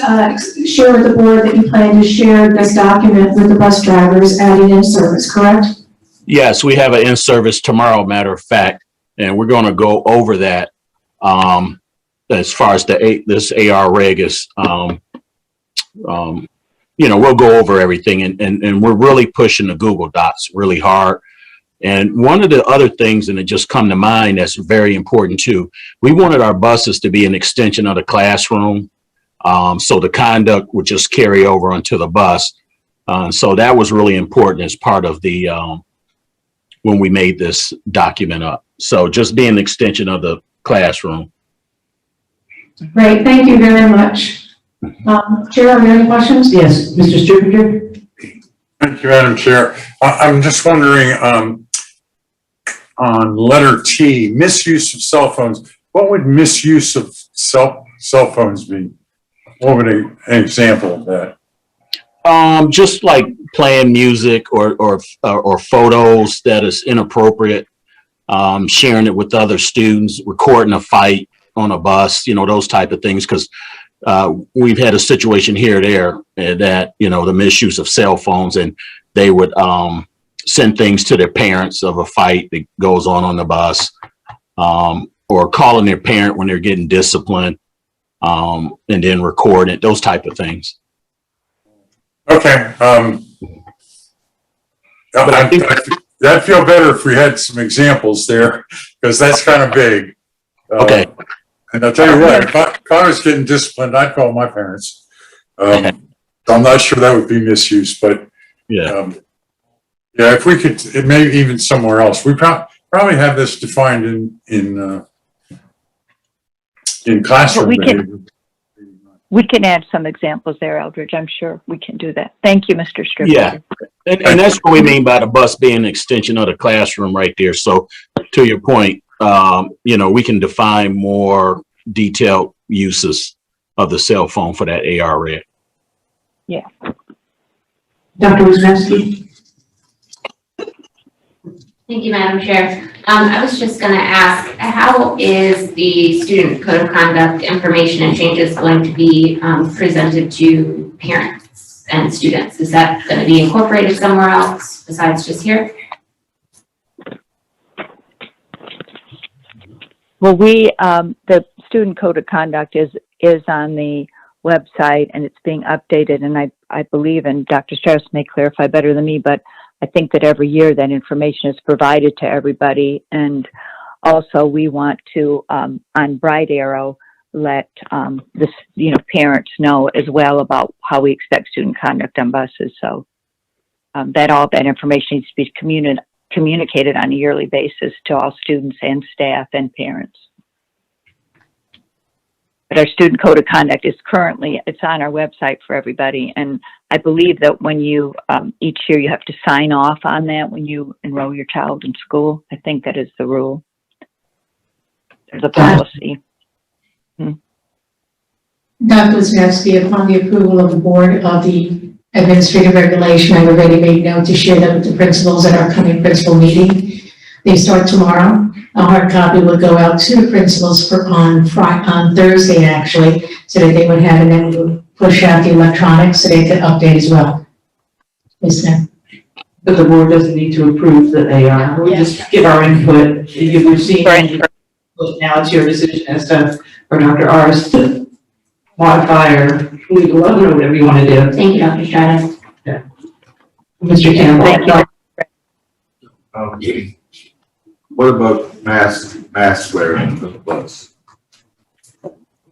S: share with the board that you plan to share this document with the bus drivers adding in service, correct?
V: Yes, we have an in-service tomorrow, matter of fact, and we're going to go over that as far as this AR reg is, we'll go over everything, and we're really pushing the Google Docs really hard. And one of the other things, and it just come to mind that's very important too, we wanted our buses to be an extension of the classroom. So the conduct would just carry over onto the bus. So that was really important as part of the, when we made this document up. So just be an extension of the classroom.
G: Great, thank you very much. Chair, are there any questions?
M: Yes, Mr. Stripinger?
F: Thank you, Madam Chair. I'm just wondering, on letter T, misuse of cell phones, what would misuse of cell phones be? What would an example of that?
V: Just like playing music or photos that is inappropriate, sharing it with other students, recording a fight on a bus, those type of things. Because we've had a situation here or there that, the misuse of cell phones, and they would send things to their parents of a fight that goes on the bus, or calling their parent when they're getting disciplined, and then recording it, those type of things.
F: Okay. I'd feel better if we had some examples there, because that's kind of big.
V: Okay.
F: And I'll tell you what, if I was getting disciplined, I'd call my parents. I'm not sure that would be misuse, but
V: yeah,
F: if we could, it may even somewhere else. We probably have this defined in classroom behavior.
H: We can add some examples there, Eldridge. I'm sure we can do that. Thank you, Mr. Strickland.
V: Yeah, and that's what we mean by the bus being an extension of the classroom right there. So to your point, we can define more detailed uses of the cell phone for that AR reg.
H: Yeah.
M: Dr. Wisniewski?
N: Thank you, Madam Chair. I was just going to ask, how is the student code of conduct information and changes going to be presented to parents and students? Is that going to be incorporated somewhere else besides just here?
H: Well, the student code of conduct is on the website, and it's being updated, and I believe, and Dr. Strauss may clarify better than me, but I think that every year that information is provided to everybody. And also we want to, on Bright Arrow, let parents know as well about how we expect student conduct on buses. So all that information needs to be communicated on a yearly basis to all students and staff and parents. But our student code of conduct is it's on our website for everybody. And I believe that when you, each year you have to sign off on that when you enroll your child in school. I think that is the rule. There's a policy.
G: Dr. Wisniewski, upon the approval of the board of the administrative regulation, I've already made note to share that with the principals at our coming principal meeting. They start tomorrow. A hard copy will go out to the principals on Thursday, actually, so that they would have, and then we would push out the electronics so they could update as well. Yes, ma'am.
M: But the board doesn't need to approve the AR. We just give our input. You've received input. Now it's your decision as to, for Dr. Ars to modify or leave alone or whatever you want to do.
N: Thank you, Dr. Stratus.
M: Yeah. Mr. Campbell.
L: What about mask wearing for the bus?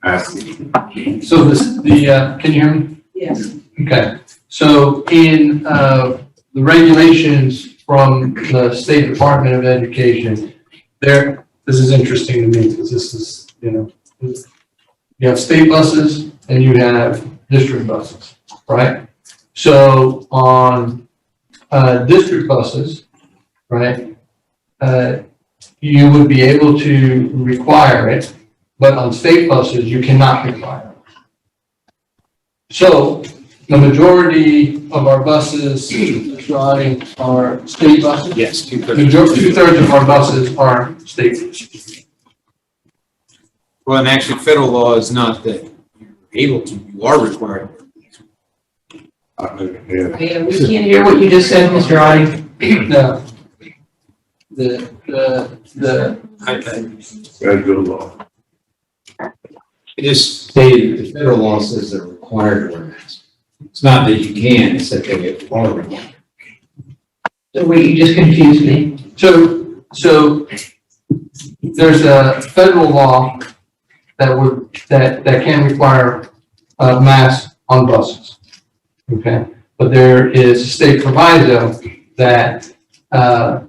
L: Asking.
E: So can you hear me?
M: Yes.
E: Okay. So in the regulations from the State Department of Education, this is interesting to me because this is, you have state buses and you have district buses, right? So on district buses, right, you would be able to require it, but on state buses, you cannot require it. So the majority of our buses driving are state buses.
D: Yes,
E: Two-thirds of our buses are state buses.
D: Well, and actually, federal law is not that you're able to, you are required.
M: We can't hear what you just said, Mr. Audi.
E: No.
L: Very good law.
D: It just stated the federal law says they're required to wear masks. It's not that you can, it's that they are required.
M: So wait, you just confused me.
E: So there's a federal law that can require masks on buses. Okay, but there is a state proviso that that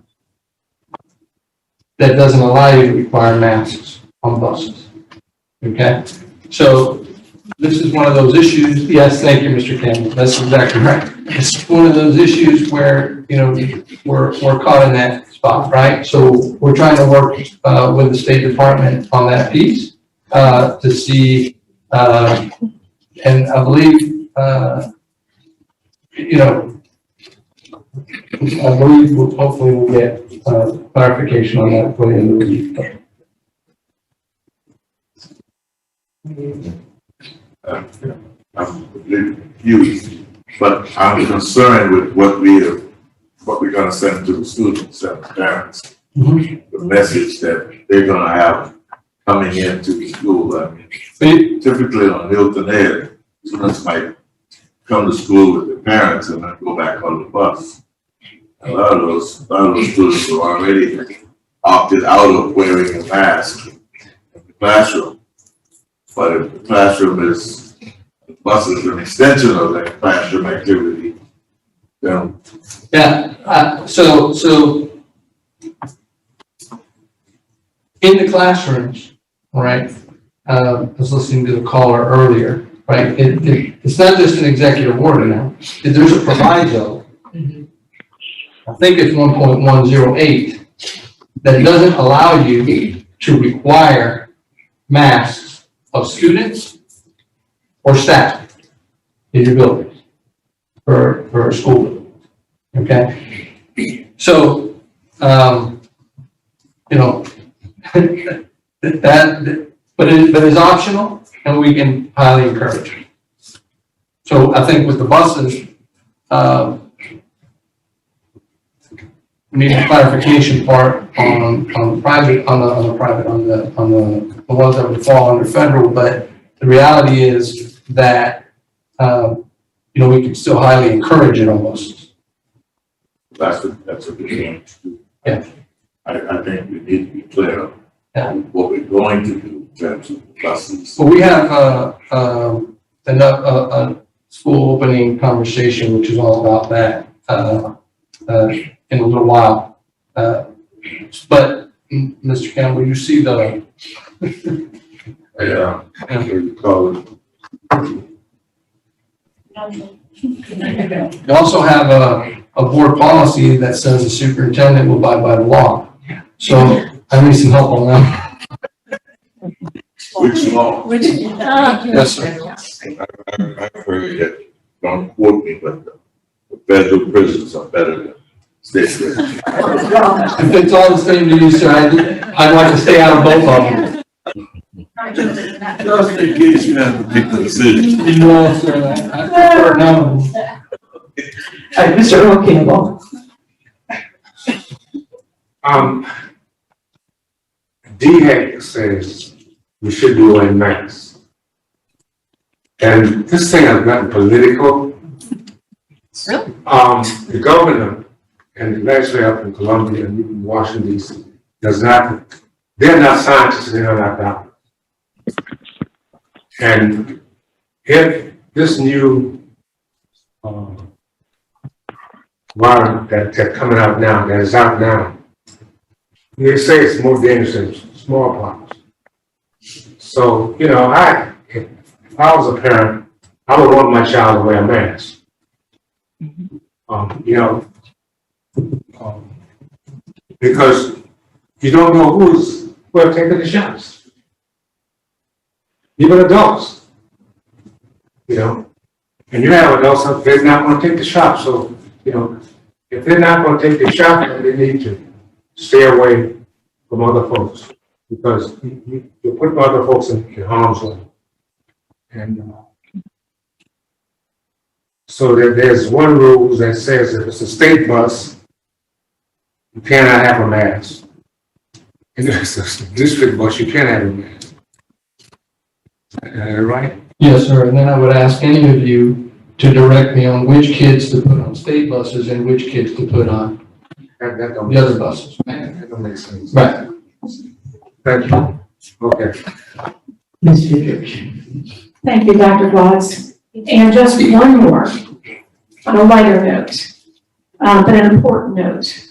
E: doesn't allow you to require masks on buses. Okay, so this is one of those issues. Yes, thank you, Mr. Campbell. That's exactly right. It's one of those issues where, you know, we're caught in that spot, right? So we're trying to work with the State Department on that piece to see, and I believe, you know, I believe hopefully we'll get clarification on that for the end of the week.
L: I'm completely confused, but I'm concerned with what we're gonna send to the students and the parents. The message that they're gonna have coming into the school. I mean, typically on Hilton Head, students might come to school with their parents and then go back on the bus. A lot of those students are already opted out of wearing a mask in the classroom. But if the classroom is, the bus is an extension of that classroom activity, then.
E: Yeah, so in the classrooms, right, I was listening to the caller earlier, right, it's not just an executive order now. There's a proviso, I think it's 1.108, that doesn't allow you to require masks of students or staff in your buildings for a school building. Okay, so you know but it's optional, and we can highly encourage it. So I think with the buses, we need a clarification part on the private, on the ones that would fall under federal, but the reality is that, you know, we can still highly encourage it on buses.
L: That's a good thing to do.
E: Yeah.
L: I think we need to be clear on what we're going to do in terms of buses.
E: Well, we have, a school opening conversation, which is all about that, in a little while. But Mr. Campbell, you see the.
L: Yeah. You call it.
E: You also have a board policy that says the superintendent will abide by the law. So I need some help on that.
L: Which law?
E: Yes, sir.
L: I've heard that, don't quote me, but the federal prisons are better than state prisons.
E: If it's all the same to you, sir, I'd like to stay out of both of them.
L: Just in case you have to make the decision.
E: No, sir, I prefer no.
M: Mr. Earl Campbell.
T: DHEC says we should do a max. And this thing has gotten political.
M: Really?
T: The governor and the legislature up in Columbia and even Washington DC they're not scientists, they're not doctors. And if this new virus that's coming out now, that is out now, they say it's more dangerous than smallpox. So, you know, if I was a parent, I would want my child to wear a mask. You know, because you don't know who are taking the shots. Even adults, you know, and you have adults out there not going to take the shot. So, you know, if they're not going to take the shot, then they need to stay away from other folks, because you're putting other folks in harm's way. And so there's one rule that says if it's a state bus, you cannot have a mask. And if it's a district bus, you can't have a mask. Right?
E: Yes, sir, and then I would ask any of you to direct me on which kids to put on state buses and which kids to put on the other buses.
T: That don't make sense.
E: Right.
T: Thank you. Okay.
M: Ms. Goodrich.
B: Thank you, Dr. Blatz. And just one more, on a lighter note, but an important note.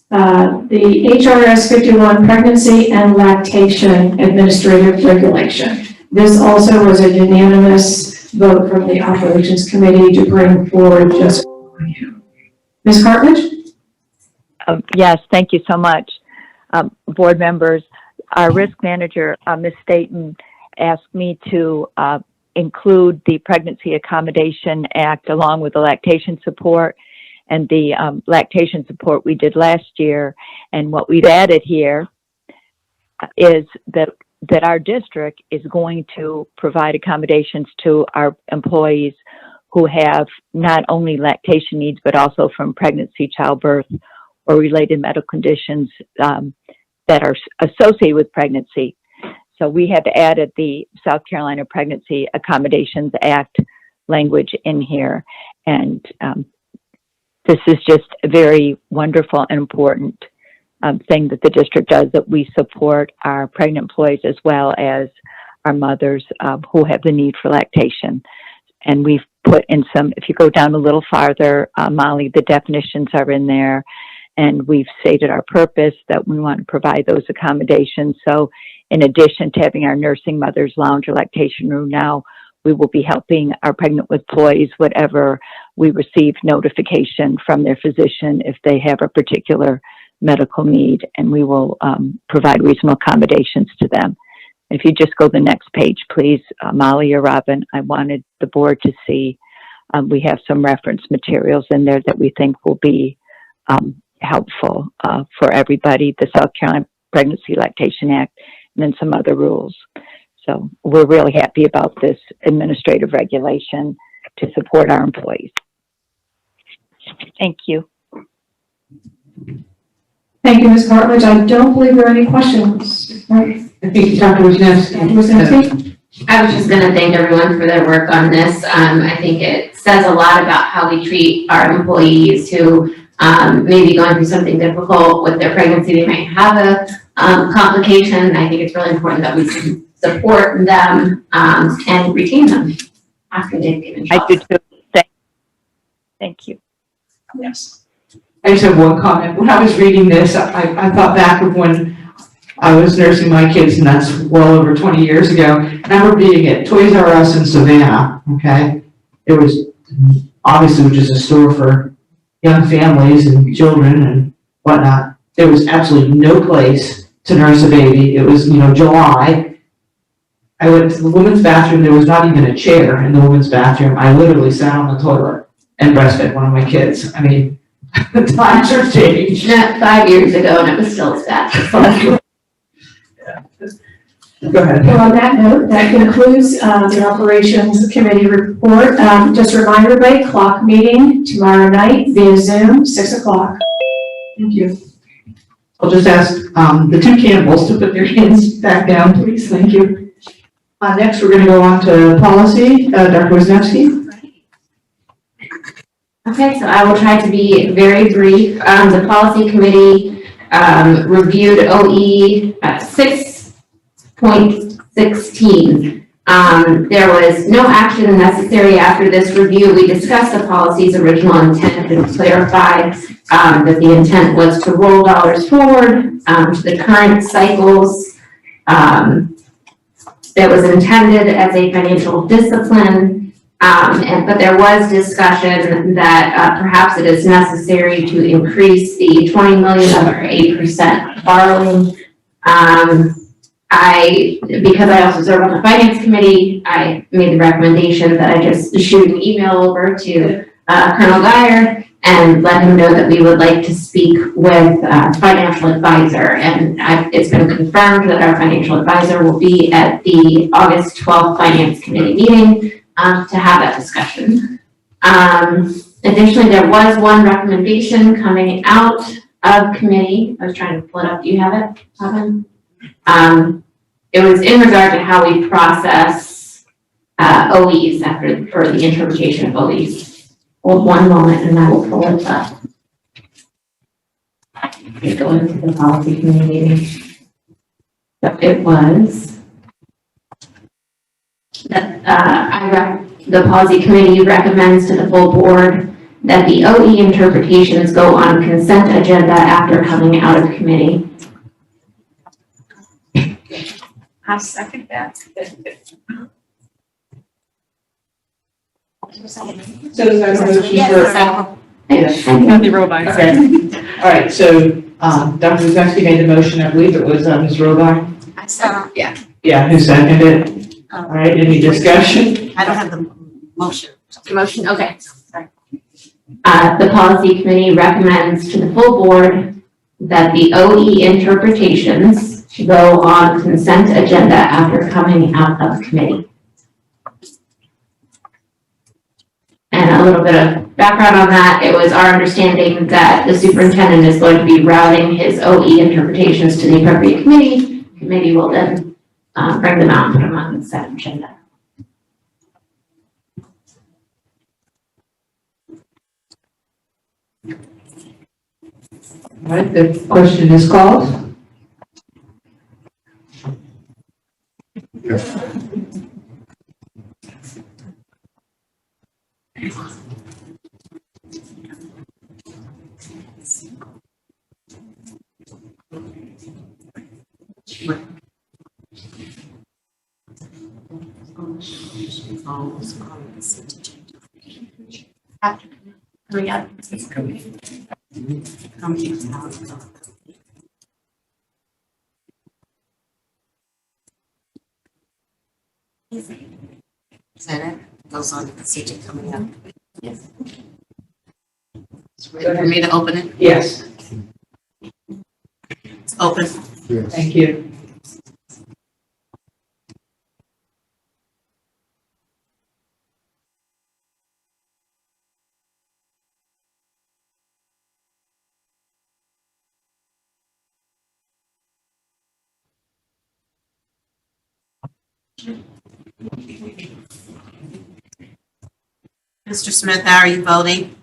B: The HRS 51 Pregnancy and Lactation Administrative Regulation. This also was a unanimous vote from the Operations Committee to bring forward just for you. Ms. Cartledge?
H: Yes, thank you so much. Board members, our risk manager, Ms. Staten, asked me to include the Pregnancy Accommodation Act along with the lactation support. And the lactation support we did last year. And what we've added here is that our district is going to provide accommodations to our employees who have not only lactation needs, but also from pregnancy, childbirth, or related medical conditions that are associated with pregnancy. So we have added the South Carolina Pregnancy Accommodations Act language in here. And this is just a very wonderful and important thing that the district does, that we support our pregnant employees as well as our mothers who have the need for lactation. And we've put in some, if you go down a little farther, Molly, the definitions are in there. And we've stated our purpose that we want to provide those accommodations. So in addition to having our nursing mothers lounge or lactation room now, we will be helping our pregnant employees, whatever we receive notification from their physician if they have a particular medical need, and we will provide reasonable accommodations to them. If you just go to the next page, please, Molly or Robin, I wanted the board to see, we have some reference materials in there that we think will be helpful for everybody, the South Carolina Pregnancy Lactation Act, and then some other rules. So we're really happy about this administrative regulation to support our employees. Thank you.
B: Thank you, Ms. Cartledge. I don't believe there are any questions.
M: I think Dr. Wisniewski.
N: I was just going to thank everyone for their work on this. I think it says a lot about how we treat our employees who may be going through something difficult with their pregnancy. They might have a complication. I think it's really important that we can support them and retain them after they've given birth.
H: I do too. Thank you.
B: Yes.
M: I just have one comment. When I was reading this, I thought back of when I was nursing my kids, and that's well over 20 years ago. And I remember being at Toys R Us in Savannah, okay? It was obviously just a store for young families and children and whatnot. There was absolutely no place to nurse a baby. It was, July. I went to the women's bathroom. There was not even a chair in the women's bathroom. I literally sat on the toilet and breastfed one of my kids. I mean, the times are changed.
N: Not 5 years ago, and it was still as bad.
M: Go ahead.
B: Well, on that note, that concludes the Operations Committee report. Just a reminder, everybody, clock meeting tomorrow night via Zoom, 6 o'clock. Thank you.
M: I'll just ask the two Campbells to put their hands back down, please. Thank you. Next, we're going to go on to policy. Dr. Wisniewski.
N: Okay, so I will try to be very brief. The policy committee reviewed OE 6.16. There was no action necessary after this review. We discussed the policy's original intent and clarified that the intent was to roll dollars forward to the current cycles. That was intended as a financial discipline, but there was discussion that perhaps it is necessary to increase the $20 million or 8% borrowing. Because I also serve on the finance committee, I made the recommendation that I just shoot an email over to Colonel Geyer and let him know that we would like to speak with financial advisor. And it's been confirmed that our financial advisor will be at the August 12th Finance Committee meeting to have that discussion. Additionally, there was one recommendation coming out of committee. I was trying to pull it up. Do you have it, Robin? It was in regard to how we process OEs or the interpretation of OEs. Hold one moment and I will pull it up. Okay, go into the policy committee meeting. So it was that the policy committee recommends to the full board that the OE interpretations go on consent agenda after coming out of committee.
G: I'll second that.
M: So is that a motion
O: Yes.
M: for all?
N: Yes.
S: Kathy Robine.
M: Okay. All right, so, Dr. Guzekowski made the motion, I believe it was, Ms. Robine?
O: I saw, yeah.
M: Yeah, who seconded it? All right, any discussion?
O: I don't have the motion.
N: The motion, okay. The policy committee recommends to the full board that the OE interpretations go on consent agenda after coming out of committee. And a little bit of background on that, it was our understanding that the superintendent is going to be routing his OE interpretations to the appropriate committee. Committee will then bring them out and put them on consent agenda.
M: All right, the question is called.
O: Hurry up. Is that it? Goes on to the CJ coming up. Yes. It's ready for me to open it?
M: Yes.
O: It's open.
M: Thank you.
O: Mr. Smith, how are you voting?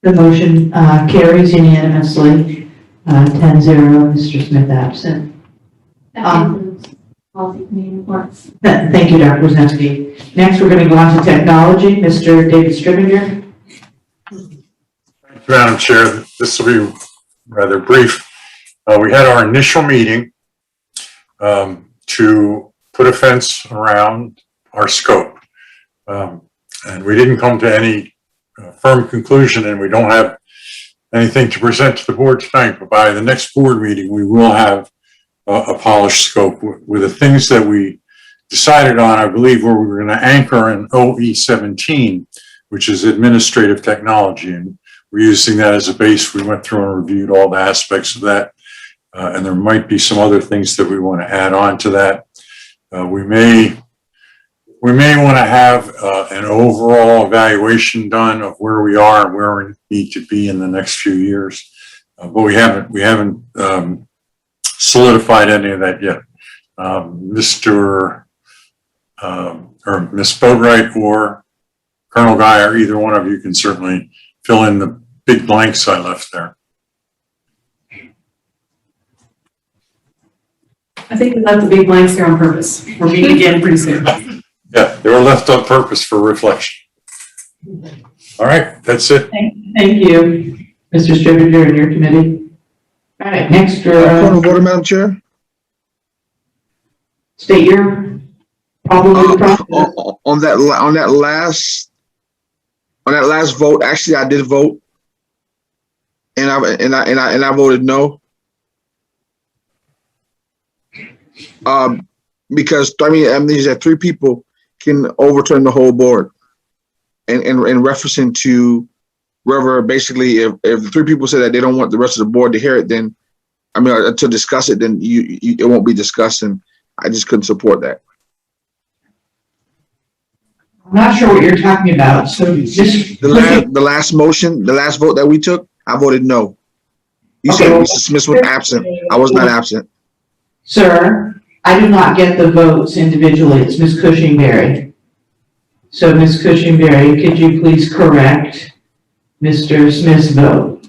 M: The motion carries unanimously, 10-0, Mr. Smith absent.
N: That includes policy committee reports.
M: Thank you, Dr. Zemke. Next, we're going to go on to technology. Mr. David Stribinger.
F: Madam Chair, this will be rather brief. We had our initial meeting to put a fence around our scope. And we didn't come to any firm conclusion, and we don't have anything to present to the board tonight, but by the next board meeting, we will have a polished scope with the things that we decided on, I believe, where we were going to anchor in OE 17, which is administrative technology. And we're using that as a base. We went through and reviewed all the aspects of that. And there might be some other things that we want to add on to that. We may want to have an overall evaluation done of where we are and where we need to be in the next few years. But we haven't solidified any of that yet. Mr. or Ms. Boatwright or Colonel Guy, or either one of you can certainly fill in the big blanks I left there.
S: I think we left the big blanks here on purpose. We're meeting again pretty soon.
F: Yeah, they were left on purpose for reflection. All right, that's it.
M: Thank you, Mr. Stribinger and your committee. All right, next,
C: Point of order, Madam Chair.
M: state your problem with the process.
C: On that last vote, actually, I did vote, and I voted no. Because I mean, that three people can overturn the whole board, and referencing to whether basically if the three people say that they don't want the rest of the board to hear it, then I mean to discuss it, then it won't be discussed, and I just couldn't support that.
M: I'm not sure what you're talking about, so just.
C: The last motion, the last vote that we took, I voted no. You said
M: Okay.
C: Mrs. Smith was absent. I was not absent.
M: Sir, I do not get the votes individually. It's Ms. Cushing-Berry. So Ms. Cushing-Berry, could you please correct Mr. Smith's vote?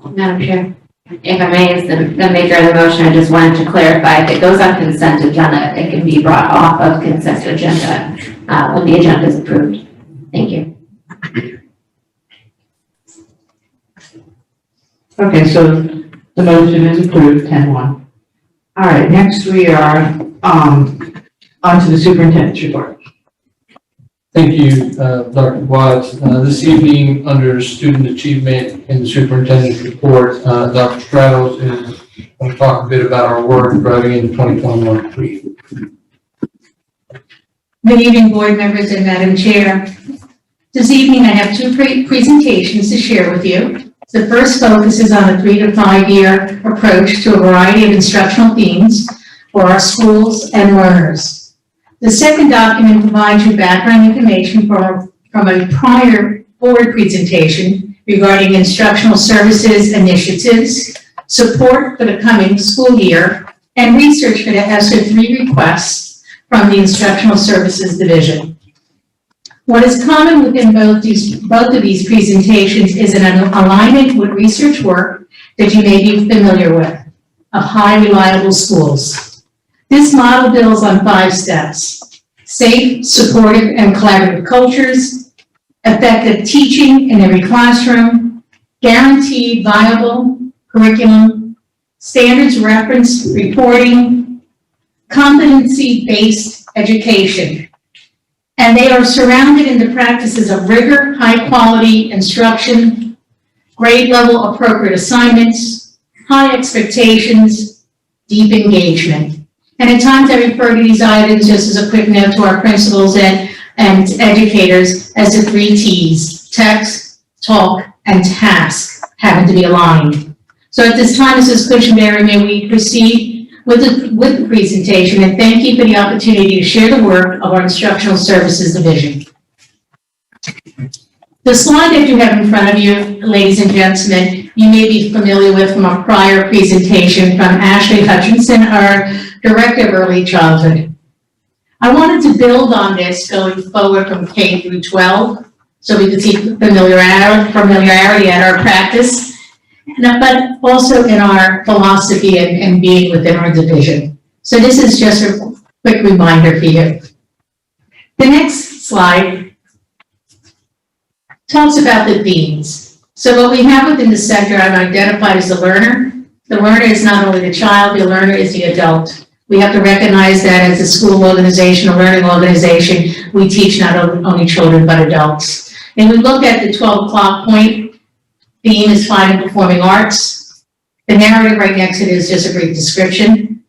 N: Madam Chair, if I may, as the maker of the motion, I just wanted to clarify, if it goes on consent agenda, it can be brought off of consent agenda when the agenda is approved. Thank you.
M: Okay, so the motion is approved, 10-1. All right, next we are on to the superintendent's report.
E: Thank you, Dr. Watts. This evening, under student achievement in the superintendent's report, Dr. Stratos is going to talk a bit about our work driving into 2021.
A: Good evening, board members and Madam Chair. This evening, I have two presentations to share with you. The first focuses on a 3 to 5 year approach to a variety of instructional themes for our schools and learners. The second document provides you background information from a prior board presentation regarding instructional services initiatives, support for the coming school year, and research for the ESSER 3 requests from the Instructional Services Division. What is common within both of these presentations is an alignment with research work that you may be familiar with, of high reliable schools. This model builds on 5 steps: safe, supportive, and collaborative cultures, effective teaching in every classroom, guaranteed viable curriculum, standards reference reporting, competency-based education. And they are surrounded in the practices of rigor, high-quality instruction, grade-level appropriate assignments, high expectations, deep engagement. And at times I refer to these items just as a quick note to our principals and educators as the 3 T's: text, talk, and task having to be aligned. So at this time, Mrs. Cushing-Berry, may we proceed with the presentation, and thank you for the opportunity to share the work of our Instructional Services Division. The slide that you have in front of you, ladies and gentlemen, you may be familiar with from a prior presentation from Ashley Hutchinson, our Director of Early Childhood. I wanted to build on this going forward from K through 12, so we could see familiarity at our practice, but also in our philosophy and being within our division. So this is just a quick reminder for you. The next slide talks about the themes. So what we have within the sector I've identified as the learner. The learner is not only the child, the learner is the adult. We have to recognize that as a school organization, a learning organization, we teach not only children, but adults. And we look at the 12 o'clock point, theme is fine and performing arts. The narrative right next to it is just a brief description.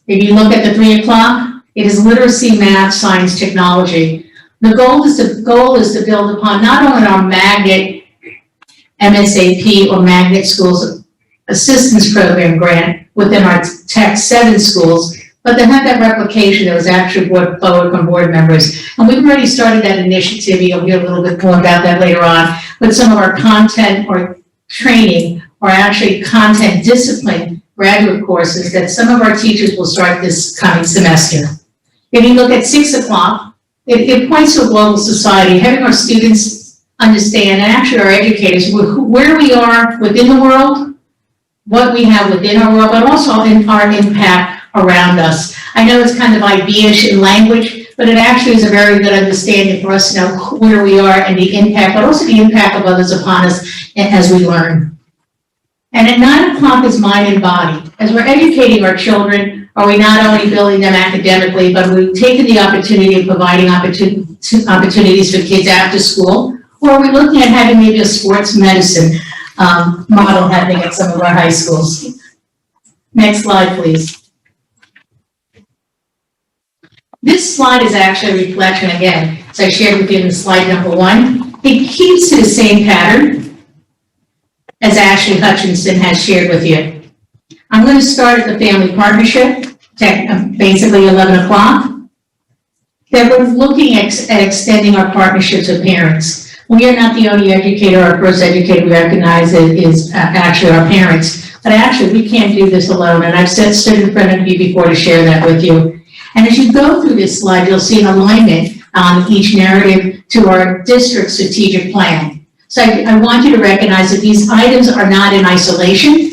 A: If you look at the 3 o'clock, it is literacy, math, science, technology. The goal is to build upon not only our magnet MSAP or magnet schools assistance program grant within our Tech 7 schools, but to have that replication that was actually brought forward from board members. And we've already started that initiative. You'll hear a little bit more about that later on, but some of our content or training or actually content discipline graduate courses that some of our teachers will start this coming semester. If you look at 6 o'clock, it points to a global society, having our students understand, and actually our educators, where we are within the world, what we have within our world, but also in our impact around us. I know it's kind of IB-ish in language, but it actually is a very good understanding for us to know where we are and the impact, but also the impact of others upon us as we learn. And at 9 o'clock is mind and body. As we're educating our children, are we not only building them academically, but we've taken the opportunity of providing opportunities for kids after school, or are we looking at having maybe a sports medicine model happening at some of our high schools? Next slide, please. This slide is actually a reflection again, as I shared with you in the slide number 1. It keeps to the same pattern as Ashley Hutchinson has shared with you. I'm going to start at the family partnership, basically 11 o'clock. That we're looking at extending our partnerships with parents. We are not the only educator, our first educator we recognize is actually our parents. But actually, we can't do this alone, and I've stood in front of you before to share that with you. And as you go through this slide, you'll see an alignment on each narrative to our district strategic plan. So I want you to recognize that these items are not in isolation.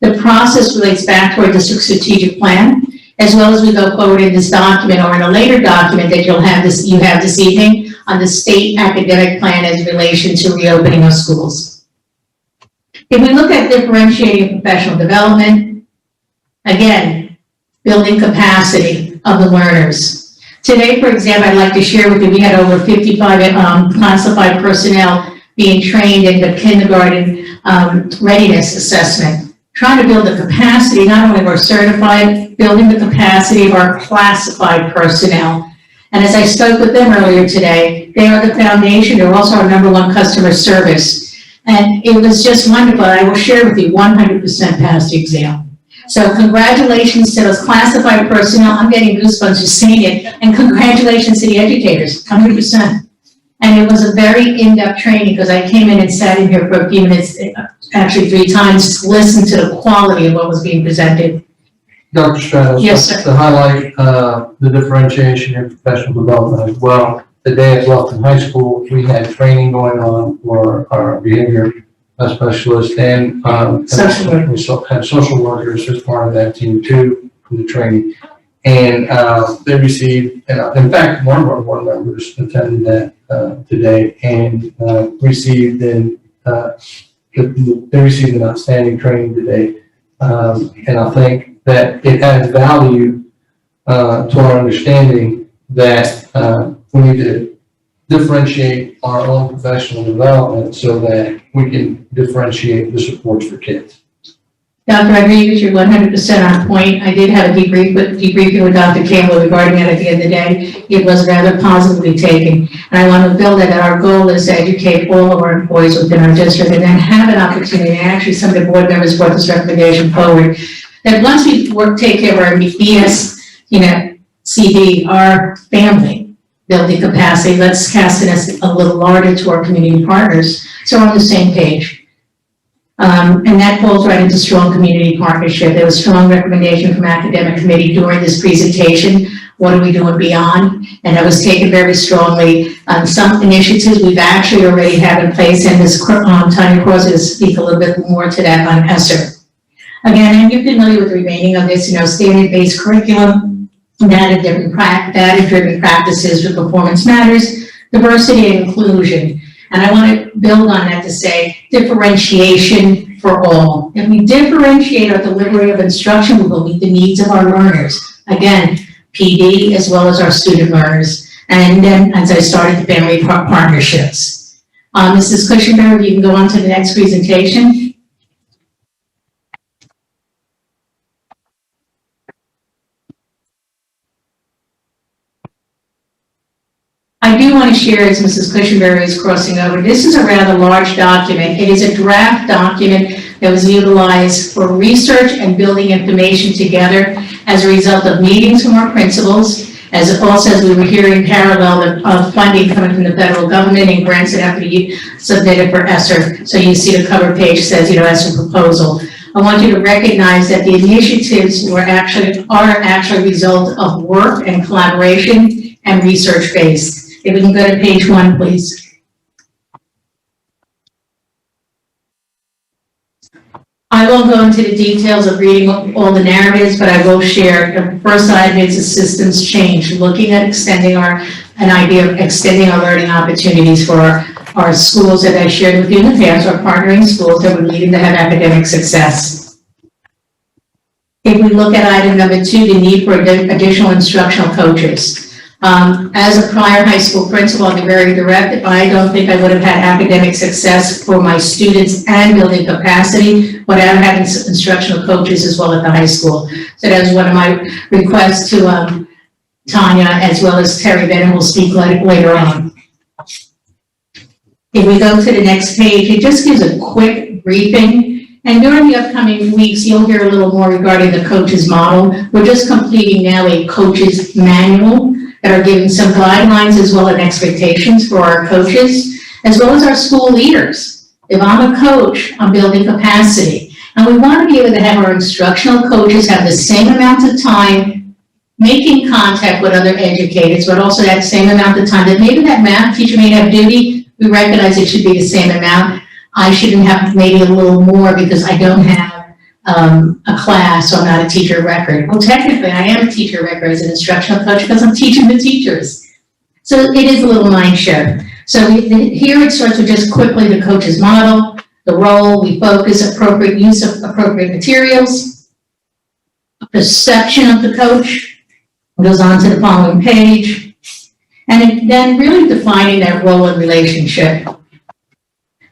A: The process relates back to our district strategic plan, as well as we go forward in this document or in a later document that you have this evening on the state academic plan as relation to reopening of schools. If we look at differentiating professional development, again, building capacity of the learners. Today, for example, I'd like to share with you, we had over 55 classified personnel being trained in the kindergarten readiness assessment, trying to build the capacity, not only of our certified, building the capacity of our classified personnel. And as I spoke with them earlier today, they are the foundation. They're also our #1 customer service. And it was just wonderful. I will share with you 100% passed the exam. So congratulations to those classified personnel. I'm getting goosebumps just saying it. And congratulations to the educators, 100%. And it was a very in-depth training because I came in and sat in here for a few minutes, actually 3 times, to listen to the quality of what was being presented.
E: Dr. Stratos.
A: Yes, sir.
E: To highlight the differentiation in professional development as well. Today at Bluffton High School, we had training going on for our behavior specialists and
A: Social workers.
E: we had social workers as part of that team too, for the training. And they received, in fact, one of our board members attended that today and received they received an outstanding training today. And I think that it adds value to our understanding that we need to differentiate our own professional development so that we can differentiate the supports for kids.
A: Dr. Rodriguez, you're 100% on point. I did have a debriefing with Dr. Campbell regarding it at the end of the day. It was rather positively taken. And I want to build that our goal is to educate all of our employees within our district and then have an opportunity, and actually some of the board members brought this recommendation forward, that once we take care of our BS, CD, our family, building capacity, let's cast it a little larger to our community partners so we're on the same page. And that falls right into strong community partnership. There was strong recommendation from academic committee during this presentation. What are we doing beyond? And that was taken very strongly. Some initiatives we've actually already have in place, and this Tanya Cross will speak a little bit more to that on ESSER. Again, and you're familiar with the remaining of this, standard-based curriculum, data-driven practices with performance matters, diversity and inclusion. And I want to build on that to say differentiation for all. If we differentiate our delivery of instruction, we will meet the needs of our learners. Again, PD as well as our student learners. And then, as I started, the family partnerships. Mrs. Cushenberry, you can go on to the next presentation. I do want to share, as Mrs. Cushenberry is crossing over, this is a rather large document. It is a draft document that was utilized for research and building information together as a result of meetings from our principals, as also as we were hearing parallel of funding coming from the federal government and grants that have to be submitted for ESSER. So you see the cover page says, ESSER proposal. I want you to recognize that the initiatives are actually a result of work and collaboration and research based. If we can go to page 1, please. I won't go into the details of reading all the narratives, but I will share. The first item is a systems change, looking at extending our learning opportunities for our schools that I shared with you in the past, our partnering schools that would lead them to have academic success. If we look at item number 2, the need for additional instructional coaches. As a prior high school principal, I'll be very direct. I don't think I would have had academic success for my students and building capacity without having instructional coaches as well at the high school. So that was one of my requests to Tanya, as well as Terry Bennett, who will speak later on. If we go to the next page, it just gives a quick briefing. And during the upcoming weeks, you'll hear a little more regarding the coaches model. We're just completing now a coaches manual that are giving some guidelines as well as expectations for our coaches, as well as our school leaders. If I'm a coach, I'm building capacity. And we want to be able to have our instructional coaches have the same amount of time making contact with other educators, but also that same amount of time that maybe that math teacher may have duty. We recognize it should be the same amount. I shouldn't have maybe a little more because I don't have a class, so I'm not a teacher of record. Well, technically, I am a teacher of record as an instructional coach because I'm teaching the teachers. So it is a little mind share. So here it starts with just quickly the coach's model, the role, we focus appropriate use of appropriate materials, perception of the coach, goes on to the following page, and then really defining that role and relationship.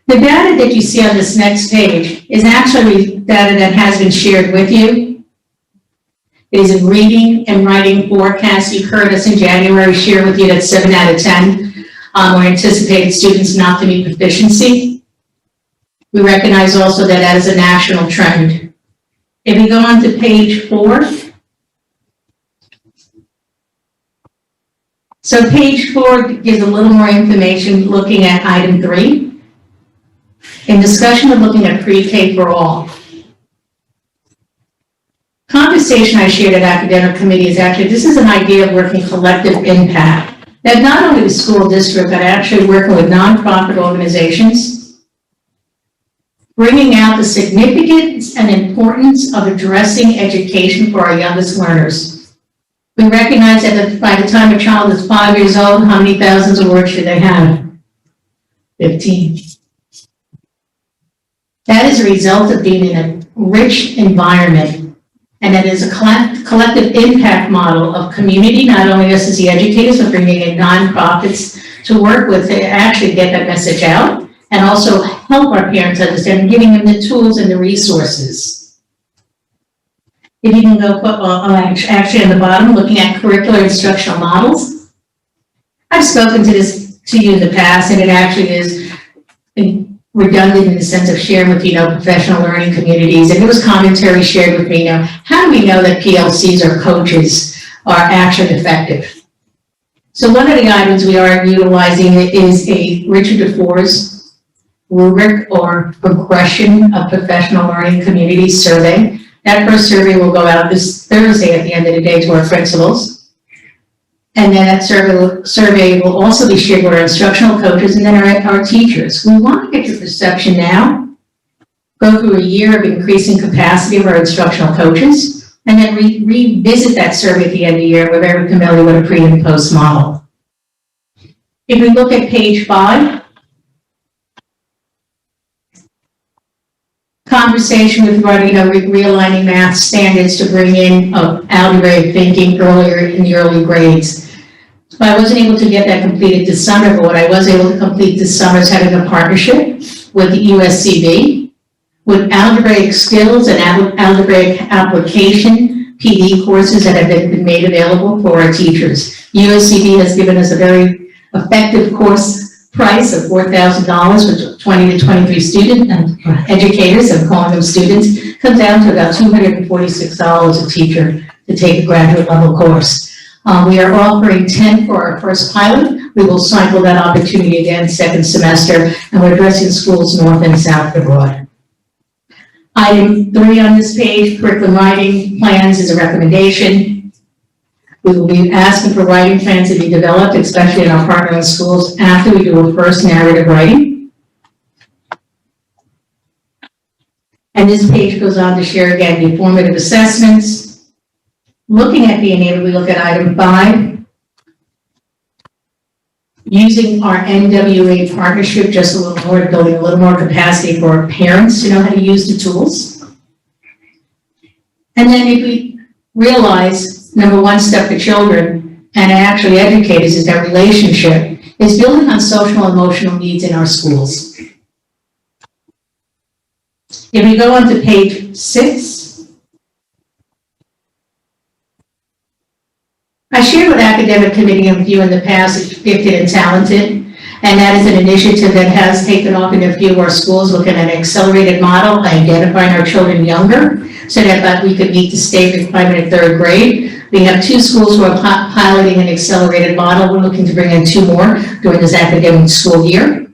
A: The data that you see on this next page is actually data that has been shared with you. It is a reading and writing forecast. You heard us in January share with you that 7 out of 10 were anticipated students not to meet proficiency. We recognize also that that is a national trend. If we go on to page 4. So page 4 gives a little more information looking at item 3. In discussion of looking at pre-K for all. Conversation I shared at academic committee is actually, this is an idea of working collective impact. That not only the school district, but actually working with nonprofit organizations, bringing out the significance and importance of addressing education for our youngest learners. We recognize that by the time a child is 5 years old, how many thousands of words should they have? 15. That is a result of being in a rich environment, and that is a collective impact model of community, not only us as the educators, but bringing in nonprofits to work with to actually get that message out, and also help our parents understand and giving them the tools and the resources. If you can go actually on the bottom, looking at curricular instructional models. I've spoken to this to you in the past, and it actually is redundant in the sense of sharing with, professional learning communities. And it was commentary shared with me, how do we know that PLCs or coaches are actually effective? So one of the items we are utilizing is a Richard DeForest rubric or progression of professional learning community survey. That first survey will go out this Thursday at the end of the day to our principals. And then that survey will also be shared with our instructional coaches and then our teachers. We want to get your perception now, go through a year of increasing capacity of our instructional coaches, and then revisit that survey at the end of the year. We're very familiar with a pre and post model. If we look at page 5, conversation with regarding realigning math standards to bring in algebraic thinking earlier in the early grades. But I wasn't able to get that completed this summer, but what I was able to complete this summer is having a partnership with the USCB, with algebraic skills and algebraic application PD courses that have been made available for our teachers. USCB has given us a very effective course price of $4,000 for 20 to 23 student educators, I'm calling them students, comes down to about $246 a teacher to take a graduate level course. We are offering 10 for our first pilot. We will cycle that opportunity again second semester, and we're addressing schools north and south abroad. Item 3 on this page, curriculum writing plans is a recommendation. We will be asking for writing plans to be developed, especially in our partnering schools, after we do a first narrative writing. And this page goes on to share again the formative assessments. Looking at being able, we look at item 5. Using our NWA partnership just a little more, building a little more capacity for our parents to know how to use the tools. And then if we realize, number 1 step for children and actually educators is that relationship is building on social and emotional needs in our schools. If we go on to page 6, I shared with academic committee and with you in the past, gifted and talented. And that is an initiative that has taken off in a few of our schools, looking at an accelerated model, identifying our children younger, so that we could meet the state requirement in third grade. We have 2 schools who are piloting an accelerated model. We're looking to bring in 2 more during this academic school year.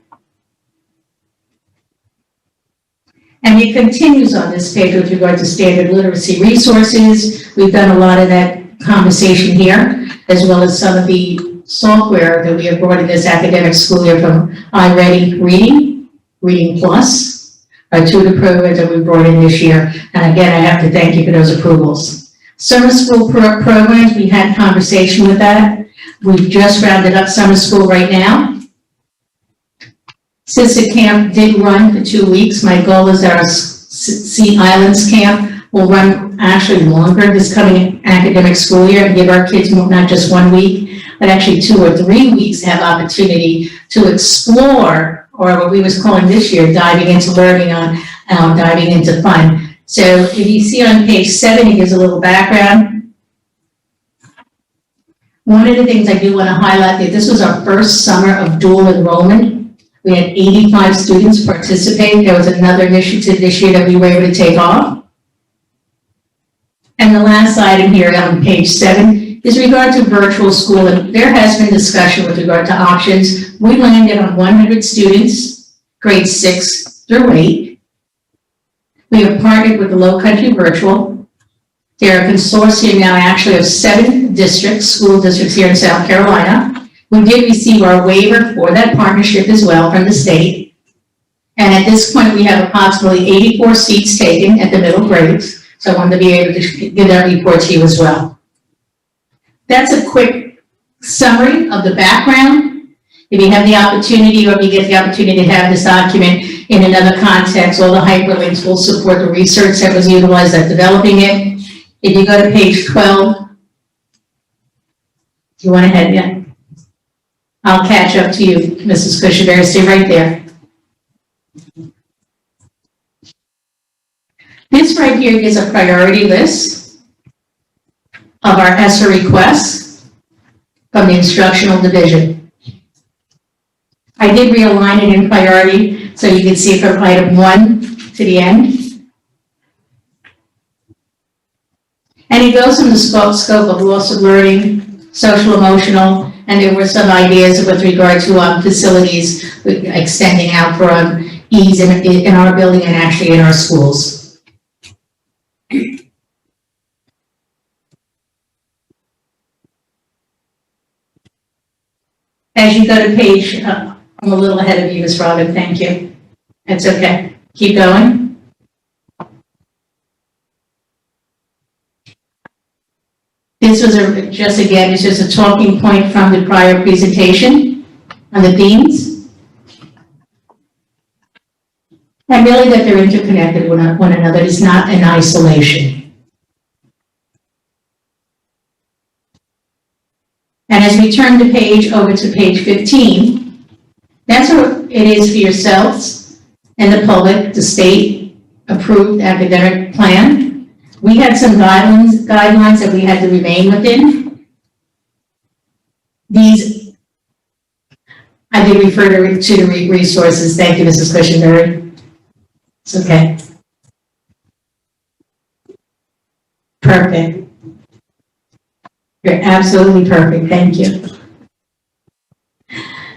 A: And it continues on this page with regard to standard literacy resources. We've done a lot of that conversation here, as well as some of the software that we have brought in this academic school year from iReady Reading, Reading Plus, our 2 of the programs that we brought in this year. And again, I have to thank you for those approvals. Summer school programs, we had conversation with that. We've just rounded up summer school right now. Since the camp did run for 2 weeks, my goal is that our Sea Islands camp will run actually longer this coming academic school year and give our kids not just 1 week, but actually 2 or 3 weeks to have opportunity to explore, or what we was calling this year, diving into learning on, diving into fun. So if you see on page 7, it gives a little background. One of the things I do want to highlight that this was our first summer of dual enrollment. We had 85 students participate. There was another initiative this year that we were able to take off. And the last item here on page 7 is regard to virtual school. And there has been discussion with regard to options. We landed on 100 students, grades 6 through 8. We have partnered with the Low Country Virtual. They're a consortium now actually of 7 districts, school districts here in South Carolina. We did receive our waiver for that partnership as well from the state. And at this point, we have approximately 84 seats taken at the middle grades. So I wanted to be able to give that report to you as well. That's a quick summary of the background. If you have the opportunity, or if you get the opportunity to have this document in another context, all the hyperlinks will support the research that was utilized at developing it. If you go to page 12, you want to head in? I'll catch up to you, Mrs. Cushenberry. Stay right there. This right here is a priority list of our ESSER requests from the instructional division. I did realign it in priority so you can see from item 1 to the end. And it goes from the scope of loss of learning, social emotional, and there were some ideas with regard to facilities extending out for ease in our building and actually in our schools. As you go to page, I'm a little ahead of you, Ms. Robin, thank you. That's okay. Keep going. This was it's just a talking point from the prior presentation on the themes. And really that they're interconnected with one another. It's not in isolation. And as we turn the page over to page 15, that's what it is for yourselves and the public, the state approved academic plan. We had some guidelines that we had to remain within. These, I did refer to the resources. Thank you, Mrs. Cushenberry. It's okay. Perfect. You're absolutely perfect. Thank you.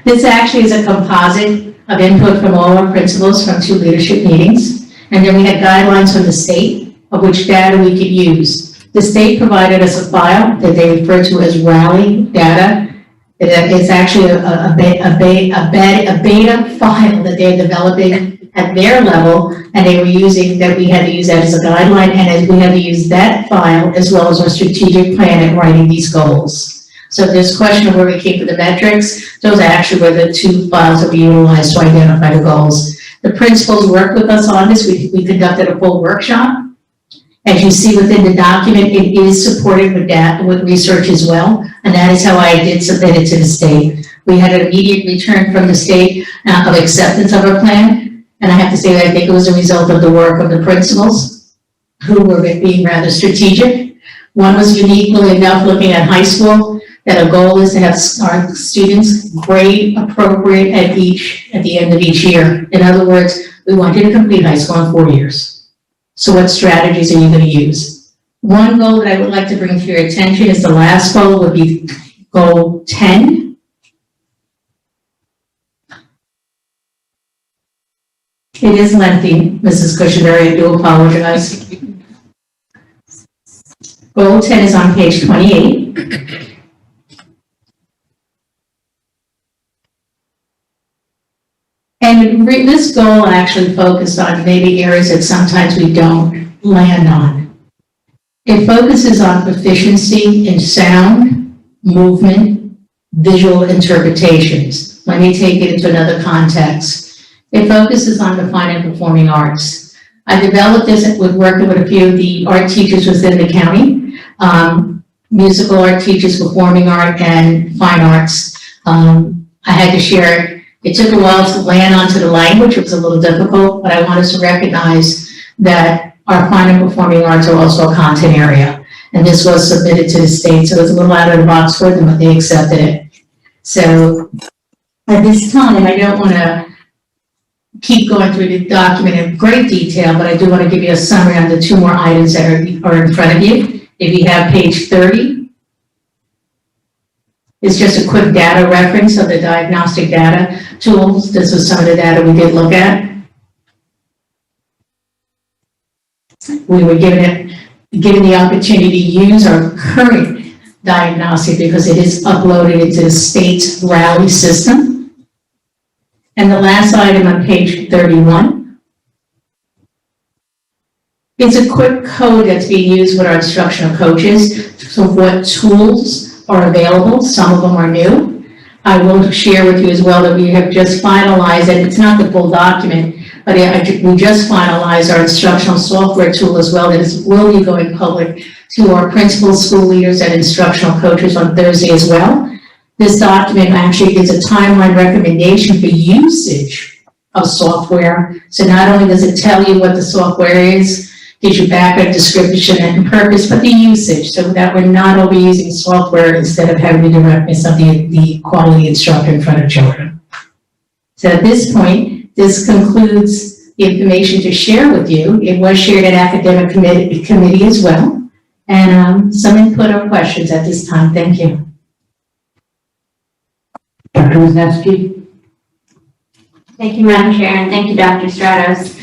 A: This actually is a composite of input from all our principals from 2 leadership meetings. And then we had guidelines from the state of which data we could use. The state provided us a file that they refer to as Rally data. It's actually a beta file that they're developing at their level, and they were using that. We had to use that as a guideline, and we had to use that file as well as our strategic plan in writing these goals. So this question of where we came for the metrics, those actually were the 2 files that we utilized to identify the goals. The principals worked with us on this. We conducted a full workshop. As you see within the document, it is supported with research as well, and that is how I did submit it to the state. We had an immediate return from the state of acceptance of our plan, and I have to say that I think it was a result of the work of the principals, who were being rather strategic. One was uniquely enough looking at high school. that our goal is to have our students grade appropriate at the end of each year. In other words, we want you to complete high school in 4 years. So what strategies are you going to use? One goal that I would like to bring to your attention is the last goal would be goal 10. It is lengthy, Mrs. Cushenberry, I do apologize. Goal 10 is on page 28. And this goal actually focused on maybe areas that sometimes we don't land on. It focuses on proficiency in sound, movement, visual interpretations. Let me take it into another context. It focuses on defining performing arts. I developed this with working with a few of the art teachers within the county, musical art teachers, performing art, and fine arts. I had to share it. It took a while to land onto the language. It was a little difficult, but I wanted to recognize that our fine and performing arts are also a content area. And this was submitted to the state, so it was a little out of the box for them, but they accepted it. So at this time, I don't want to keep going through the document in great detail, but I do want to give you a summary on the two more items that are in front of you. If you have page 30, it's just a quick data reference of the diagnostic data tools. This was some of the data we did look at. We were given the opportunity to use our current diagnostic because it is uploaded into the state's Rally system. And the last item on page 31 is a quick code that's being used with our instructional coaches. So what tools are available, some of them are new. I will share with you as well that we have just finalized, and it's not the full document, but we just finalized our instructional software tool as well that will be going public to our principals, school leaders, and instructional coaches on Thursday as well. This document actually gives a timeline recommendation for usage of software. So not only does it tell you what the software is, gives you background description and purpose, but the usage, so that we're not overusing software instead of having to direct something the quality instructor in front of children. So at this point, this concludes the information to share with you. It was shared at academic committee as well. And some input or questions at this time. Thank you.
M: Dr. Wisniewski?
N: Thank you, Madam Chair, and thank you, Dr. Stratos.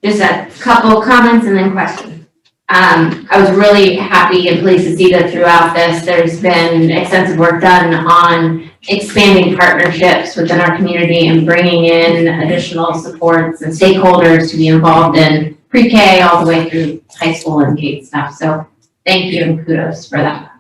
N: Just a couple comments and then questions. I was really happy and pleased to see that throughout this, there's been extensive work done on expanding partnerships within our community and bringing in additional supports and stakeholders to be involved in pre-K all the way through high school and K stuff. So thank you and kudos for that.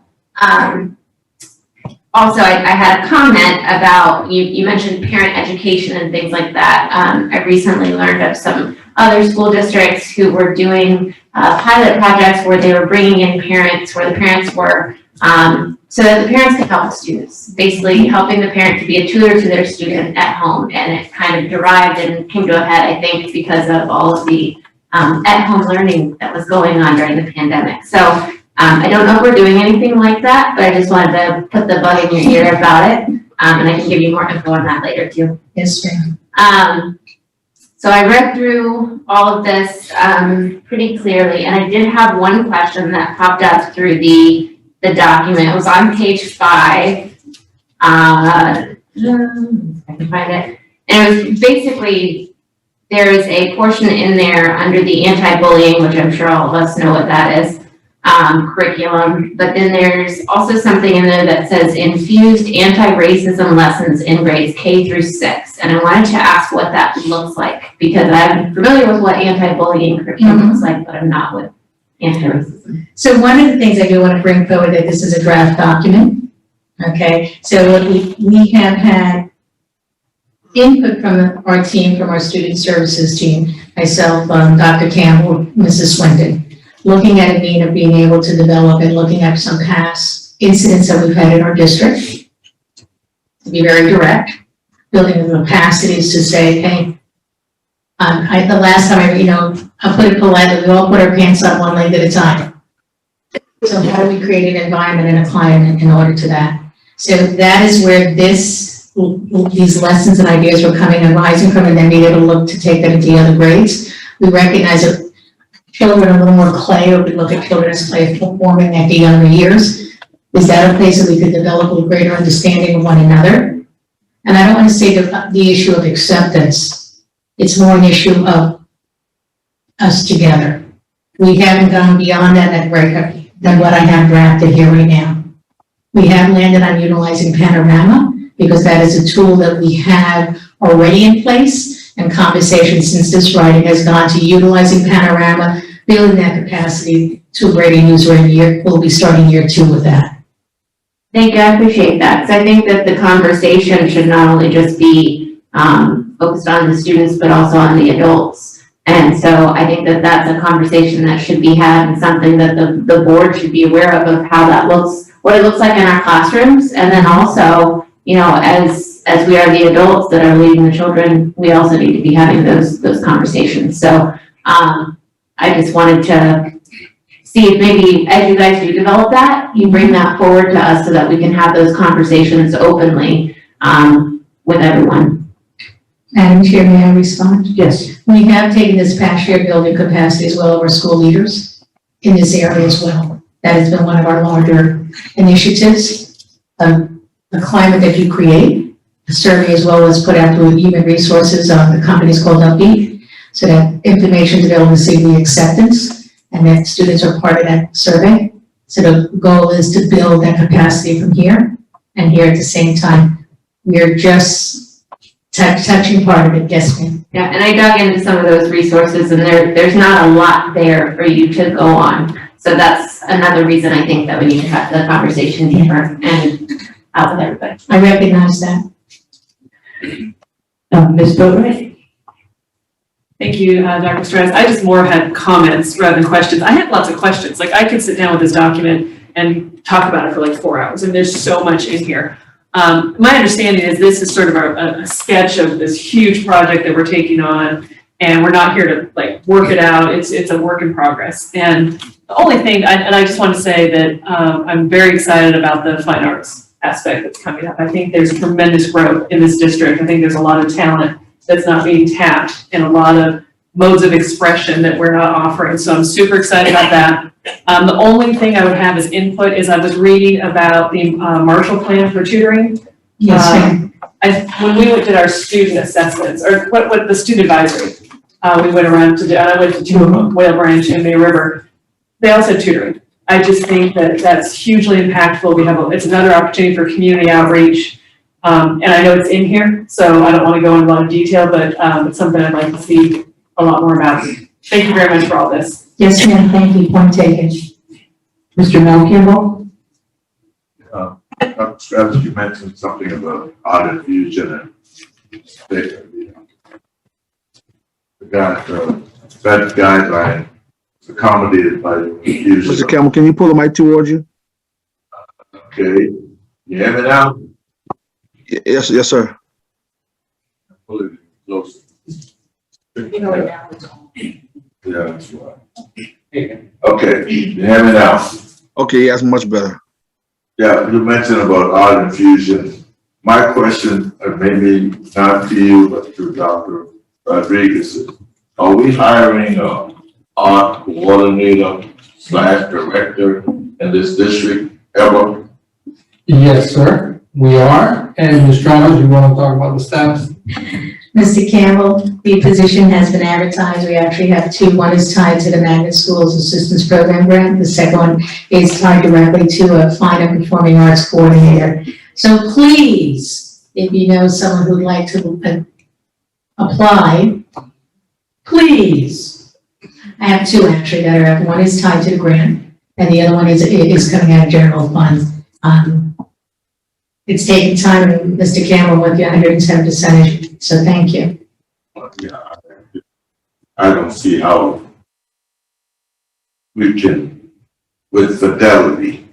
N: Also, I had a comment about, you mentioned parent education and things like that. I recently learned of some other school districts who were doing pilot projects where they were bringing in parents, where the parents were, so that the parents could help the students, basically helping the parent to be a tutor to their student at home. And it kind of derived and came to a head, I think, because of all of the at-home learning that was going on during the pandemic. So I don't know if we're doing anything like that, but I just wanted to put the bug in your ear about it. And I can give you more info on that later too.
A: Yes, ma'am.
N: So I read through all of this pretty clearly, and I did have one question that popped up through the document. It was on page 5. I can find it. And it was basically, there is a portion in there under the anti-bullying, which I'm sure all of us know what that is, curriculum, but then there's also something in there that says infused anti-racism lessons in grades K through 6. And I wanted to ask what that looks like, because I'm familiar with what anti-bullying curriculum looks like, but I'm not with anti-racism.
A: So one of the things I do want to bring forward that this is a draft document. Okay, so we have had input from our team, from our student services team, myself, Dr. Campbell, Mrs. Swinton, looking at a need of being able to develop and looking at some past incidents that we've had in our district, to be very direct, building the capacities to say, hey, the last time, I'll put it politely, we all put our pants on one leg at a time. So how do we create an environment and a climate in order to that? So that is where these lessons and ideas were coming and rising from, and then being able to look to take them into the other grades. We recognize that children are a little more clay, or we look at children as clay performing at the younger years. Is that a place that we could develop a greater understanding of one another? And I don't want to say the issue of acceptance. It's more an issue of us together. We haven't gone beyond that than what I have drafted here right now. We have landed on utilizing Panorama because that is a tool that we have already in place, and conversation since this writing has gone to utilizing Panorama, building that capacity to a greater user in year. We'll be starting year 2 with that.
N: Thank you, I appreciate that, because I think that the conversation should not only just be focused on the students, but also on the adults. And so I think that that's a conversation that should be had, and something that the board should be aware of how that looks, what it looks like in our classrooms. And then also, you know, as we are the adults that are leading the children, we also need to be having those conversations. So I just wanted to see if maybe as you guys do develop that, you bring that forward to us so that we can have those conversations openly with everyone.
A: Madam Chair, may I respond?
M: Yes.
A: We have taken this past year building capacity as well of our school leaders in this area as well. That has been one of our larger initiatives. The climate that you create, a survey as well was put out through human resources. The company's called Upbeat, so that information is available to see the acceptance, and that students are part of that survey. So the goal is to build that capacity from here, and here at the same time, we're just touching part of it. Yes, ma'am.
N: Yeah, and I dug into some of those resources, and there's not a lot there for you to go on. So that's another reason I think that we need to have the conversation deeper and out with everybody.
A: I recognize that.
M: Ms. Boatwright?
S: Thank you, Dr. Strauss. I just more had comments rather than questions. I had lots of questions. Like, I could sit down with this document and talk about it for like 4 hours, and there's so much in here. My understanding is this is sort of a sketch of this huge project that we're taking on, and we're not here to like work it out. It's a work in progress. And the only thing, I just want to say that I'm very excited about the fine arts aspect that's coming up. I think there's tremendous growth in this district. I think there's a lot of talent that's not being tapped, and a lot of modes of expression that we're not offering. So I'm super excited about that. The only thing I would have as input is I was reading about the Marshall Plan for tutoring.
A: Yes, ma'am.
S: When we did our student assessments, or what the student advisory, we went around to do, and I went to 2 of them, Whale Branch and May River. They all said tutoring. I just think that that's hugely impactful. It's another opportunity for community outreach. And I know it's in here, so I don't want to go into a lot of detail, but it's something I'd like to see a lot more about. Thank you very much for all this.
A: Yes, ma'am. Thank you. Point taken.
M: Mr. Mel Kimball?
L: Dr. Stratus, you mentioned something about art and fusion and that guideline is accommodated by the fusion.
C: Mr. Campbell, can you pull the mic towards you?
L: Okay, you hear me now?
C: Yes, sir.
L: Pull it closer. Yeah, that's right. Okay, you hear me now?
C: Okay, that's much better.
L: Yeah, you mentioned about art infusion. My question, maybe not to you, but to Dr. Rodriguez, are we hiring an art coordinator / director in this district ever?
E: Yes, sir, we are. And Ms. Travis, you want to talk about the status?
A: Mr. Campbell, the position has been advertised. We actually have 2. One is tied to the Magnet Schools Assistance Program grant. The second one is tied directly to a fine and performing arts coordinator. So please, if you know someone who'd like to apply, please. I have 2 actually that are up. One is tied to the grant, and the other one is coming out of general fund. It's taken time, and Mr. Campbell went the 110%, so thank you.
L: Yeah, I don't see how we can, with fidelity,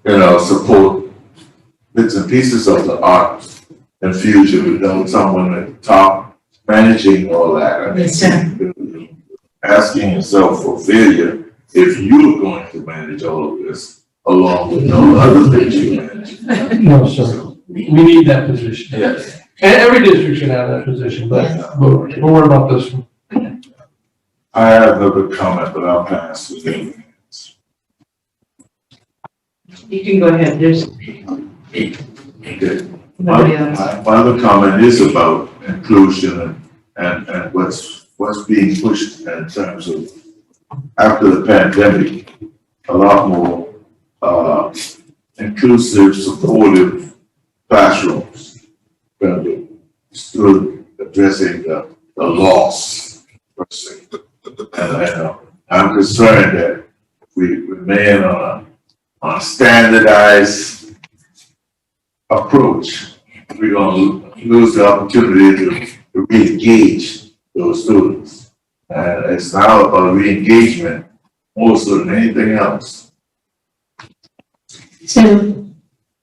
L: support bits and pieces of the art infusion without someone at the top managing all that. I mean,
A: Yes, sir.
L: asking yourself for failure if you're going to manage all of this along with all the other things you manage.
E: No, sir. We need that position.
L: Yes.
E: And every district should have that position, but we'll worry about this one.
L: I have another comment, but I'll pass to them.
M: You can go ahead, there's
L: Okay.
M: nobody else.
L: My other comment is about inclusion and what's being pushed in terms of after the pandemic, a lot more inclusive, supportive classrooms. Still addressing the loss, per se. And I'm concerned that we remain on a standardized approach. We're going to lose the opportunity to re-engage those students. And it's now about re-engagement more so than anything else.
A: So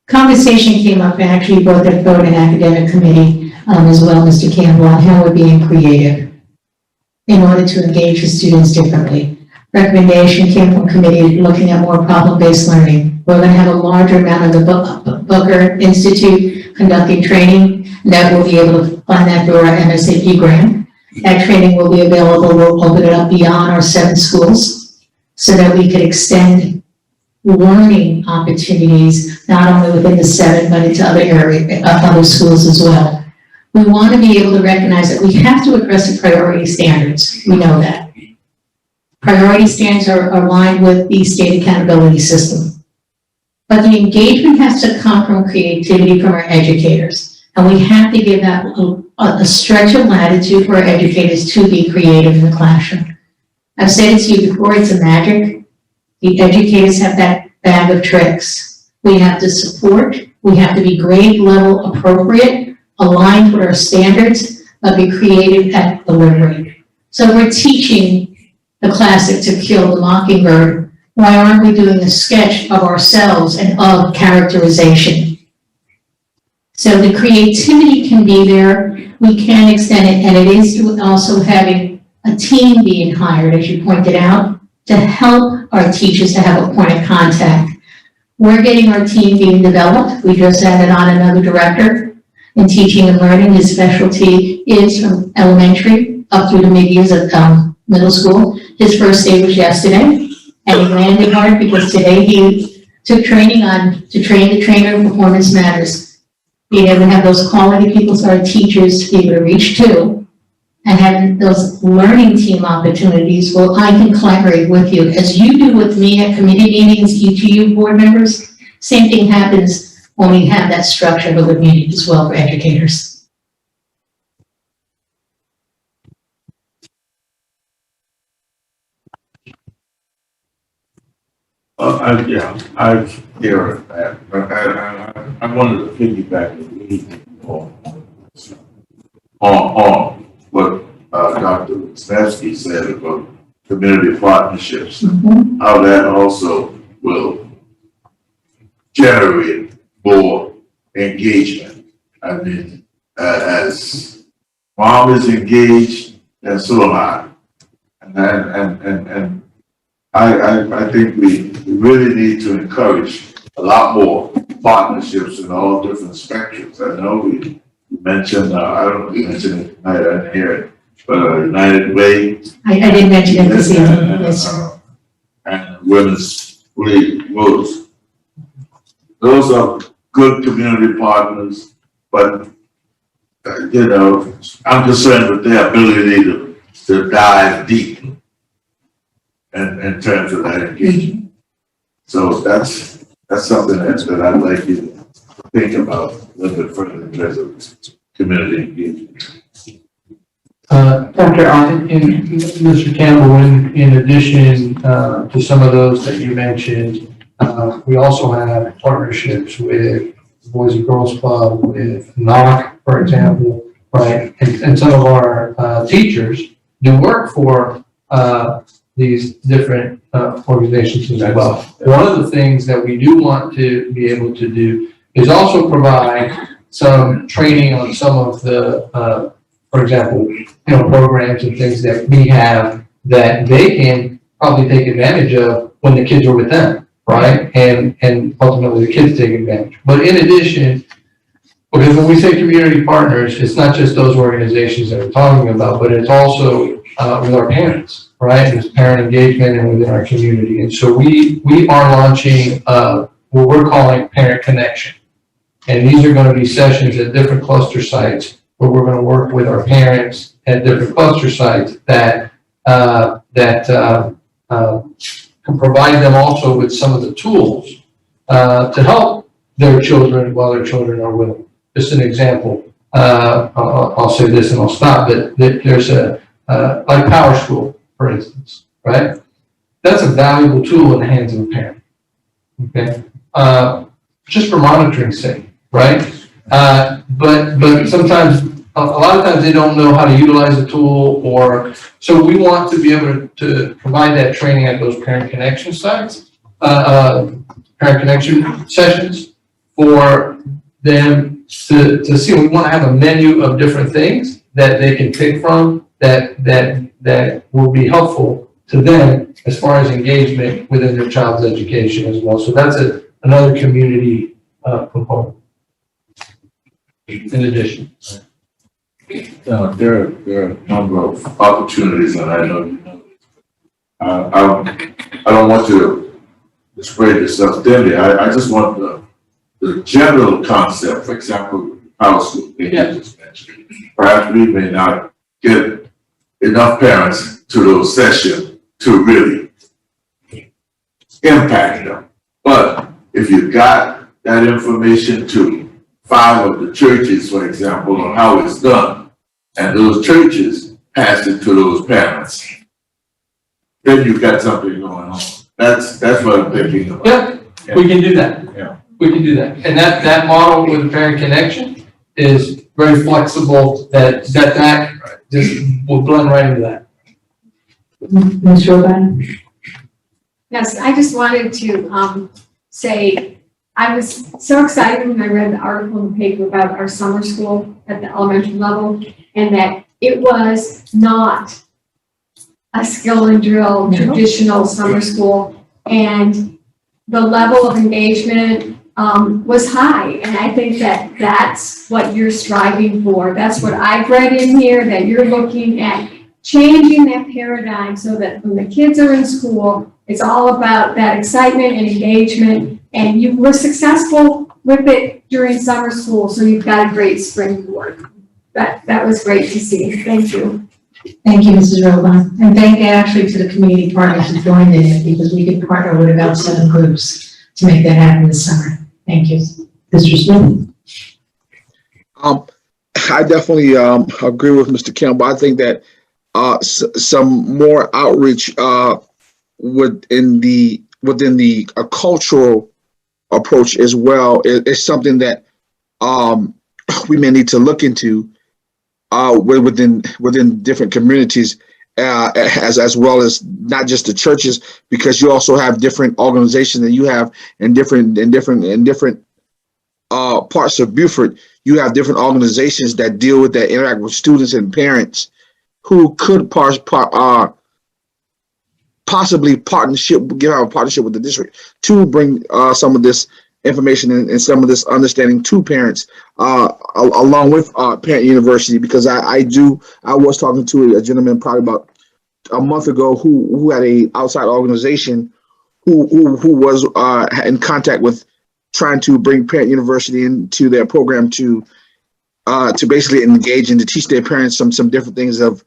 A: conversation came up, and actually both at Vote and Academic Committee as well, Mr. Campbell, on how we're being creative in order to engage the students differently. Recommendation came from committee looking at more problem-based learning. We're going to have a larger amount of the Booker Institute conducting training that will be able to fund that through our MSAP grant. That training will be available. We'll open it up beyond our 7 schools so that we could extend learning opportunities, not only within the 7, but into other schools as well. We want to be able to recognize that we have to address the priority standards. We know that. Priority standards are aligned with the state accountability system. But the engagement has to come from creativity from our educators. And we have to give that a stretch of latitude for our educators to be creative in the classroom. I've said it to you before, it's a magic. The educators have that bag of tricks. We have to support, we have to be grade level appropriate, aligned with our standards, but be creative at delivery. So we're teaching the classic To Kill the Mockingbird. Why aren't we doing a sketch of ourselves and of characterization? So the creativity can be there, we can extend it, and it is also having a team being hired, as you pointed out, to help our teachers to have a point of contact. We're getting our team being developed. We just added on another director in teaching and learning. His specialty is from elementary up through the mid-years of middle school. His first day was yesterday, and he landed hard because today he took training to train the trainer in Performance Matters. Being able to have those quality people, so our teachers to be able to reach to, and having those learning team opportunities. Well, I can collaborate with you as you do with me at committee meetings, each of you board members. Same thing happens when we have that structure of a good meeting as well for educators.
L: I hear that, but I wanted to piggyback a little bit more on what Dr. Snavsky said about community partnerships, how that also will generate more engagement. I mean, as mom is engaged, and so am I. And I think we really need to encourage a lot more partnerships in all different spectrums. I know we mentioned, I don't know if you mentioned it tonight, I didn't hear it, but United Way.
A: I didn't mention it this evening, yes, sir.
L: And Women's League Moves. Those are good community partners, but, you know, I'm concerned with their ability to dive deep in terms of that engagement. So that's something that I'd like you to think about a little bit further in terms of community engagement.
M: Dr. Ott.
E: And Mr. Campbell, in addition to some of those that you mentioned, we also have partnerships with Boys and Girls Club, with NOC, for example, right? And some of our teachers do work for these different organizations as well. One of the things that we do want to be able to do is also provide some training on some of the, for example, programs and things that we have that they can probably take advantage of when the kids are with them, right? And ultimately the kids take advantage. But in addition, because when we say community partners, it's not just those organizations that we're talking about, but it's also with our parents, right? It's parent engagement and within our community. And so we are launching what we're calling Parent Connection. And these are going to be sessions at different cluster sites where we're going to work with our parents at different cluster sites that can provide them also with some of the tools to help their children while their children are with them. Just an example, I'll say this and I'll stop, but there's like Power School, for instance, right? That's a valuable tool in the hands of a parent, okay? Just for monitoring's sake, right? But sometimes, a lot of times they don't know how to utilize the tool, or, so we want to be able to provide that training at those parent connection sites, parent connection sessions for them to see. We want to have a menu of different things that they can pick from that will be helpful to them as far as engagement within their child's education as well. So that's another community component in addition.
L: There are a number of opportunities, and I know you know. I don't want to spread yourself thinly. I just want the general concept. For example, Power School that you just mentioned. Perhaps we may not get enough parents to those sessions to really impact them. But if you got that information to 5 of the churches, for example, on how it's done, and those churches pass it to those parents, then you've got something going on. That's what I'm thinking about.
E: Yeah, we can do that.
L: Yeah.
E: We can do that. And that model with the Parent Connection is very flexible, that just will blend right into that.
B: Ms. Robin?
I: Yes, I just wanted to say, I was so excited when I read the article in the paper about our summer school at the elementary level, and that it was not a skill and drill traditional summer school, and the level of engagement was high. And I think that that's what you're striving for. That's what I've read in here, that you're looking at changing that paradigm so that when the kids are in school, it's all about that excitement and engagement. And you were successful with it during summer school, so you've got a great springboard. That was great to see. Thank you.
A: Thank you, Mrs. Robin. And thank you actually to the community partners who joined in it, because we could partner with about 7 groups to make that happen this summer. Thank you. Mr. Smith?
C: I definitely agree with Mr. Campbell. I think that some more outreach within the cultural approach as well is something that we may need to look into within different communities, as well as not just the churches, because you also have different organizations that you have in different parts of Beaufort. You have different organizations that deal with that, interact with students and parents who could possibly give out a partnership with the district to bring some of this information and some of this understanding to parents, along with Parent University, because I was talking to a gentleman probably about a month ago who had a outside organization who was in contact with trying to bring Parent University into their program to basically engage and to teach their parents some different things of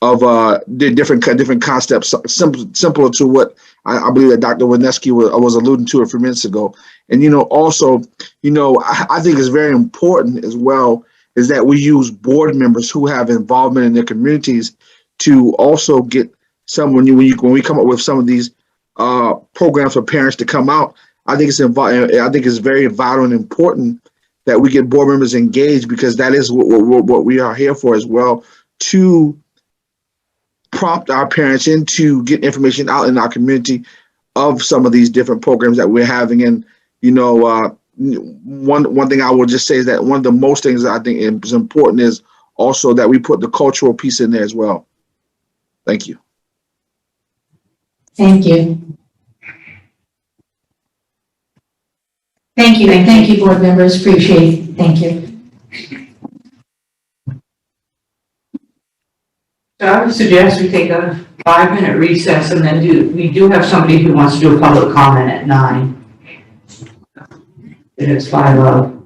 C: the different concepts, similar to what I believe that Dr. Wineski was alluding to a few minutes ago. And also, I think it's very important as well is that we use board members who have involvement in their communities to also get when we come up with some of these programs for parents to come out. I think it's very vital and important that we get board members engaged, because that is what we are here for as well, to prompt our parents into get information out in our community of some of these different programs that we're having. And one thing I will just say is that one of the most things that I think is important is also that we put the cultural piece in there as well. Thank you.
A: Thank you. Thank you, and thank you, board members, appreciate it, thank you.
M: So I would suggest we take a 5-minute recess and then we do have somebody who wants to do a public comment at 9. And it's 5:00.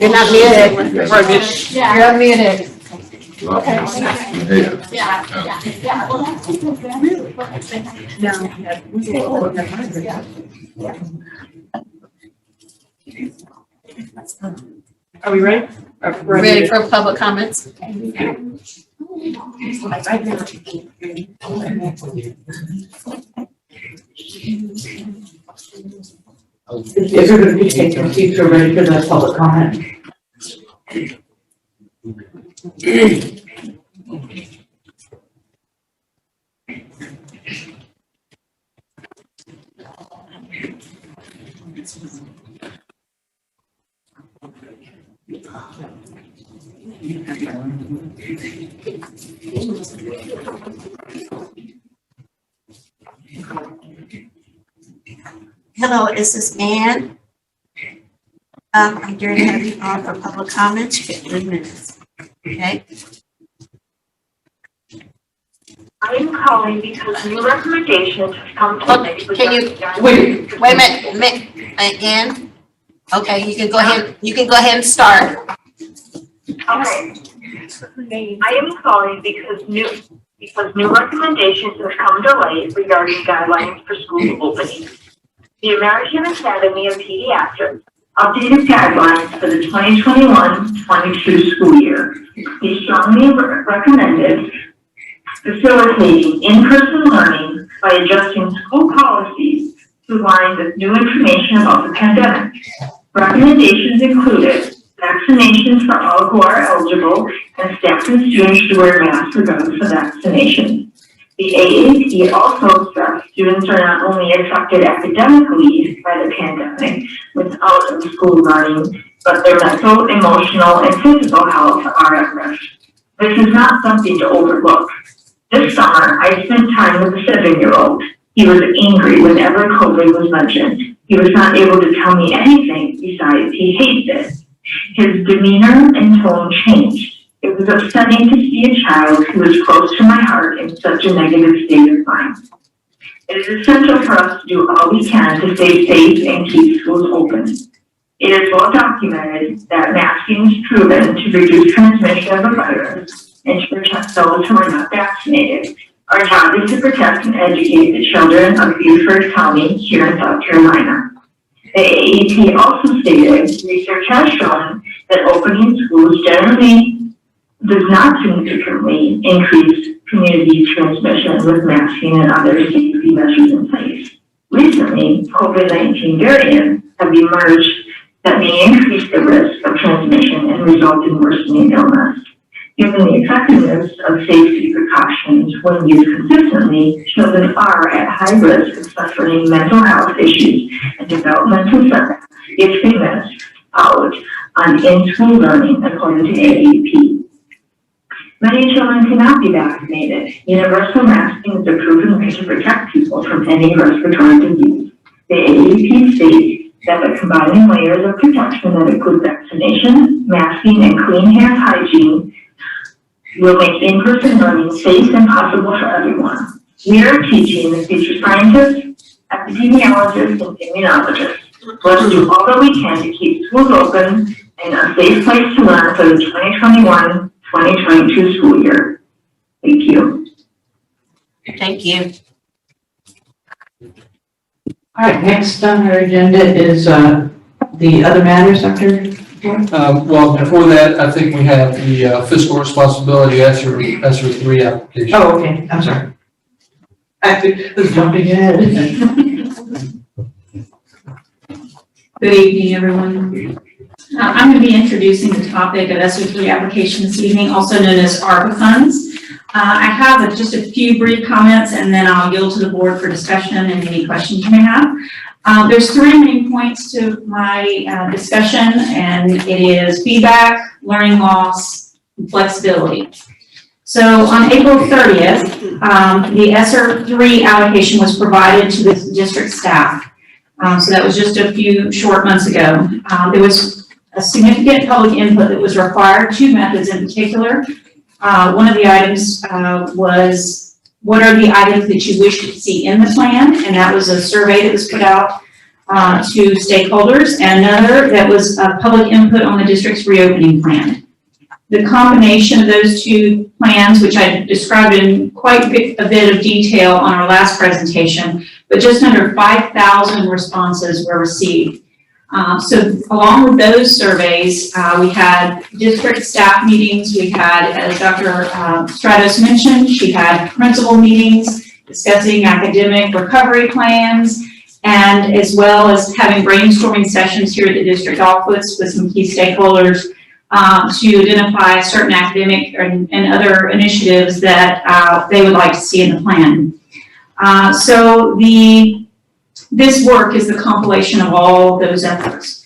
O: You're not muted. You're
B: unmuted.
S: Are we ready?
O: Ready for public comments?
M: If you're going to be taking a seat, you're ready for the public comment.
O: Hello, this is Ann. I'm going to have you on for public comments. You get 3 minutes. Okay?
J: I am calling because new recommendations have come to me.
O: Can you wait a minute, Ann? Okay, you can go ahead. You can go ahead and start.
J: Okay. I am calling because new recommendations have come to light regarding guidelines for school opening. The American Academy of Pediatrics updated guidelines for the 2021-22 school year. They strongly recommended facilitating in-person learning by adjusting school policies to align with new information about the pandemic. Recommendations included vaccinations for all who are eligible and staff and students to wear masks regardless of vaccination. The AAP also stressed students are not only affected academically by the pandemic without in-school learning, but their mental, emotional, and physical health are at risk. This is not something to overlook. This summer, I spent time with a 7-year-old. He was angry whenever COVID was mentioned. He was not able to tell me anything besides he hates it. His demeanor and tone changed. It was upsetting to see a child who was close to my heart in such a negative state of mind. It is essential for us to do all we can to stay safe and keep schools open. It is well documented that masking is proven to reduce transmission of the virus and to protect those who are not vaccinated. Our job is to protect and educate the children of Beaufort County here in South Carolina. The AAP also stated research has shown that opening schools generally does not significantly increase community transmission with masking and other safety measures in place. Recently, COVID-19 variants have emerged that may increase the risk of transmission and result in worsening illness. Given the effectiveness of safety precautions when used consistently, children are at high risk of suffering mental health issues and developmental setbacks if they miss out on in-school learning, according to AAP. Many children cannot be vaccinated. Universal masking is a proven way to protect people from any respiratory disease. The AAP states that by combining layers of protection that include vaccination, masking, and clean hand hygiene will make in-person learning safe and possible for everyone. We are teaching the future scientists, epidemiologists, and immunologists. Let's do all that we can to keep schools open and a safe place to learn for the 2021-2022 school year. Thank you.
O: Thank you.
M: All right, next on our agenda is the other matters, Dr.
E: Well, before that, I think we have the fiscal responsibility ESSER 3 application.
M: Oh, okay, I'm sorry. I was jumping ahead.
A: Good evening, everyone. I'm going to be introducing the topic of ESSER 3 application this evening, also known as ARPA funds. I have just a few brief comments, and then I'll yield to the board for discussion and any questions you may have. There's 3 main points to my discussion, and it is feedback, learning loss, and flexibility. So on April 30th, the ESSER 3 allocation was provided to the district staff. So that was just a few short months ago. There was a significant public input that was required, 2 methods in particular. One of the items was, what are the items that you wish to see in the plan? And that was a survey that was put out to stakeholders, and another that was public input on the district's reopening plan. The combination of those 2 plans, which I described in quite a bit of detail on our last presentation, but just under 5,000 responses were received. So along with those surveys, we had district staff meetings. We had, as Dr. Stratos mentioned, she had principal meetings discussing academic recovery plans, and as well as having brainstorming sessions here at the district office with some key stakeholders to identify certain academic and other initiatives that they would like to see in the plan. So the
P: this work is the compilation of all those efforts.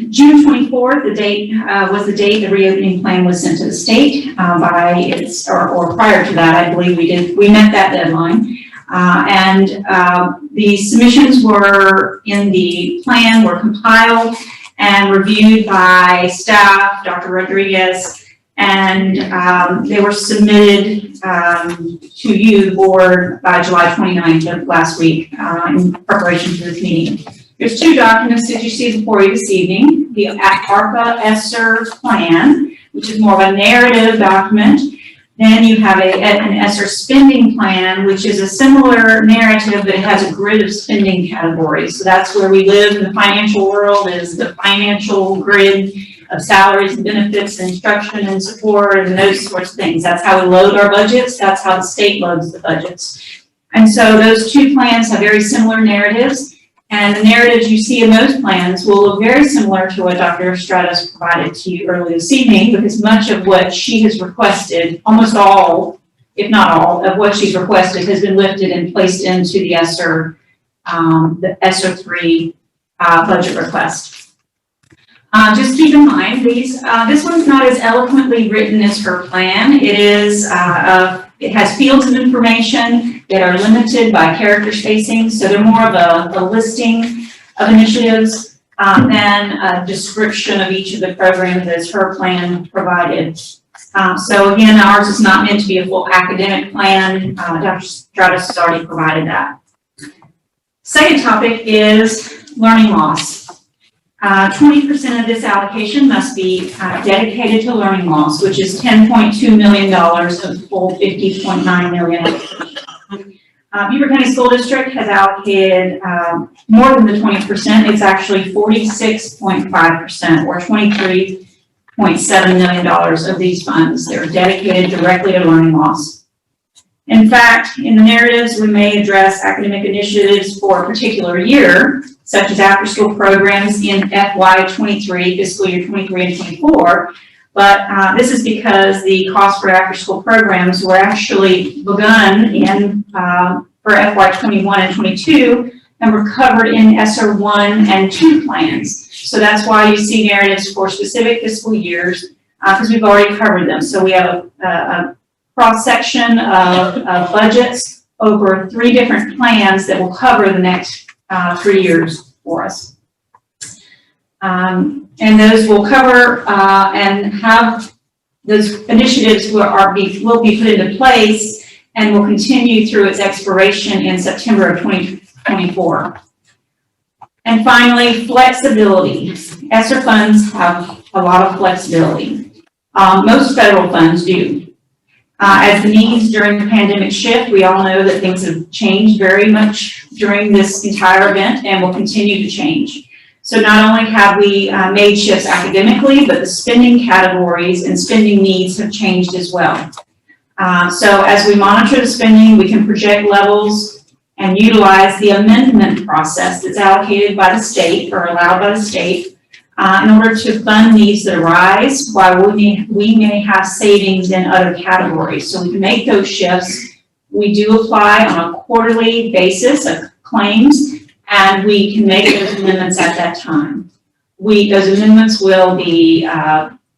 P: June 24th, the date was the date the reopening plan was sent to the state or prior to that, I believe we met that deadline. The submissions were in the plan, were compiled and reviewed by staff, Dr. Rodriguez, and they were submitted to you, the board, by July 29th of last week in preparation for this meeting. There's two documents that you see before you this evening, the ARPA ESSER plan, which is more of a narrative document. Then you have an ESSER spending plan, which is a similar narrative, but it has a grid of spending categories. So that's where we live in the financial world, is the financial grid of salaries and benefits and instruction and support and those sorts of things. That's how we load our budgets. That's how the state loads the budgets. And so those two plans have very similar narratives. And the narratives you see in those plans will look very similar to what Dr. Stratos provided to you earlier this evening, because much of what she has requested, almost all, if not all, of what she's requested has been lifted and placed into the ESSER 3 budget request. Just keep in mind, this one's not as eloquently written as her plan. It has fields of information that are limited by character spacing, so they're more of a listing of initiatives than a description of each of the programs as her plan provided. So again, ours is not meant to be a full academic plan. Dr. Stratos has already provided that. Second topic is learning loss. 20% of this allocation must be dedicated to learning loss, which is $10.2 million of the full $50.9 million. Beaufort County School District has allocated more than the 20%. It's actually 46.5%, or $23.7 million of these funds. They're dedicated directly to learning loss. In fact, in the narratives, we may address academic initiatives for a particular year, such as after-school programs in FY23, fiscal year 23 and 24. But this is because the cost for after-school programs were actually begun for FY21 and 22 and were covered in ESSER 1 and 2 plans. So that's why you see narratives for specific fiscal years, because we've already covered them. So we have a cross-section of budgets over 3 different plans that will cover the next 3 years for us. And those will cover and have those initiatives will be put into place and will continue through its expiration in September of 2024. And finally, flexibility. ESSER funds have a lot of flexibility. Most federal funds do. As the needs during the pandemic shift, we all know that things have changed very much during this entire event and will continue to change. So not only have we made shifts academically, but the spending categories and spending needs have changed as well. So as we monitor the spending, we can project levels and utilize the amendment process that's allocated by the state or allowed by the state in order to fund needs that arise while we may have savings in other categories. So we can make those shifts. We do apply on a quarterly basis of claims, and we can make those amendments at that time. Those amendments will be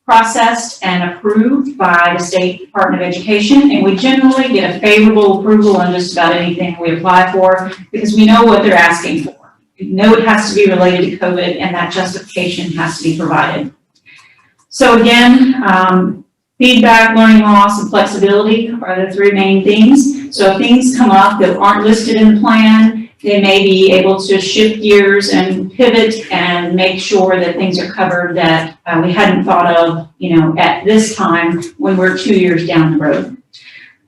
P: processed and approved by the State Department of Education, and we generally get a favorable approval on just about anything we apply for because we know what they're asking for. We know it has to be related to COVID, and that justification has to be provided. So again, feedback, learning loss, and flexibility are the 3 main things. So if things come up that aren't listed in the plan, they may be able to shift gears and pivot and make sure that things are covered that we hadn't thought of, at this time when we're 2 years down the road.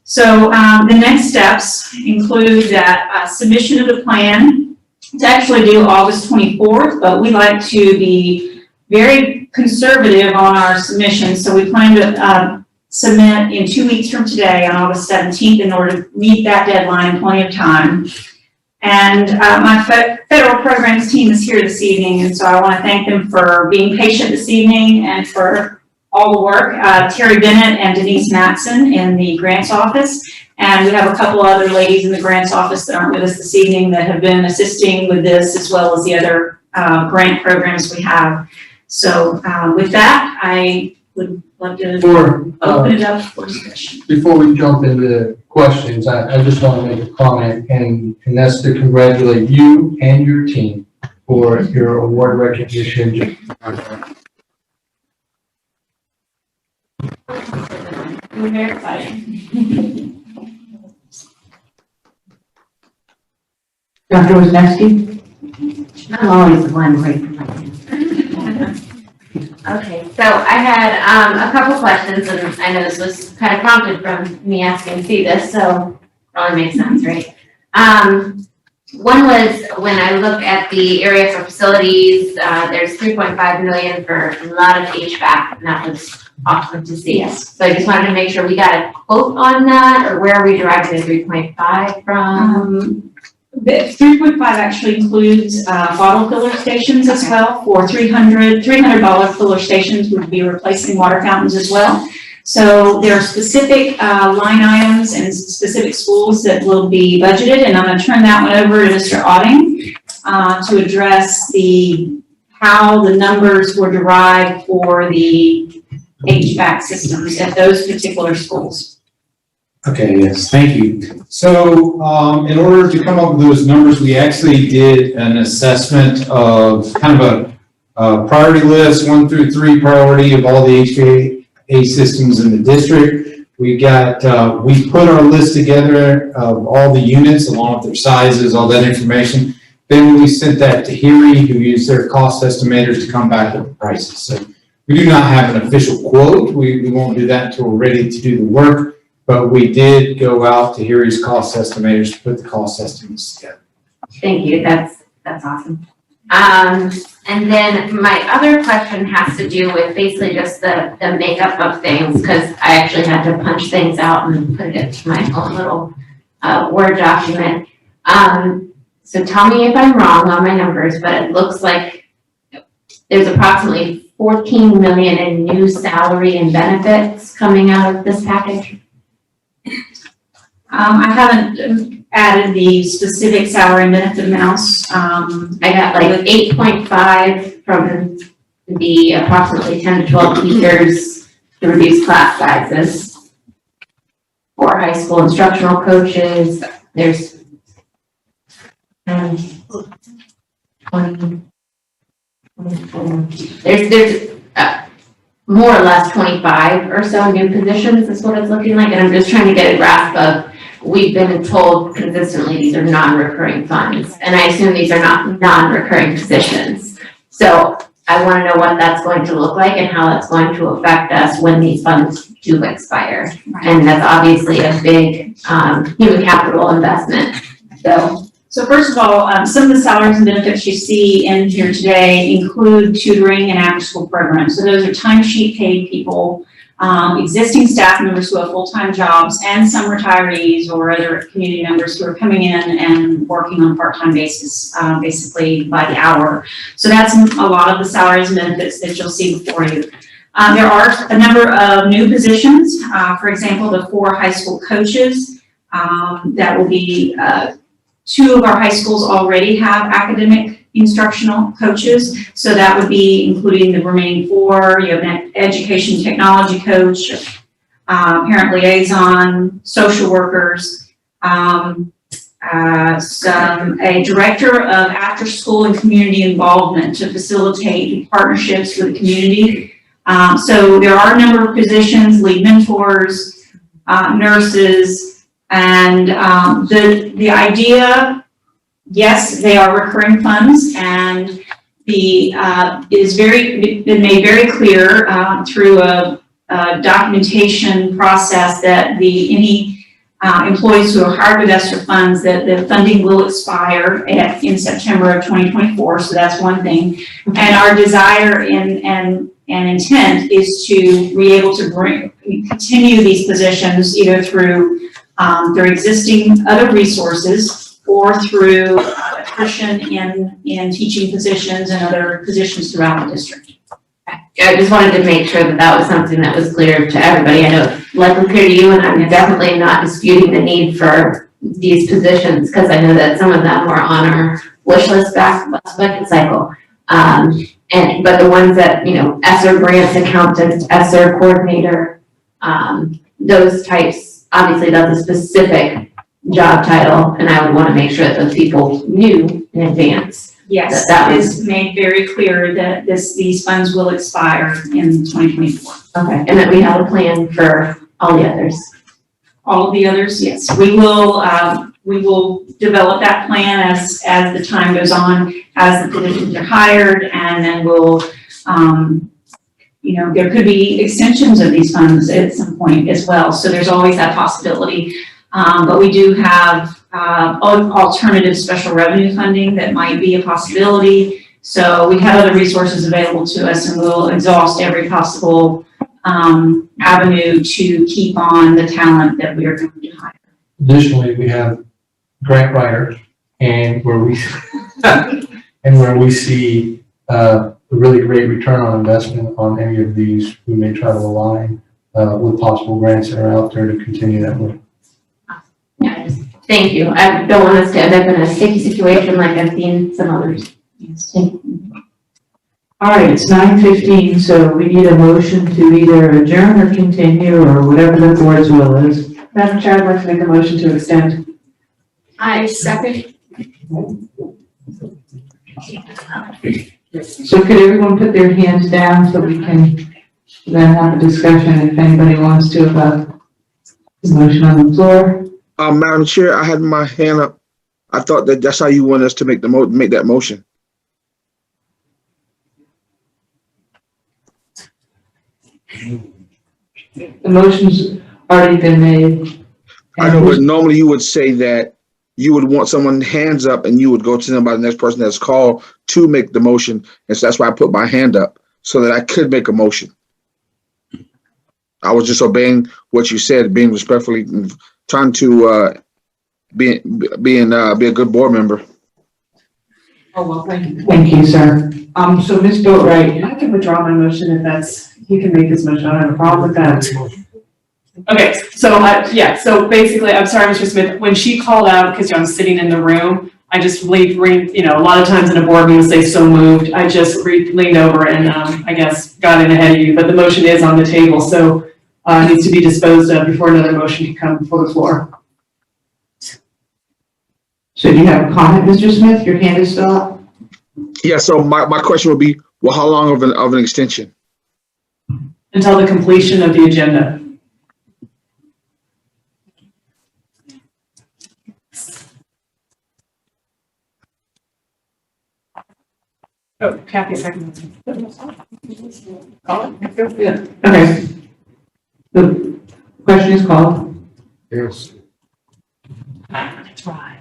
P: So the next steps include that submission of the plan. It's actually due August 24th, but we like to be very conservative on our submissions. So we plan to submit in 2 weeks from today on August 17th in order to meet that deadline in plenty of time. And my federal programs team is here this evening, and so I want to thank them for being patient this evening and for all the work. Terry Bennett and Denise Matson in the grants office And we have a couple other ladies in the grants office that aren't with us this evening that have been assisting with this as well as the other grant programs we have. So with that, I would love to open it up for discussion.
E: Before we jump into questions, I just want to make a comment, and that's to congratulate you and your team for your award recognition.
P: We're very excited.
M: Dr. Wisniewski? I'm always the one waiting for my
N: Okay, so I had a couple questions, and I know this was kind of prompted from me asking to see this, so probably makes sense, right? One was when I look at the area for facilities, there's 3.5 million for a lot of HVAC, and that was awesome to see.
P: Yes.
N: So I just wanted to make sure we got a quote on that, or where are we deriving the 3.5 from?
P: The 3.5 actually includes bottle filler stations as well. For $300 filler stations would be replacing water fountains as well. So there are specific line items and specific schools that will be budgeted, and I'm going to turn that one over to Mr. Otting to address how the numbers were derived for the HVAC systems at those particular schools.
D: Okay, yes, thank you. So in order to come up with those numbers, we actually did an assessment of kind of a priority list, 1 through 3 priority of all the HVAC systems in the district. We put our list together of all the units along with their sizes, all that information. Then we sent that to Heary, who used their cost estimators to come back with the prices. So we do not have an official quote. We won't do that until we're ready to do the work. But we did go out to Heary's cost estimators to put the cost estimates together.
N: Thank you, that's awesome. And then my other question has to do with basically just the makeup of things, because I actually had to punch things out and put it into my own little Word document. So tell me if I'm wrong on my numbers, but it looks like there's approximately 14 million in new salary and benefits coming out of this package.
P: I haven't added the specific salary and benefit amounts.
N: I got like 8.5 from the approximately 10 to 12 teachers to reduce class sizes. 4 high school instructional coaches. There's 20, 24. There's more or less 25 or so new positions is what it's looking like, and I'm just trying to get a grasp of, we've been told consistently these are non-recurring funds, and I assume these are not non-recurring positions. So I want to know what that's going to look like and how that's going to affect us when these funds do expire. Right. And that's obviously a big human capital investment.
P: So first of all, some of the salaries and benefits you see in here today include tutoring and after-school programs. So those are timesheet paid people, existing staff members who have full-time jobs, and some retirees or other community members who are coming in and working on a part-time basis, basically by the hour. So that's a lot of the salaries and benefits that you'll see before you. There are a number of new positions. For example, the 4 high school coaches that will be 2 of our high schools already have academic instructional coaches. So that would be including the remaining 4. You have an education technology coach, parent liaison, social workers, a director of after school and community involvement to facilitate partnerships with the community. So there are a number of positions, lead mentors, nurses, and the idea, yes, they are recurring funds, and it is been made very clear through a documentation process that any employees who are hired with ESSER funds, that the funding will expire in September of 2024. So that's one thing, and our desire and intent is to be able to continue these positions either through their existing other resources or through attrition in teaching positions and other positions throughout the district.
N: I just wanted to make sure that that was something that was clear to everybody. I know it's likely clear to you, and I'm definitely not disputing the need for these positions, because I know that some of them were on our wish list back last budget cycle. But the ones that, ESSER grants accountant, ESSER coordinator, those types, obviously that's a specific job title, and I would want to make sure that those people knew in advance.
P: Yes,
N: That
P: it
N: was
P: is made very clear that these funds will expire in 2024.
N: okay, and that we have a plan for all the others.
P: All of the others, yes, we will develop that plan as the time goes on, as the positions are hired, and then we'll, there could be extensions of these funds at some point as well. So there's always that possibility. But we do have alternative special revenue funding that might be a possibility. So we have other resources available to us, and we'll exhaust every possible avenue to keep on the talent that we are going to hire.
E: Additionally, we have grant writer, and where we see a really great return on investment on any of these, we may try to align with possible grants that are out there to continue that work.
N: Yeah, thank you. I don't want us to end up in a sticky situation like I've seen some others. Yes.
M: All right, it's 9:15, so we need a motion to either adjourn or continue, or whatever the board's will is.
S: Madam Chair, I'd like to make a motion to extend.
I: I second.
M: So could everyone put their hands down so we can then have a discussion if anybody wants to about the motion on the floor?
C: Madam Chair, I had my hand up. I thought that's how you want us to make make that motion.
M: The motion's already been made.
C: I know, but normally you would say that you would want someone hands up and you would go to them by the next person that's called to make the motion. And so that's why I put my hand up so that I could make a motion. I was just obeying what you said, being respectfully, trying to be a good board member.
S: Oh, well, thank you.
M: Thank you, sir. So Ms. Boatright.
S: I can withdraw my motion if he can make his motion. I don't have a problem with that. Okay, so so basically, I'm sorry, Mr. Smith, when she called out, because I'm sitting in the room, I just leaned, a lot of times in a board meeting, say so moved. I just leaned over and I guess got in ahead of you, but the motion is on the table, so it needs to be disposed of before another motion can come before the floor.
M: So do you have a comment, Mr. Smith? Your hand is still up?
C: Yeah, so my question would be, well, how long of an extension?
S: Until the completion of the agenda. Oh, Kathy, second. Call it? Yeah.
M: Okay. The question is called.
T: Yes.
S: That's right.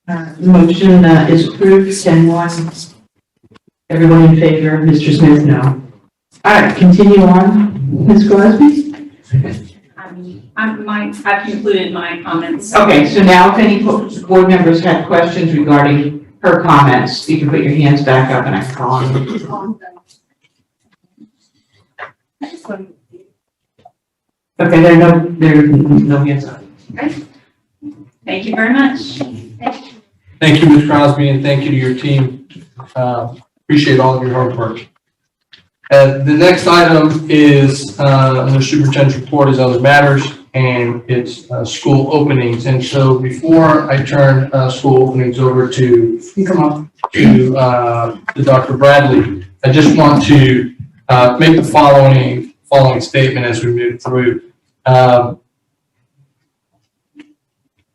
M: The motion is approved, 10-1. Everyone in favor, Mr. Smith, no. All right, continue on, Ms. Crosby.
P: I've concluded my comments.
M: Okay, so now if any board members have questions regarding her comments, you can put your hands back up and I can call on them. Okay, there are no hands up.
P: Thank you very much.
E: Thank you, Ms. Crosby, and thank you to your team. Appreciate all of your hard work. The next item is the superintendent's report is other matters, and it's school openings. And so before I turn school openings over to Dr. Bradley, I just want to make the following statement as we move through.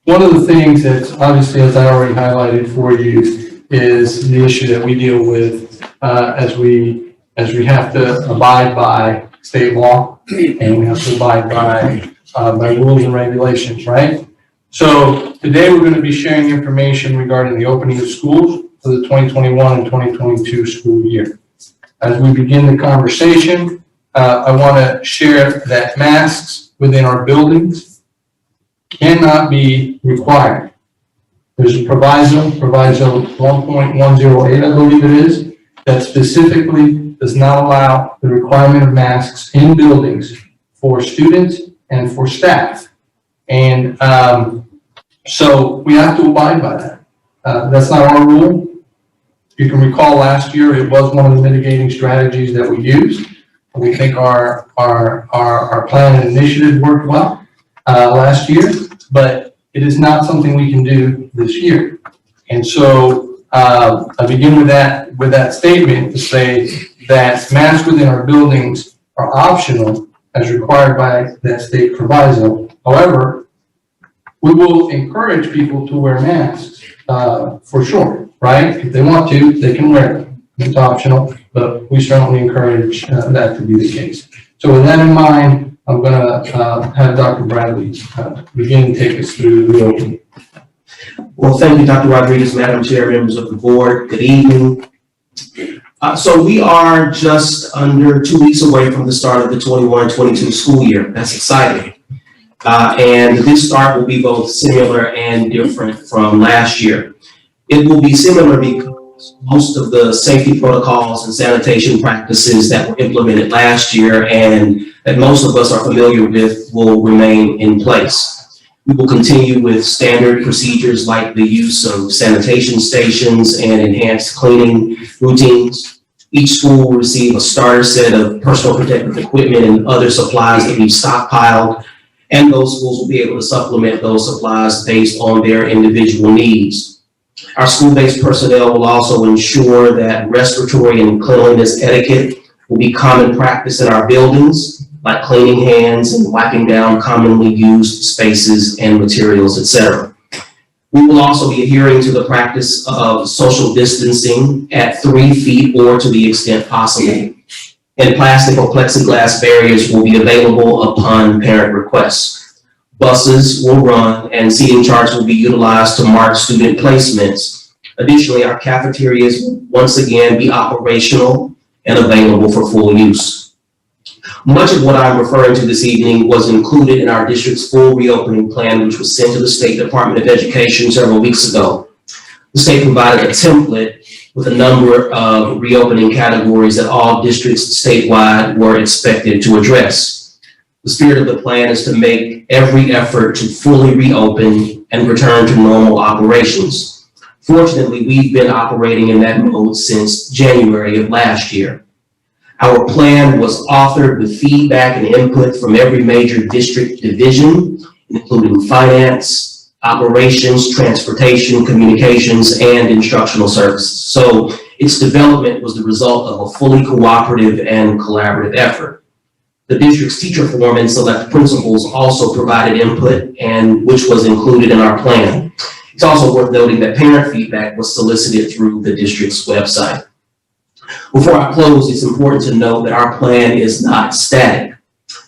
E: One of the things that's obviously, as I already highlighted for you, is the issue that we deal with as we have to abide by state law, and we have to abide by rules and regulations, right? So today we're going to be sharing information regarding the opening of schools for the 2021 and 2022 school year. As we begin the conversation, I want to share that masks within our buildings cannot be required. There's a proviso 1.108, I believe it is, that specifically does not allow the requirement of masks in buildings for students and for staff. And so we have to abide by that. That's not our rule. You can recall last year, it was one of the mitigating strategies that we used. We think our plan and initiative worked well last year, but it is not something we can do this year. And so I begin with that statement to say that masks within our buildings are optional as required by that state proviso. However, we will encourage people to wear masks for sure, right? If they want to, they can wear them. It's optional, but we certainly encourage that to be the case. So with that in mind, I'm going to have Dr. Bradley begin and take us through the opening.
Q: Well, thank you, Dr. Rodriguez, Madam Chair, members of the board. Good evening. So we are just under 2 weeks away from the start of the 21-22 school year. That's exciting. And this start will be both similar and different from last year. It will be similar because most of the safety protocols and sanitation practices that were implemented last year and that most of us are familiar with will remain in place. We will continue with standard procedures like the use of sanitation stations and enhanced cleaning routines. Each school will receive a starter set of personal protective equipment and other supplies that we've stockpiled, and those schools will be able to supplement those supplies based on their individual needs. Our school-based personnel will also ensure that respiratory and cleanliness etiquette will be common practice in our buildings, like cleaning hands and wiping down commonly used spaces and materials, etc. We will also be adhering to the practice of social distancing at 3 feet or to the extent possible. And plastic or plexiglass barriers will be available upon parent requests. Buses will run and seating charts will be utilized to mark student placements. Additionally, our cafeterias will once again be operational and available for full use. Much of what I'm referring to this evening was included in our district's full reopening plan, which was sent to the State Department of Education several weeks ago. The state provided a template with a number of reopening categories that all districts statewide were expected to address. The spirit of the plan is to make every effort to fully reopen and return to normal operations. Fortunately, we've been operating in that mode since January of last year. Our plan was authored with feedback and input from every major district division, including finance, operations, transportation, communications, and instructional services. So its development was the result of a fully cooperative and collaborative effort. The district's teacher forum and select principals also provided input, and which was included in our plan. It's also worth noting that parent feedback was solicited through the district's website. Before I close, it's important to note that our plan is not static.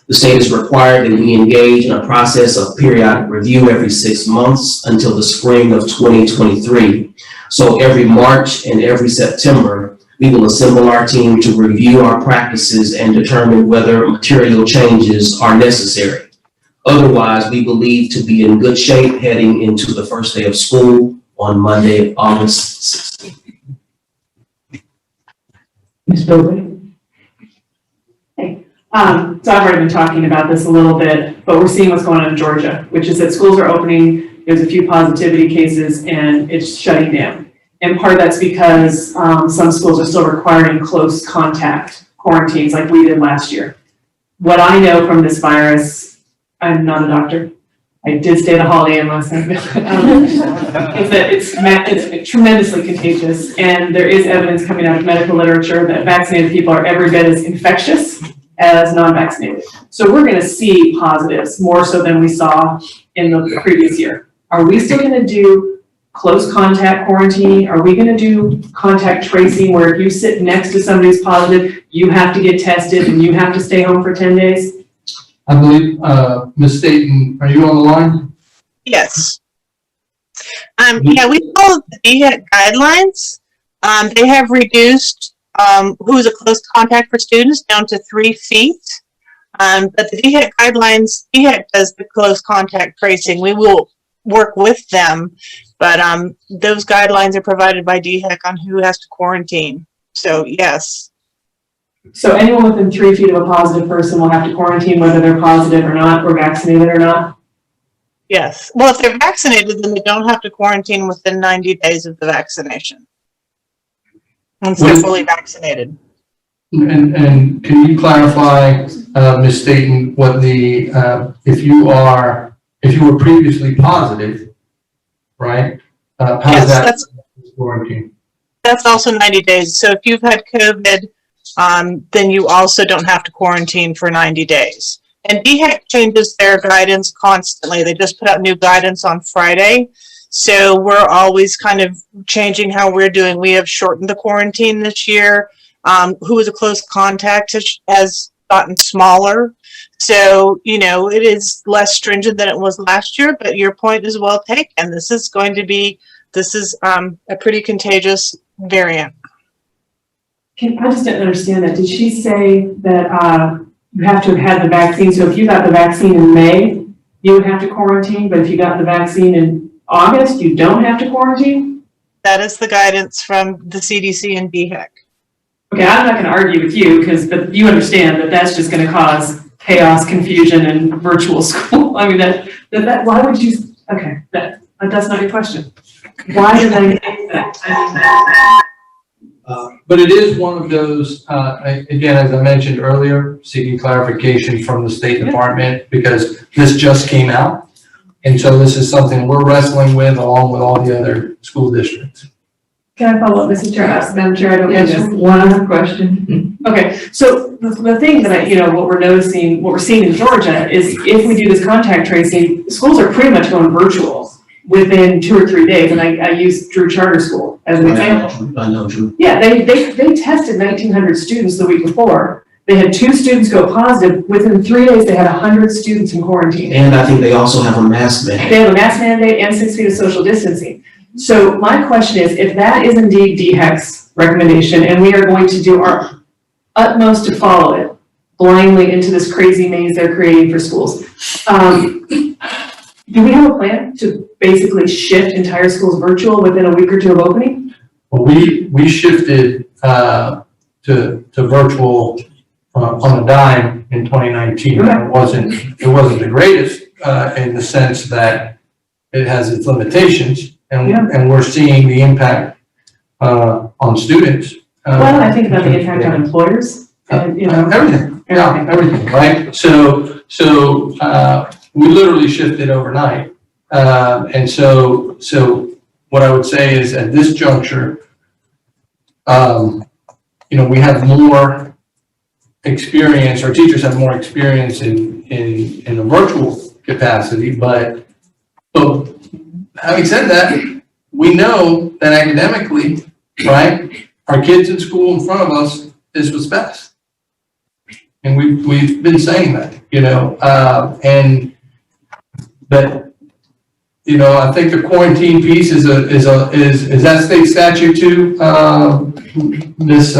Q: The state has required that we engage in a process of periodic review every 6 months until the spring of 2023. So every March and every September, we will assemble our team to review our practices and determine whether material changes are necessary. Otherwise, we believe to be in good shape heading into the first day of school on Monday, August 16th.
B: Ms. Bowley?
S: So I've already been talking about this a little bit, but we're seeing what's going on in Georgia, which is that schools are opening, there's a few positivity cases, and it's shutting down. And part of that's because some schools are still requiring close contact quarantines like we did last year. What I know from this virus, I'm not a doctor. I did stay at a Holiday Inn last night. Is that it's tremendously contagious, and there is evidence coming out of medical literature that vaccinated people are every bit as infectious as non-vaccinated. So we're going to see positives more so than we saw in the previous year. Are we still going to do close contact quarantine? Are we gonna do contact tracing where if you sit next to somebody who's positive, you have to get tested and you have to stay home for 10 days?
E: I believe, Ms. Staton, are you on the line?
K: Yes. Yeah, we followed the DHEC guidelines. They have reduced who's a close contact for students down to 3 feet. But the DHEC guidelines, DHEC does the close contact tracing. We will work with them, but those guidelines are provided by DHEC on who has to quarantine. So yes.
S: So anyone within 3 feet of a positive person will have to quarantine whether they're positive or not, or vaccinated or not?
K: Yes. Well, if they're vaccinated, then they don't have to quarantine within 90 days of the vaccination. Once they're fully vaccinated.
E: And can you clarify, Ms. Staton, what the, if you were previously positive, right? How
K: Yes,
E: is that quarantine?
K: That's also 90 days. So if you've had COVID, then you also don't have to quarantine for 90 days. And DHEC changes their guidance constantly. They just put out new guidance on Friday. So we're always kind of changing how we're doing. We have shortened the quarantine this year. Who was a close contact has gotten smaller. So, you know, it is less stringent than it was last year, but your point is well taken. This is a pretty contagious variant.
S: I just didn't understand that. Did she say that you have to have had the vaccine? So if you got the vaccine in May, you would have to quarantine, but if you got the vaccine in August, you don't have to quarantine?
K: That is the guidance from the CDC and DHEC.
S: Okay, I'm not going to argue with you but you understand that that's just going to cause chaos, confusion, and virtual school. I mean, why would you, okay, that's not your question. Why did I think that?
E: But it is one of those, again, as I mentioned earlier, seeking clarification from the State Department because this just came out. And so this is something we're wrestling with along with all the other school districts.
S: Can I follow up, Mrs. Chair? Madam Chair, I don't know.
M: Just one other question.
S: Okay, so the thing that what we're seeing in Georgia is if we do this contact tracing, schools are pretty much going virtual within 2 or 3 days. And I use Drew Charter School as an example.
Q: I know Drew.
S: Yeah, they tested 1,900 students the week before. They had 2 students go positive. Within 3 days, they had 100 students in quarantine.
Q: And I think they also have a mask mandate.
S: They have a mask mandate and 6 feet of social distancing. So my question is, if that is indeed DHEC's recommendation, and we are going to do our utmost to follow it blindly into this crazy maze they're creating for schools, do we have a plan to basically shift entire schools virtual within a week or 2 of opening?
E: Well, we shifted to virtual on a dime in 2019. It wasn't the greatest in the sense that it has its limitations, and we're seeing the impact on students.
S: Well, I think about the impact on employers. And,
E: everything. Yeah, everything. Right. So we literally shifted overnight, and so what I would say is at this juncture, we have more experience. Our teachers have more experience in a virtual capacity, but having said that, we know that academically, right, our kids in school in front of us is what's best. And we've been saying that, I think the quarantine piece is that state statute too, Ms.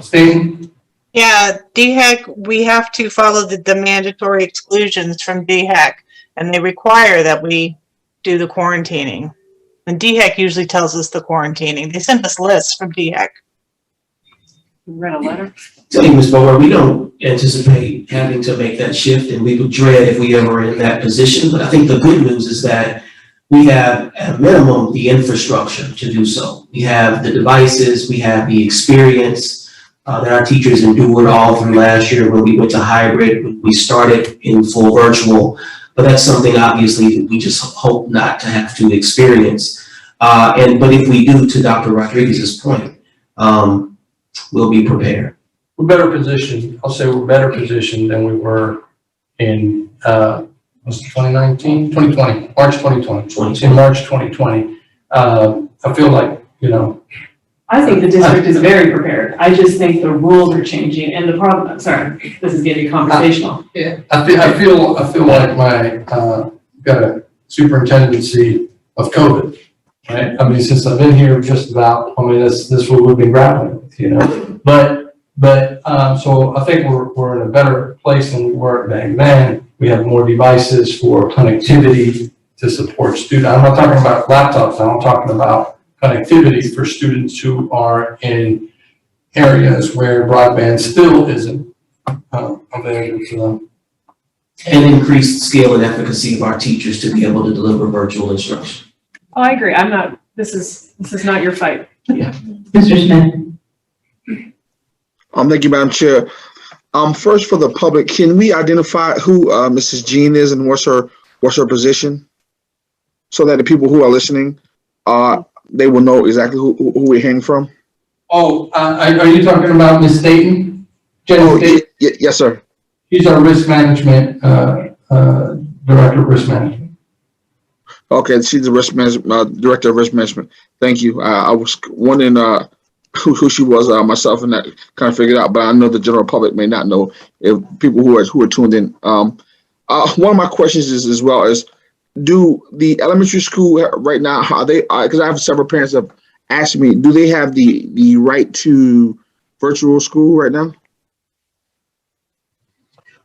E: Staton?
K: Yeah, DHEC, we have to follow the mandatory exclusions from DHEC, and they require that we do the quarantining. And DHEC usually tells us the quarantining. They send us lists from DHEC.
S: You read a letter?
Q: Tell you, Ms. Bower, we don't anticipate having to make that shift, and we would dread if we ever were in that position. But I think the good news is that we have, at a minimum, the infrastructure to do so. We have the devices, we have the experience that our teachers endured all through last year when we went to hybrid, we started in full virtual. But that's something obviously that we just hope not to have to experience. But if we do, to Dr. Rodriguez's point, we'll be prepared.
E: We're better positioned. I'll say we're better positioned than we were in 2019, 2020, March 2020. In March 2020. I feel like, you know,
S: I think the district is very prepared. I just think the rules are changing and the problem, I'm sorry, this is getting conversational.
E: I feel like my, got a superintendency of COVID, right? I mean, since I've been here just about, I mean, this is what we've been grappling with, you know? But, so I think we're in a better place than we were back then. We have more devices for connectivity to support students. I'm not talking about laptops now, I'm talking about connectivity for students who are in areas where broadband still isn't available to them.
Q: And increased scale and efficacy of our teachers to be able to deliver virtual instruction.
S: Oh, I agree. I'm not, this is not your fight.
Q: Yeah.
M: Mr. Smith?
C: Thank you, Madam Chair. First for the public, can we identify who Mrs. Jean is and what's her position? So that the people who are listening, they will know exactly who we're hearing from.
E: Oh, are you talking about Ms. Staten?
C: Yes, sir.
E: She's our risk management, director of risk management.
C: Okay, she's the risk management, director of risk management. Thank you. I was wondering who she was myself, and that kind of figured out. But I know the general public may not know, if people who are tuned in. One of my questions is as well as, do the elementary school right now, how they? Because I have several parents that have asked me, do they have the right to virtual school right now?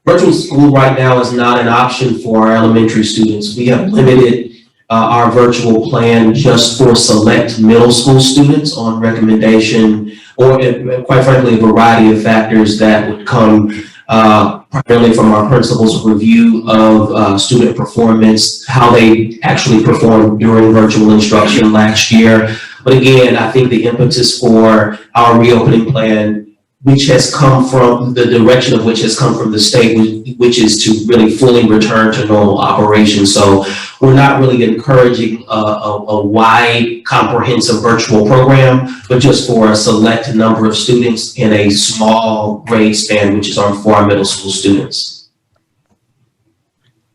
Q: Virtual school right now is not an option for our elementary students. We have limited our virtual plan just for select middle school students on recommendation, or quite frankly, a variety of factors that would come primarily from our principal's review of student performance, how they actually performed during virtual instruction last year. But again, I think the impetus for our reopening plan, which has come from the direction of which has come from the state, which is to really fully return to normal operations. So we're not really encouraging a wide, comprehensive virtual program, but just for a select number of students in a small grade span, which is for our middle school students.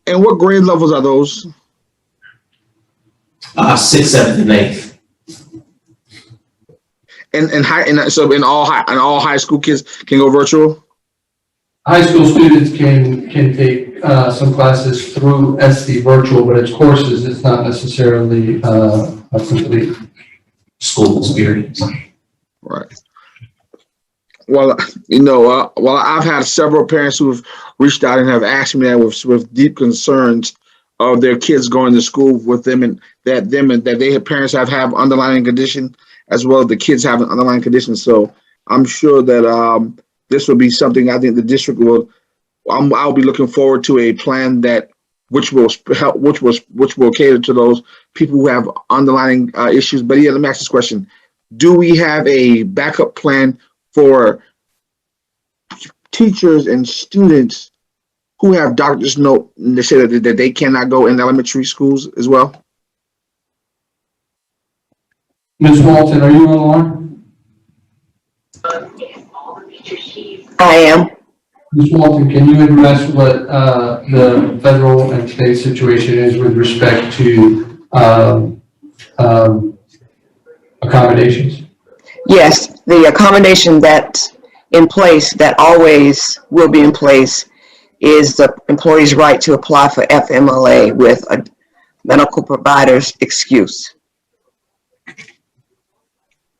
C: And what grade levels are those?
Q: 6th, 7th, and 8th.
C: So in all high school kids can go virtual?
E: High school students can take some classes through SD virtual, but it's courses. It's not necessarily a complete
Q: school experience.
C: Right. Well, well, I've had several parents who have reached out and have asked me that with deep concerns of their kids going to school with them, and that they have parents have underlying condition, as well as the kids have an underlying condition. So I'm sure that this will be something I think the district will. I'll be looking forward to a plan which will help, which will cater to those people who have underlying issues. But yeah, let me ask this question: do we have a backup plan for teachers and students who have doctor's note and they say that they cannot go in elementary schools as well?
E: Ms. Walton, are you on the line?
R: I am.
E: Ms. Walton, can you address what the federal and state situation is with respect to accommodations?
R: Yes, the accommodation that's in place, that always will be in place, is the employee's right to apply for FMLA with a medical provider's excuse.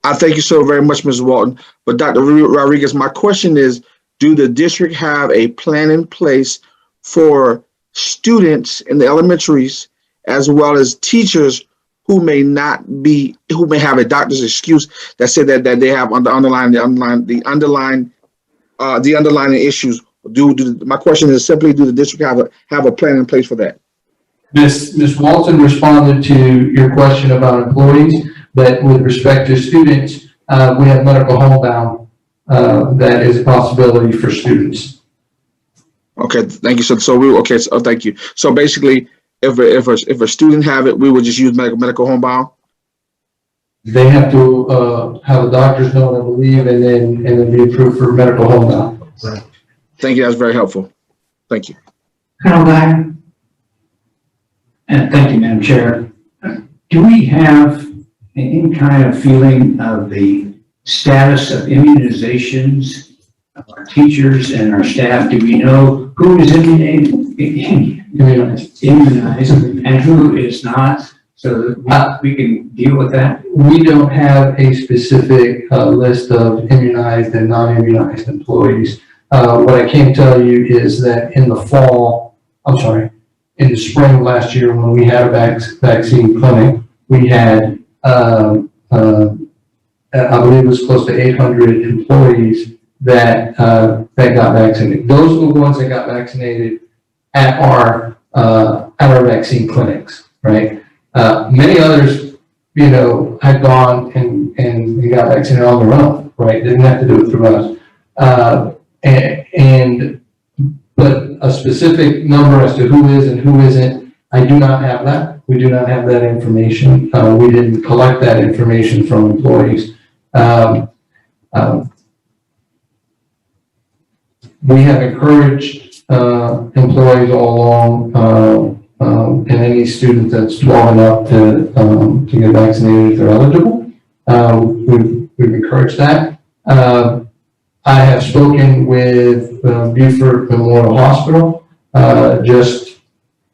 C: I thank you so very much, Ms. Walton. But Dr. Rodriguez, my question is, do the district have a plan in place for students in the elementaries as well as teachers who may have a doctor's excuse that said that they have the underlying issues? My question is simply, do the district have a plan in place for that?
E: Ms. Walton responded to your question about employees, but with respect to students, we have medical homebound. That is a possibility for students.
C: Okay, thank you. So thank you. So basically, if a student have it, we would just use medical homebound.
E: They have to have a doctor's note, I believe, and then be approved for medical homebound.
C: Right. Thank you. That's very helpful. Thank you.
U: Colonel Dyer. And thank you, Madam Chair. Do we have any kind of feeling of the status of immunizations of our teachers and our staff? Do we know who is immunized and who is not, so that we can deal with that?
E: We don't have a specific list of immunized and non-immunized employees. What I can tell you is that in the spring of last year, when we had a vaccine clinic, we had, I believe it was close to 800 employees that got vaccinated. Those are the ones that got vaccinated at our vaccine clinics, right? Many others, had gone and got vaccinated on their own, right? Didn't have to do it through us. But a specific number as to who is and who isn't, I do not have that. We do not have that information. We didn't collect that information from employees. We have encouraged employees all along, and any student that's 12 and up to get vaccinated if they're eligible. We've encouraged that. I have spoken with Beaufort Memorial Hospital just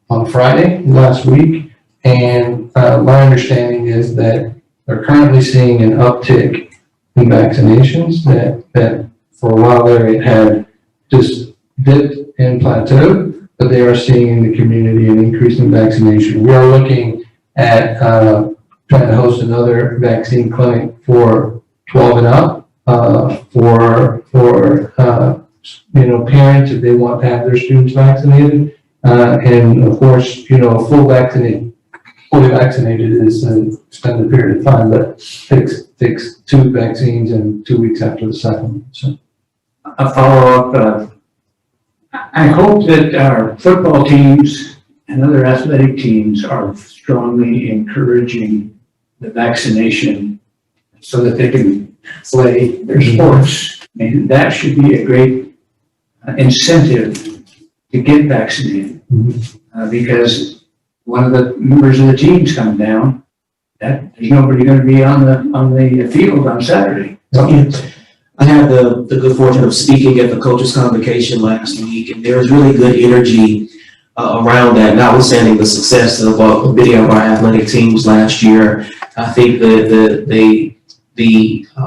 E: on Friday last week, and my understanding is that they're currently seeing an uptick in vaccinations. That for a while there it had just dipped and plateaued, but they are seeing in the community an increase in vaccination. We are looking at trying to host another vaccine clinic for 12 and up. For parents if they want to have their students vaccinated, and of course, fully vaccinated is an extended period of time, but takes 2 vaccines and 2 weeks after the second. So,
U: A follow-up. I hope that our football teams and other athletic teams are strongly encouraging the vaccination so that they can play their sports. And that should be a great incentive to get vaccinated. Because one of the members of the teams come down, there's nobody going to be on the field on Saturday.
Q: I had the good fortune of speaking at the coaches' convocation last week, and there was really good energy around that, notwithstanding the success of many of our athletic teams last year. I think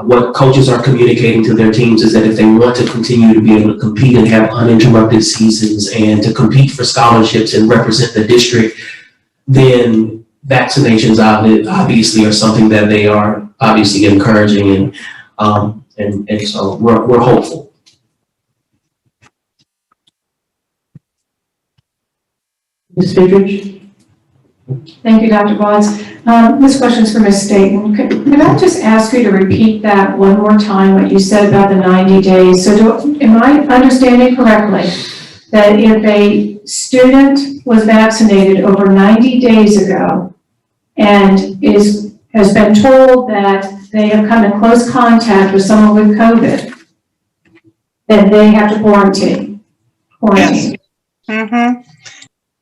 Q: what coaches are communicating to their teams is that if they want to continue to be able to compete and have uninterrupted seasons and to compete for scholarships and represent the district, then vaccinations obviously are something that they are obviously encouraging, and so we're hopeful.
B: Ms. Fidrich? Thank you, Dr. Watts. This question is for Ms. Staton. Could I just ask you to repeat that one more time, what you said about the 90 days? So am I understanding correctly that if a student was vaccinated over 90 days ago and has been told that they have come in close contact with someone with COVID, then they have to quarantine?
K: Yes. Mm-hmm.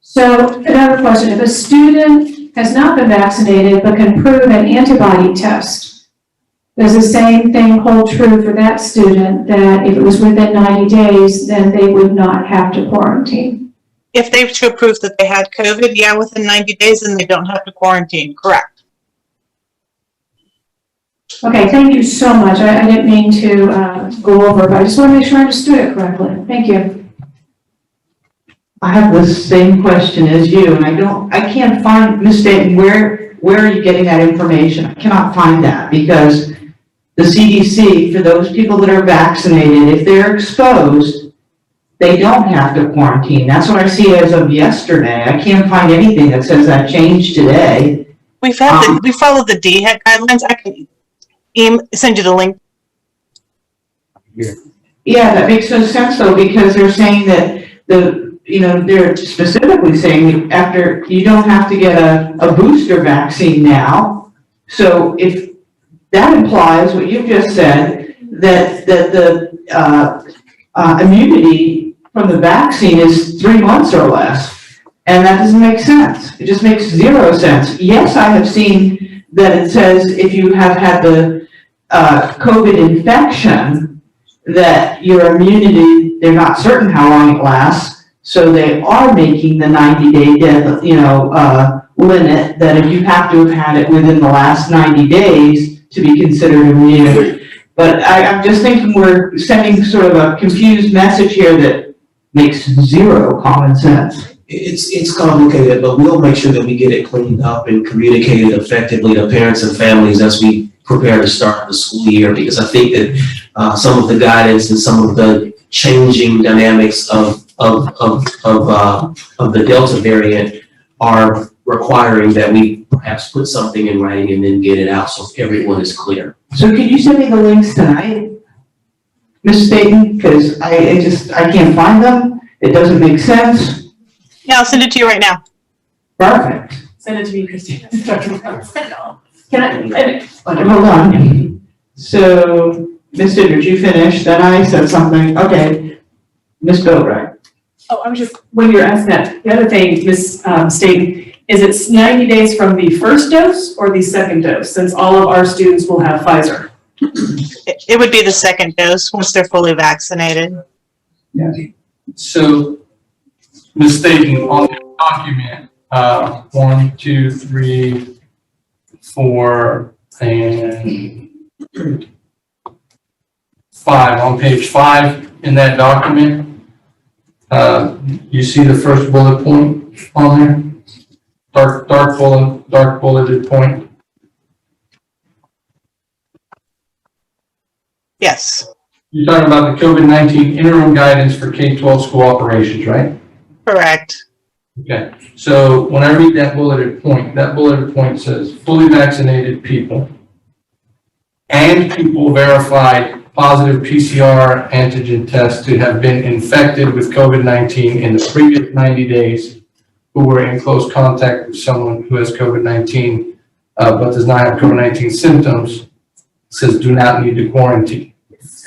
B: So another question, if a student has not been vaccinated but can prove an antibody test, does the same thing hold true for that student, that if it was within 90 days, then they would not have to quarantine?
K: If they show proof that they had COVID, yeah, within 90 days, then they don't have to quarantine, correct?
B: Okay, thank you so much. I didn't mean to go over, but I just want to make sure I understood it correctly. Thank you.
M: I have the same question as you, and I can't find, Ms. Staton, where are you getting that information? I cannot find that, because the CDC, for those people that are vaccinated, if they're exposed, they don't have to quarantine. That's what I see as of yesterday. I can't find anything that says that changed today.
K: We follow the DHEC guidelines. I can send you the link.
M: Yeah, that makes no sense though, because they're saying that they're specifically saying after you don't have to get a booster vaccine now. So if that implies what you've just said, that the immunity from the vaccine is 3 months or less, and that doesn't make sense. It just makes zero sense. Yes, I have seen that it says if you have had the COVID infection, that your immunity, they're not certain how long it lasts, so they are making the 90-day death, limit, that if you have to have had it within the last 90 days to be considered immune. But I'm just thinking we're sending sort of a confused message here that makes zero common sense.
Q: It's complicated, but we'll make sure that we get it cleaned up and communicated effectively to parents and families as we prepare to start the school year, because I think that some of the guidance and some of the changing dynamics of the Delta variant are requiring that we perhaps put something in writing and then get it out so everyone is clear.
M: So could you send me the links tonight, Ms. Staten? Because I can't find them. It doesn't make sense.
K: Yeah, I'll send it to you right now.
M: Perfect.
S: Send it to me, Christine.
B: Can I,
M: Hold on. So, Ms. Did you finish? Then I said something. Okay. Ms. Boatright.
S: oh, I was just, when you were asking that, the other thing, Ms. Staten, is it 90 days from the first dose or the second dose, since all of our students will have Pfizer?
K: It would be the second dose once they're fully vaccinated.
E: Yeah. So, Ms. Staten, on the document, 1, 2, 3, 4, and 5, on page 5 in that document, you see the first bullet point on there? Dark bulleted point.
K: Yes,
E: You're talking about the COVID-19 interim guidance for K-12 school operations, right?
K: correct.
E: Okay, so when I read that bulleted point says fully vaccinated people and people verified positive PCR antigen tests to have been infected with COVID-19 in the previous 90 days who were in close contact with someone who has COVID-19 but does not have COVID-19 symptoms, says do not need to quarantine.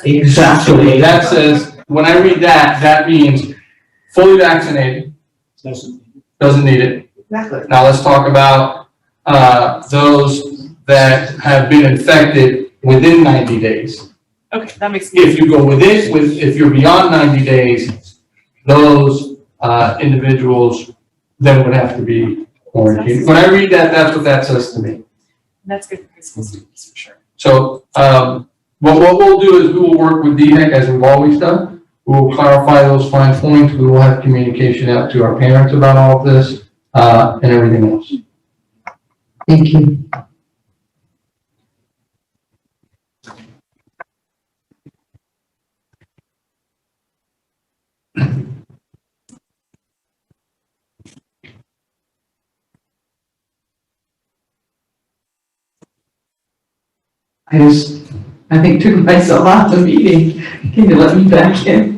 M: Exactly.
E: That says, when I read that, that means fully vaccinated, doesn't need it.
M: Exactly.
E: Now let's talk about those that have been infected within 90 days.
S: Okay, that makes sense.
E: If you go if you're beyond 90 days, those individuals then would have to be quarantined. When I read that, that's what that says to me.
S: That's good for high school students, for sure.
E: So what we'll do is we will work with DHEC as we've always done. We will clarify those fine points. We will have communication out to our parents about all of this and everything else.
M: Thank you. I think took myself out of the meeting. Can you let me back in?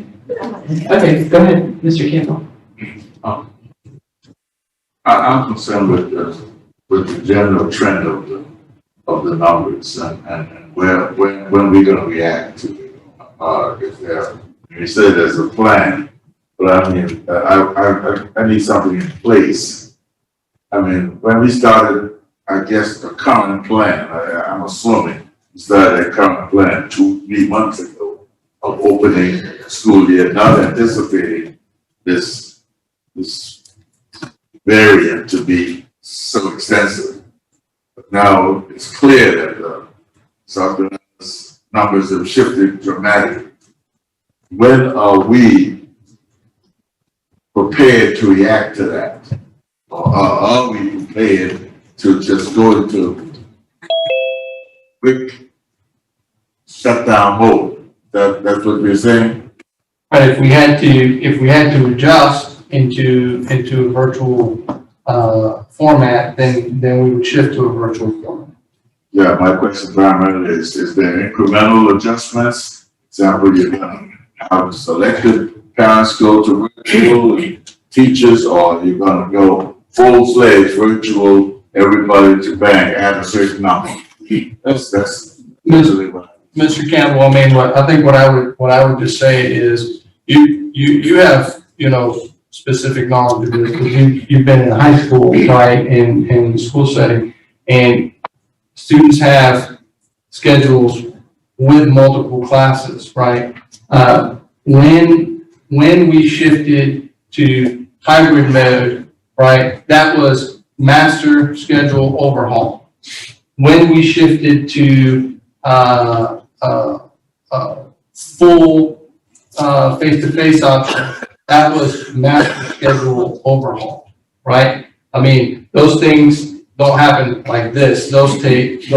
M: Okay, go ahead, Mr. Campbell.
L: I'm concerned with the general trend of the numbers and when we're gonna react to it. If you say there's a plan, but I mean, I need something in place. I mean, when we started, I guess, the current plan, I'm assuming, we started a current plan 2-3 months ago of opening school year, not anticipating this variant to be so extensive. But now it's clear that South Carolina's numbers have shifted dramatically. When are we prepared to react to that? Or are we prepared to just go into quick shutdown mode? That's what we're saying?
E: But if we had to adjust into a virtual format, then we would shift to a virtual format.
L: Yeah, my question primarily is there incremental adjustments? Example, you're gonna have selected parents go to virtual and teachers, or you're gonna go full-fledged virtual, everybody to bang at a certain number. That's usually what.
E: Mr. Campbell, I mean, I think what I would just say is you have, specific knowledge of this because you've been in high school, right, in the school setting, and students have schedules with multiple classes, right? When we shifted to hybrid mode, right, that was master schedule overhaul. When we shifted to full face-to-face option, that was master schedule overhaul, right? I mean, those things don't happen like this. Those take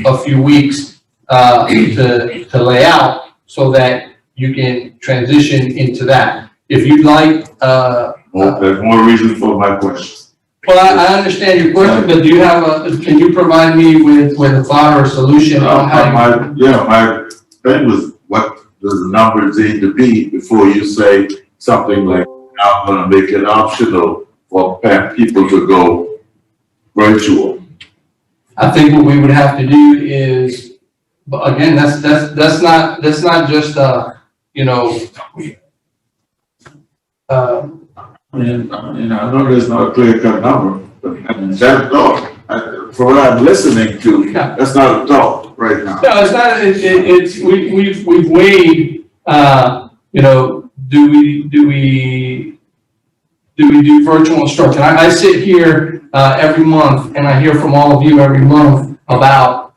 E: a few weeks to lay out so that you can transition into that. If you'd like,
L: Well, there's more reason for my question.
E: well, I understand your question, but do you have can you provide me with a thought or a solution on how you?
L: My thing was what the numbers need to be before you say something like, I'm gonna make it optional for people to go virtual.
E: I think what we would have to do is, but again, that's not just you know.
L: I know there's not a clear cut number, but that thought, from what I'm listening to, that's not a thought right now.
E: No, it's not, it's, we've weighed, you know, do we do virtual instruction? I sit here, every month and I hear from all of you every month about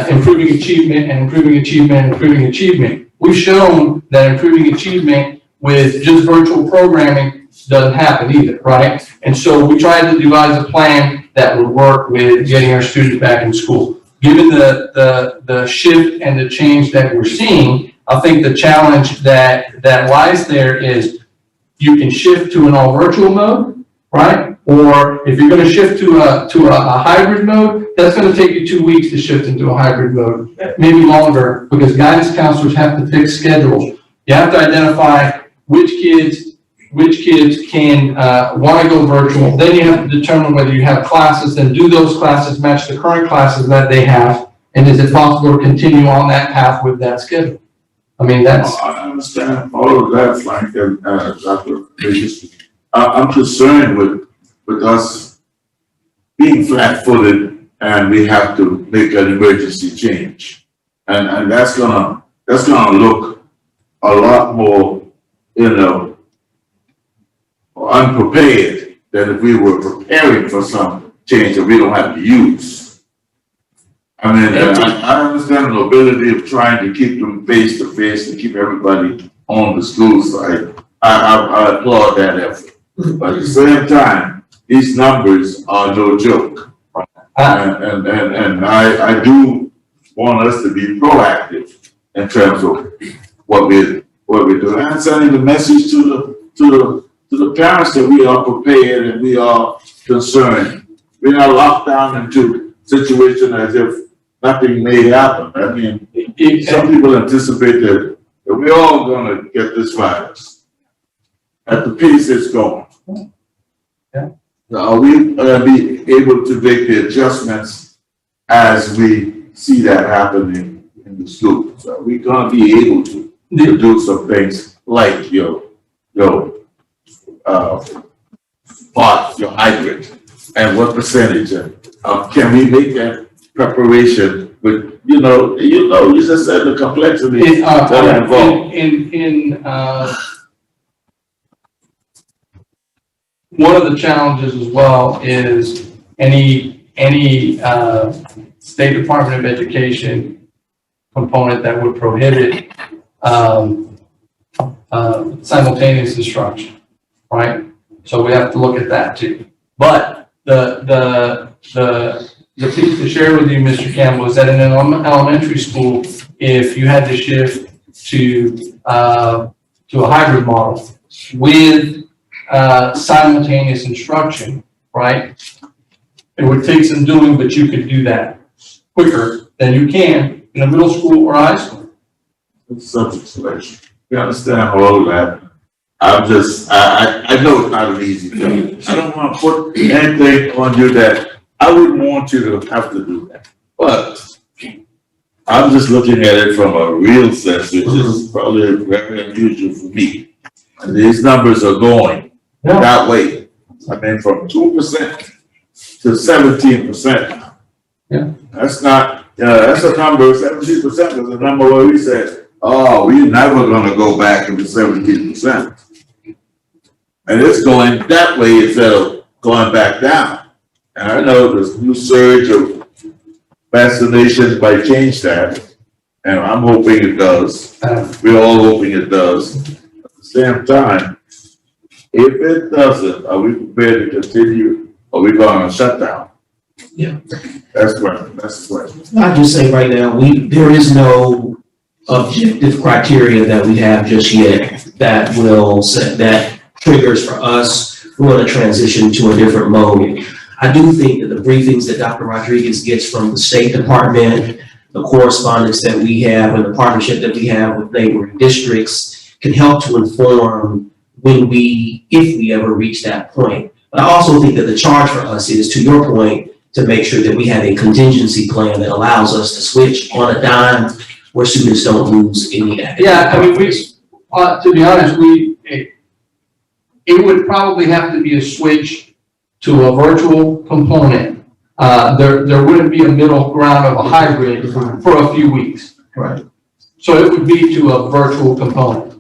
E: improving achievement and improving achievement and improving achievement. We've shown that improving achievement with just virtual programming doesn't happen either, right? And so we tried to devise a plan that would work with getting our students back in school. Given the shift and the change that we're seeing, I think the challenge that lies there is you can shift to an all virtual mode, right? Or if you're going to shift to a hybrid mode, that's going to take you 2 weeks to shift into a hybrid mode, maybe longer, because guidance counselors have to fix schedules. You have to identify which kids can want to go virtual. Then you have to determine whether you have classes, then do those classes match the current classes that they have, and is it possible to continue on that path with that schedule? I mean, that's.
L: I understand all of that, Frank, and Dr. Bridges. I'm concerned with us being flat-footed, and we have to make an emergency change, and that's gonna look a lot more, you know, unprepared than if we were preparing for some change that we don't have to use. I mean, I understand the nobility of trying to keep them face to face and keep everybody on the school side. I applaud that effort. But at the same time, these numbers are no joke. And I do want us to be proactive in terms of what we're doing. And sending the message to the parents that we are prepared and we are concerned. We're not locked down into a situation as if nothing may happen. I mean, some people anticipate that we're all going to get this virus at the pace it's going.
E: Yeah.
L: Are we going to be able to make the adjustments as we see that happening in the schools? Are we going to be able to do some things like your hybrid, and what percentage can we make that preparation with, you just said the complexity that are involved.
E: One of the challenges as well is any State Department of Education component that would prohibit simultaneous instruction, right? So we have to look at that too. But the piece to share with you, Mr. Campbell, is that in an elementary school, if you had to shift to a hybrid model with simultaneous instruction, right? It would take some doing, but you could do that quicker than you can in a middle school or high school.
L: It's subject selection. We understand all of that. I know it's not an easy thing. I don't want to put anything on you that I wouldn't want you to have to do that. But I'm just looking at it from a real sense, which is probably very unusual for me. And these numbers are going that way. I mean, from 2% to 17%. That's not, that's a number, 17% was a number where we said, oh, we're never gonna go back into 17%. And it's going that way instead of going back down. And I know this new surge of vaccinations might change that, and I'm hoping it does. We're all hoping it does. At the same time, if it doesn't, are we prepared to continue? Or are we going to shut down?
Q: Yeah.
L: That's the question.
Q: I'll just say right now, there is no objective criteria that we have just yet that will set, that triggers for us. We want to transition to a different mode. I do think that the briefings that Dr. Rodriguez gets from the State Department, the correspondence that we have and the partnership that we have with neighboring districts can help to inform if we ever reach that point. But I also think that the charge for us is, to your point, to make sure that we have a contingency plan that allows us to switch on a dime where students don't lose any academic
E: Yeah, I mean,
Q: progress.
E: to be honest, it would probably have to be a switch to a virtual component. There wouldn't be a middle ground of a hybrid for a few weeks.
Q: Right.
E: So it would be to a virtual component.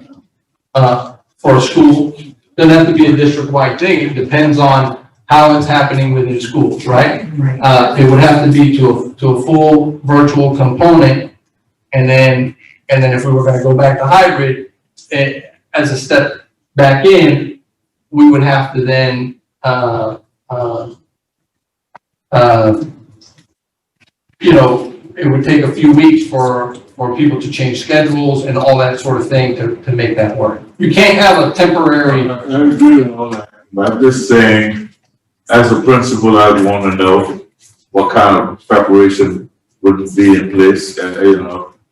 E: For a school, doesn't have to be a district-wide thing. It depends on how it's happening within schools, right? It would have to be to a full virtual component. And then if we were gonna go back to hybrid, as a step back in, we would have to then, it would take a few weeks for people to change schedules and all that sort of thing to make that work. You can't have a temporary.
L: I agree with all that. But I'm just saying, as a principal, I'd want to know what kind of preparation would be in place, and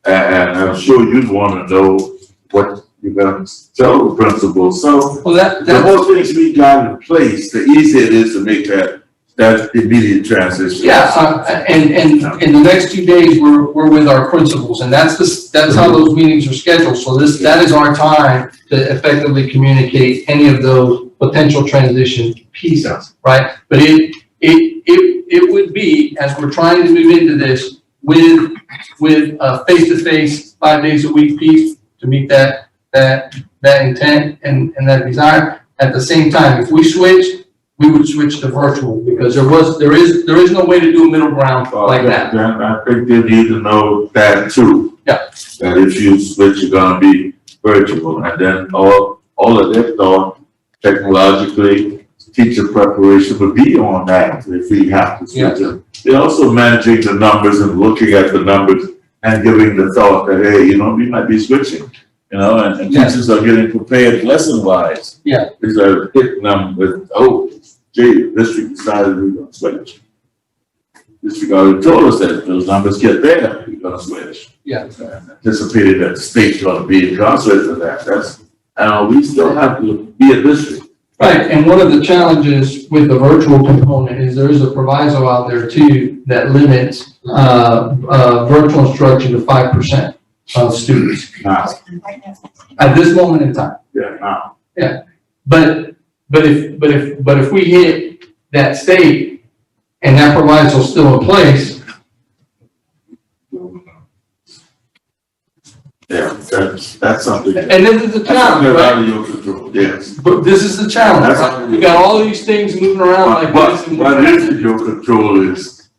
L: I'm sure you'd want to know what you're going to tell the principal. So the more things we got in place, the easier it is to make that immediate transition.
E: Yeah, and in the next 2 days, we're with our principals, and that's how those meetings are scheduled. So that is our time to effectively communicate any of those potential transition pieces, right? But it would be, as we're trying to move into this, with a face-to-face 5 days a week piece to meet that intent and that desire. At the same time, if we switch, we would switch to virtual, because there is no way to do a middle ground like that.
L: I think they need to know that too.
E: Yeah.
L: That if you switch, you're gonna be virtual, and then all of their thought, technologically, teacher preparation would be on that if we have to switch it. They're also managing the numbers and looking at the numbers and giving the thought that, hey, we might be switching. And teachers are getting prepared lesson-wise.
E: Yeah.
L: These are hitting them with, the district decided we're going to switch. District already told us that if those numbers get there, we're going to switch.
E: Yeah.
L: Anticipated that the state's going to be in concert with that. We still have to be a district.
E: Right, and one of the challenges with the virtual component is there is a proviso out there too that limits virtual instruction to 5% of students.
L: Now.
E: At this moment in time.
L: Yeah, now.
E: Yeah, but if we hit that state and that proviso is still in place.
L: Yeah, that's something.
E: And this is the challenge,
L: right?
E: right?
L: Out of your control, yes.
E: But this is the challenge, right? We got all these things moving around like this. And
L: what is in your control is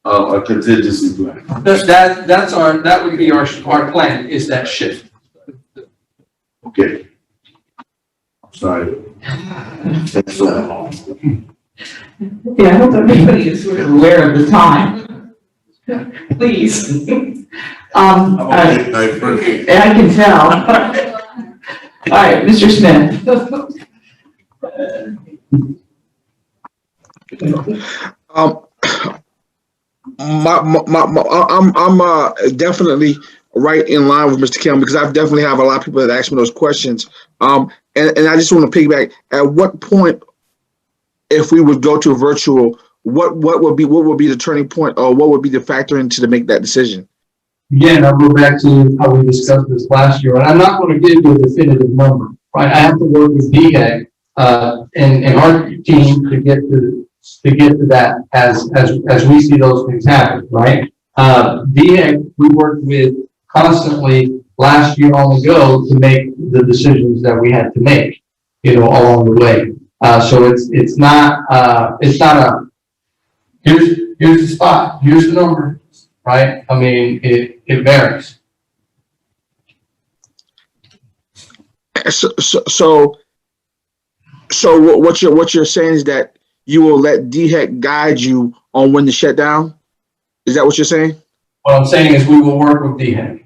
L: a contingency plan.
E: That would be our plan, is that shift.
L: Okay. I'm sorry. That's so long.
B: Yeah, I hope everybody is sort of aware of the time. Please. I can tell. All right, Mr. Smith.
C: I'm definitely right in line with Mr. Kim, because I definitely have a lot of people that ask me those questions. And I just want to piggyback. At what point, if we would go to a virtual, what would be the turning point, or what would be the factor to make that decision?
E: Again, I'll go back to how we discussed this last year, and I'm not going to give you a definitive number, right? I have to work with DHEC, and our team to get to to get to that as we see those things happen, right? DHEC, we worked with constantly last year on the go to make the decisions that we had to make, along the way. So it's not a, here's the spot, here's the number, right? I mean, it varies.
C: So what you're saying is that you will let DHEC guide you on when to shut down? Is that what you're saying?
E: What I'm saying is we will work with DHEC.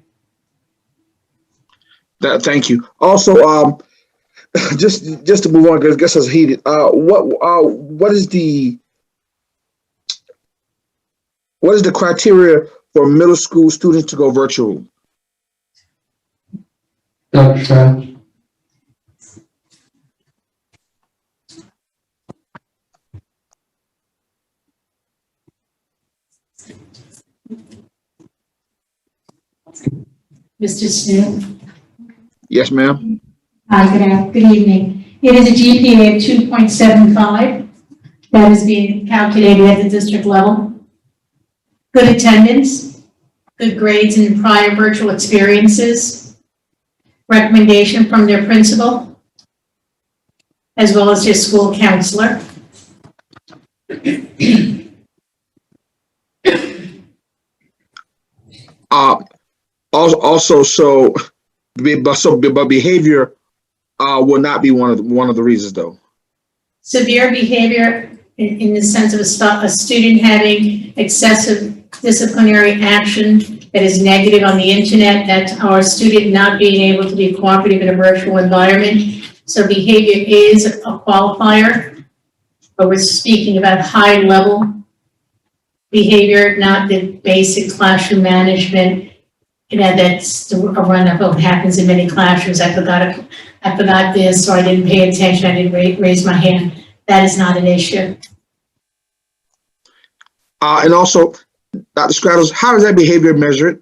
C: Thank you. Also, just to move on, because I guess it's heated. What is the criteria for middle school students to go virtual?
E: Dr. Stroud?
A: Mr. Smith?
C: Yes, ma'am.
A: Hi, good evening. It is a GPA of 2.75 that is being calculated at the district level. Good attendance, good grades in prior virtual experiences, recommendation from their principal, as well as their school counselor.
C: But behavior will not be one of the reasons, though.
A: Severe behavior in the sense of a student having excessive disciplinary action that is negative on the internet, that our student not being able to be cooperative in a virtual environment. So behavior is a qualifier, but we're speaking about high level behavior, not the basic classroom management. That's a run of what happens in many classrooms. I forgot this, or I didn't pay attention, I didn't raise my hand. That is not an issue.
C: And also, Dr. Straddles, how is that behavior measured?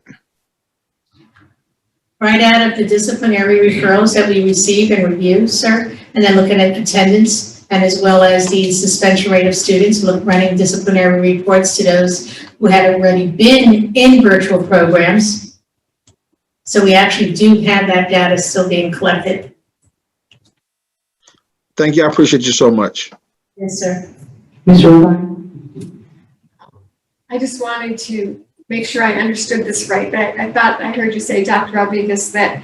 A: Right out of the disciplinary referrals that we receive and review, sir, and then looking at attendance, and as well as the suspension rate of students, running disciplinary reports to those who had already been in virtual programs. So we actually do have that data still being collected.
C: Thank you. I appreciate you so much.
A: Yes, sir.
B: Ms. Romine?
I: I just wanted to make sure I understood this right. But I thought I heard you say, Dr. Rodriguez, that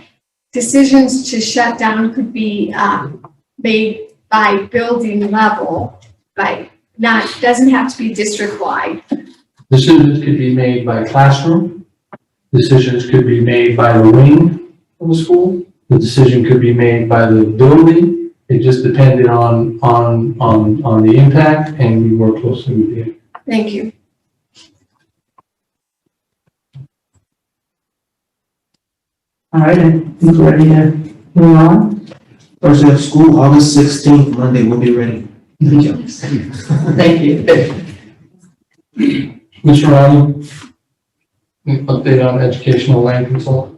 I: decisions to shut down could be made by building level, doesn't have to be district-wide.
E: Decisions could be made by classroom. Decisions could be made by the wing of the school. The decision could be made by the building. It just depended on the impact, and we work closely with you.
I: Thank you.
M: All right, I think we're ready to move on.
Q: First day of school, August 16th, Monday, we'll be ready. Thank you.
M: Thank you.
E: Mr. Rowley, update on educational land control.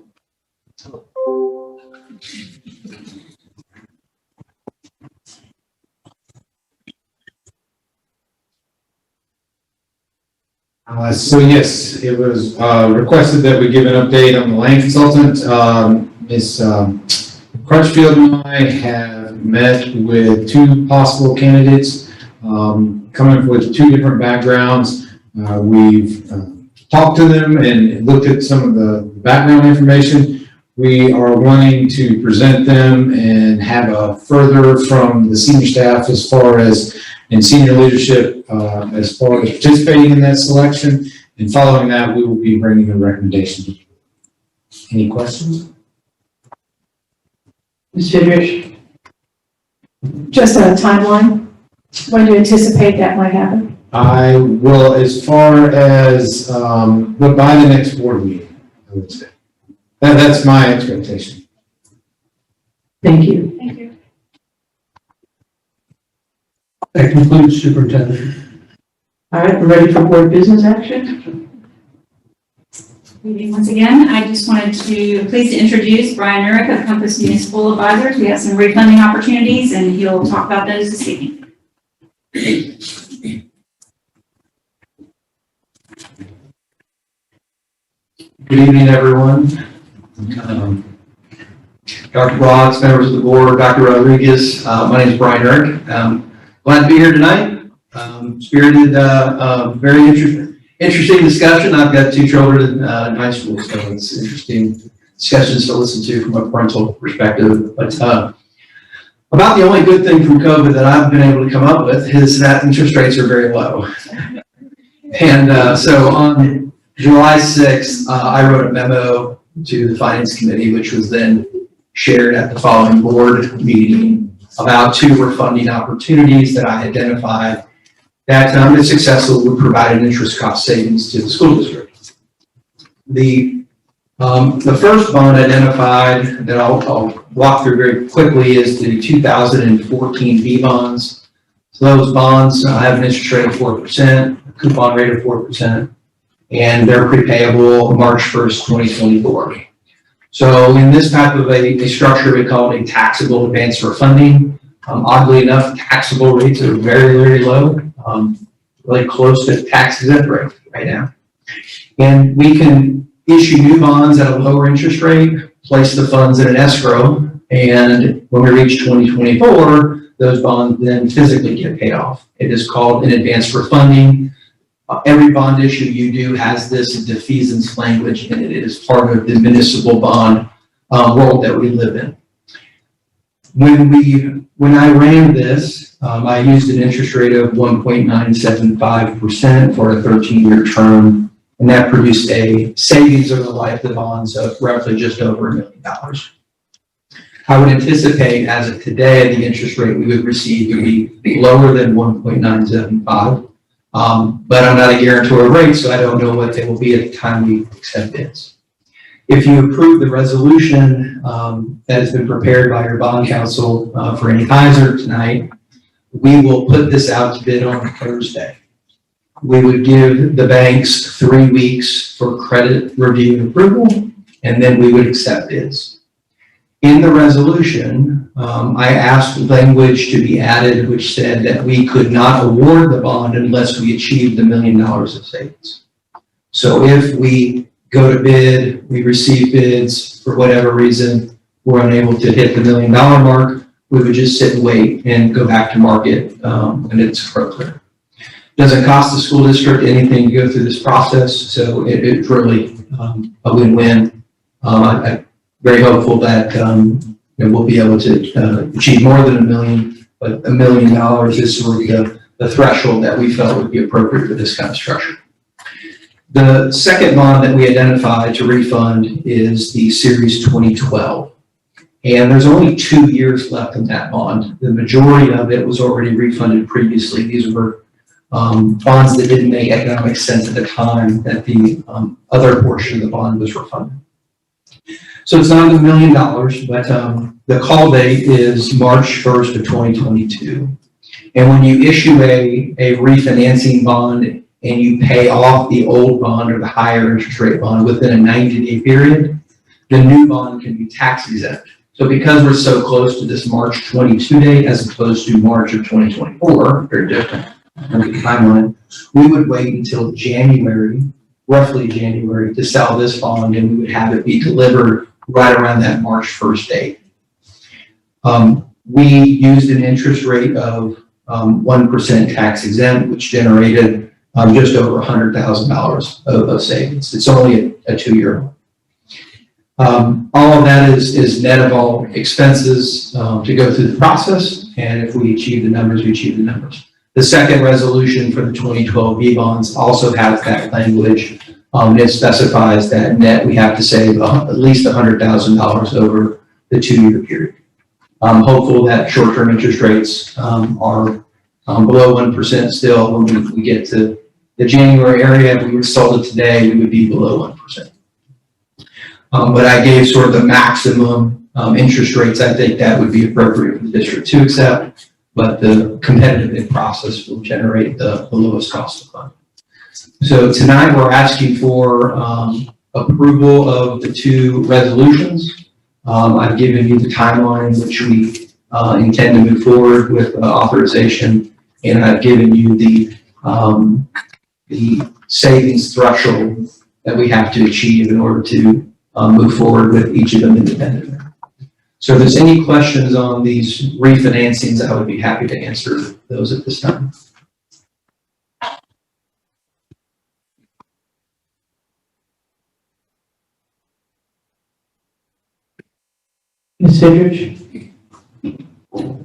D: So yes, it was requested that we give an update on the land consultant. Ms. Crutchfield and I have met with two possible candidates, coming with two different backgrounds. We've talked to them and looked at some of the background information. We are wanting to present them and have a further from the senior staff as far as and senior leadership as far as participating in that selection. And following that, we will be bringing a recommendation. Any questions?
B: Ms. Fidrich? Just a timeline. When do you anticipate that might happen?
D: I will, as far as, but by the next board meeting, I would say. That's my expectation.
B: Thank you.
I: Thank you.
E: That concludes superintendent.
B: All right, we're ready for board business action.
P: Good evening once again. I just wanted to please introduce Brian Urich of Compass Municipal Advisors. We have some refunding opportunities and he'll talk about those this evening.
H: Good evening, everyone. Dr. Boggs, members of the board, Dr. Rodriguez, my name is Brian Eric. Glad to be here tonight. Spirited, very interesting discussion. I've got two children in high school, so it's interesting discussions to listen to from a parental perspective. But about the only good thing from COVID that I've been able to come up with is that interest rates are very low. And so on July 6th, I wrote a memo to the Finance Committee, which was then shared at the following board meeting about two refunding opportunities that I identified that, if successful, would provide an interest cost savings to the school district. The first bond identified that I'll walk through very quickly is the 2014 B bonds. So those bonds have an interest rate of 4%, a coupon rate of 4%, and they're prepayable March 1st, 2024. So in this type of a structure, we call it a taxable advance refunding. Oddly enough, taxable rates are very, very low, really close to tax exempt rate right now. And we can issue new bonds at a lower interest rate, place the funds in an escrow, and when we reach 2024, those bonds then physically get paid off. It is called an advance refunding. Every bond issue you do has this defeasance language in it. It is part of the municipal bond world that we live in. When I ran this, I used an interest rate of 1.975% for a 13-year term, and that produced a savings over the life of the bonds of roughly just over $1 million. I would anticipate, as of today, the interest rate we would receive would be lower than 1.975. But I'm not a guarantor of rates, so I don't know what they will be at the time we accept bids. If you approve the resolution that has been prepared by your bond counsel for any advisor tonight, we will put this out to bid on Thursday. We would give the banks 3 weeks for credit review and approval, and then we would accept bids. In the resolution, I asked language to be added which said that we could not award the bond unless we achieved $1 million of savings. So if we go to bid, we receive bids, for whatever reason, we're unable to hit the $1 million mark, we would just sit and wait and go back to market when it's appropriate. Doesn't cost the school district anything to go through this process, so it's really a win-win. I'm very hopeful that we'll be able to achieve more than $1 million, but $1 million is sort of the threshold that we felt would be appropriate for this kind of structure. The second bond that we identified to refund is the Series 2012. And there's only 2 years left in that bond. The majority of it was already refunded previously. These were bonds that didn't make economic sense at the time that the other portion of the bond was refunded. So it's not $1 million, but the call date is March 1st of 2022. And when you issue a refinancing bond and you pay off the old bond or the higher interest rate bond within a 90-day period, the new bond can be tax exempt. So because we're so close to this March 22 date as opposed to March of 2024, very different timeline, we would wait until January, roughly January, to sell this bond, and we would have it be delivered right around that March 1st date. We used an interest rate of 1% tax exempt, which generated just over $100,000 of savings. It's only a 2-year loan. All of that is net of all expenses to go through the process, and if we achieve the numbers, we achieve the numbers. The second resolution for the 2012 B bonds also has that language. It specifies that net we have to save at least $100,000 over the 2-year period. I'm hopeful that short-term interest rates are below 1% still. When we get to the January area, if we were sold it today, we would be below 1%. But I gave sort of the maximum interest rates I think that would be appropriate for the district to accept, but the competitive bid process will generate the lowest cost of fund. So tonight we're asking for approval of the 2 resolutions. I've given you the timeline in which we intend to move forward with authorization And I've given you the savings threshold that we have to achieve in order to move forward with each of them independently. So if there's any questions on these refinancings, I would be happy to answer those at this time.
B: Ms. Fidrich?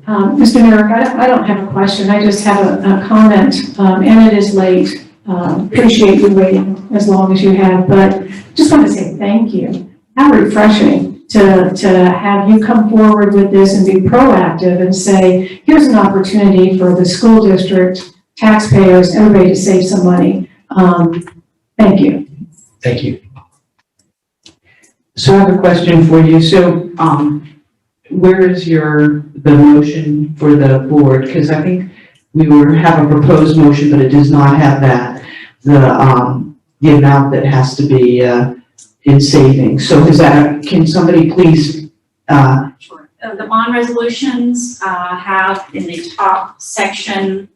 B: Mr. Merrick, I don't have a question. I just have a comment, and it is late. Appreciate you waiting as long as you have, but just want to say thank you. How refreshing to have you come forward with this and be proactive and say, here's an opportunity for the school district, taxpayers, everybody to save some money. Thank you.
H: Thank you.
M: So I have a question for you. So, where is the motion for the board? Because I think we have a proposed motion, but it does not have that, the amount that has to be, in savings. So can somebody please,
P: Sure. The bond resolutions have in the top section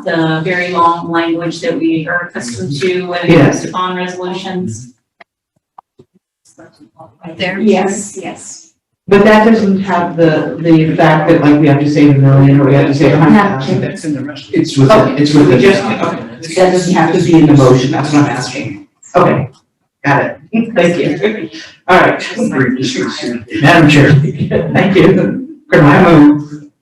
P: the very long language that we are accustomed to when it comes to bond resolutions.
O: Right there?
P: Yes, yes.
M: but that doesn't have the fact that like we have to save $1 million or we have to save $100,000.
U: That's in the rest.
H: It's within, it's within.
M: That doesn't have to be in the motion, that's what I'm asking. Okay, got it. Thank you. All right.
U: Madam Chair,
M: Thank you.
U: I move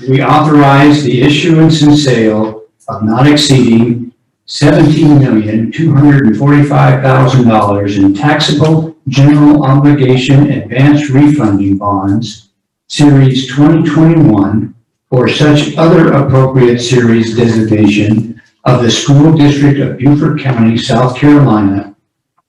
U: we authorize the issuance and sale of not exceeding $17,245,000 in taxable general obligation advance refunding bonds, Series 2021, or such other appropriate series designation of the School District of Beaufort County, South Carolina,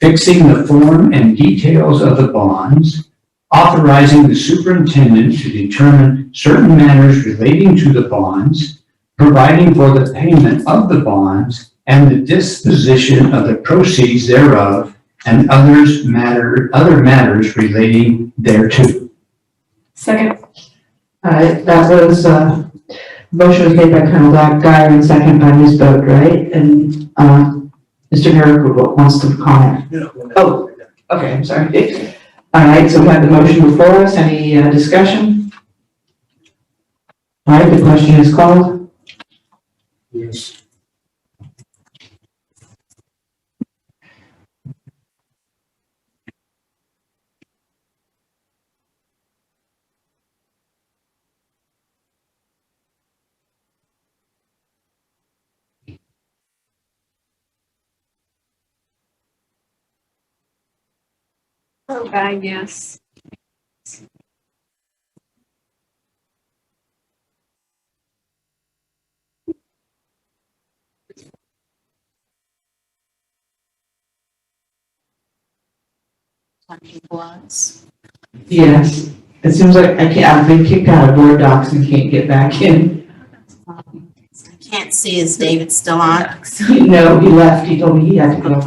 U: fixing the form and details of the bonds, authorizing the superintendent to determine certain matters relating to the bonds, providing for the payment of the bonds and the disposition of the proceeds thereof, and other matters relating thereto.
B: Second.
M: All right, that was, motion was made by Colonel Guyer and second by Ms. Boat, right? And, Mr. Herrick wants to comment. Oh, okay, I'm sorry. All right, so we have the motion before us. Any discussion? All right, the question is called.
U: Yes.
I: Oh, God, yes.
M: Yes, it seems like I've been kicked out of board docs and can't get back in.
O: I can't see, is David still on?
M: No, he left. He told me he had to go.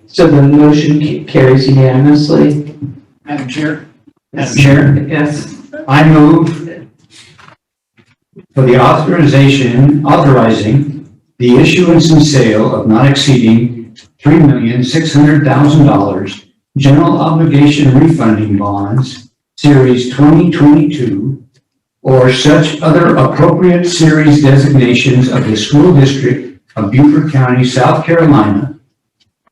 M: So the motion carries unanimously.
U: Madam Chair? Madam Chair?
M: Yes.
U: I move for the authorizing the issuance and sale of not exceeding $3,600,000 general obligation refunding bonds, Series 2022, or such other appropriate series designations of the School District of Beaufort County, South Carolina,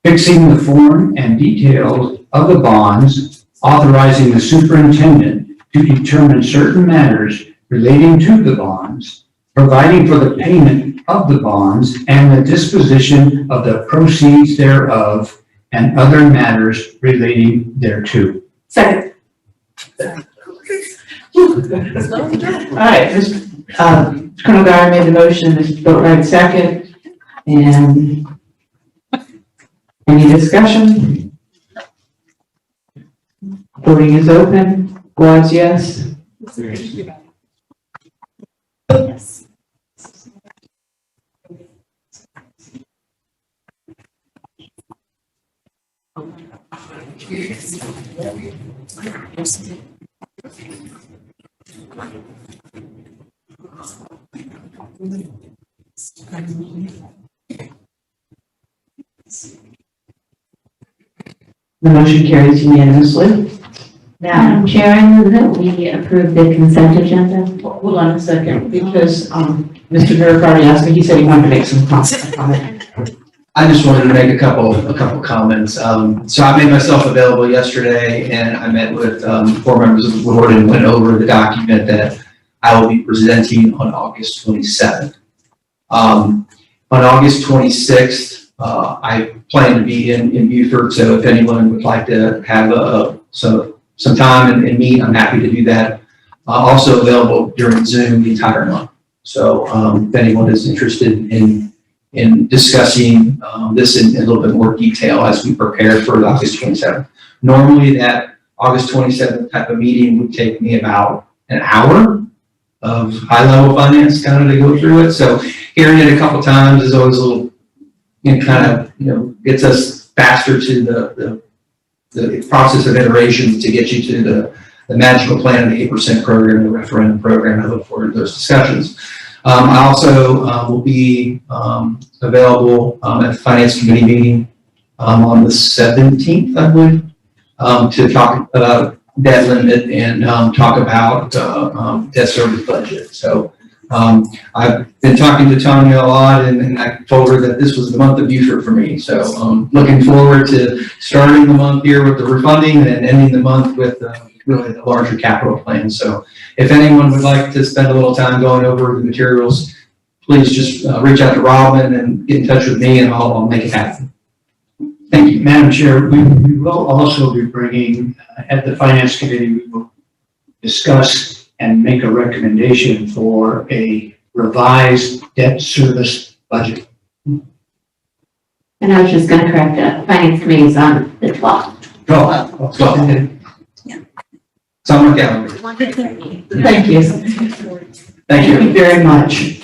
U: fixing the form and details of the bonds, authorizing the superintendent to determine certain matters relating to the bonds, providing for the payment of the bonds and the disposition of the proceeds thereof, and other matters relating thereto.
B: Second.
M: All right, Colonel Guyer made the motion, Ms. Boatright second, and any discussion? Voting is open. Guas, yes?
O: Yes.
M: The motion carries unanimously.
N: Madam Chair, I move that we approve the consent agenda.
M: Hold on a second, because, Mr. Durf already asked me, he said he wanted to make some comment.
H: I just wanted to make a couple comments. So I made myself available yesterday and I met with, 4 members of the board and went over the document that I will be presenting on August 27th. On August 26th, I plan to be in Beaufort, so if anyone would like to have some time and meet, I'm happy to do that. Also available during Zoom the entire month. So if anyone is interested in discussing this in a little bit more detail as we prepare for August 27th. Normally that August 27th type of meeting would take me about an hour of high-level finance kind of to go through it. So hearing it a couple times is always a little, gets us faster to the process of iteration to get you to the magical plan, the 8% program, the referendum program. I look forward to those discussions. I also will be available at the Finance Committee meeting on the 17th, I believe, to talk about debt limit and talk about debt service budget. So I've been talking to Tanya a lot, and I told her that this was the month of Beaufort for me. So looking forward to starting the month here with the refunding and ending the month with really the larger capital plan. So if anyone would like to spend a little time going over the materials, please just reach out to Robin and get in touch with me, and I'll make it happen. Thank you.
U: Madam Chair, we will also be bringing, at the Finance Committee, we will discuss and make a recommendation for a revised debt service budget.
N: And I was just gonna correct that, Finance Committee is on the 12th.
H: Well, summer calendar.
M: Thank you.
H: Thank you.
M: Very much.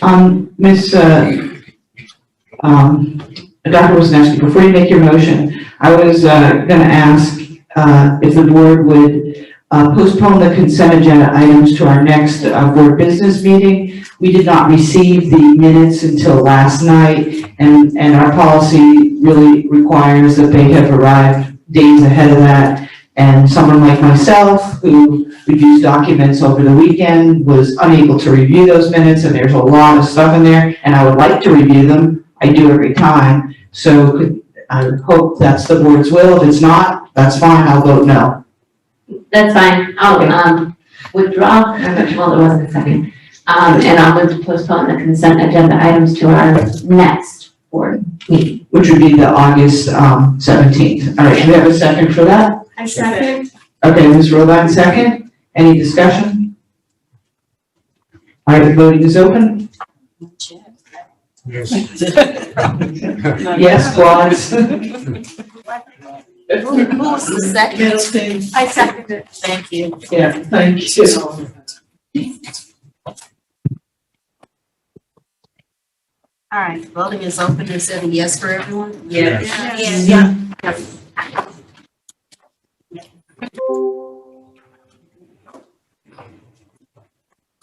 M: Dr. Wisniewski, before you make your motion, I was gonna ask if the board would postpone the consent agenda items to our next board business meeting. We did not receive the minutes until last night, and our policy really requires that they have arrived days ahead of that. And someone like myself, who reviews documents over the weekend, was unable to review those minutes, and there's a lot of stuff in there, and I would like to review them. I do every time. So I hope that's the board's will. If it's not, that's fine. I'll vote no.
N: That's fine. I'll withdraw. Well, there wasn't a second. And I'll move to postpone the consent agenda items to our next board meeting.
M: Which would be the August 17th. All right, do we have a second for that?
I: I second.
M: Okay, Ms. Robine, second. Any discussion? All right, the voting is open. Yes, Claude.
O: Who was the second? I seconded. Thank you.
M: Yeah, thank you.
O: All right, voting is open. Is that a yes for everyone?
M: Yes.
O: Yeah.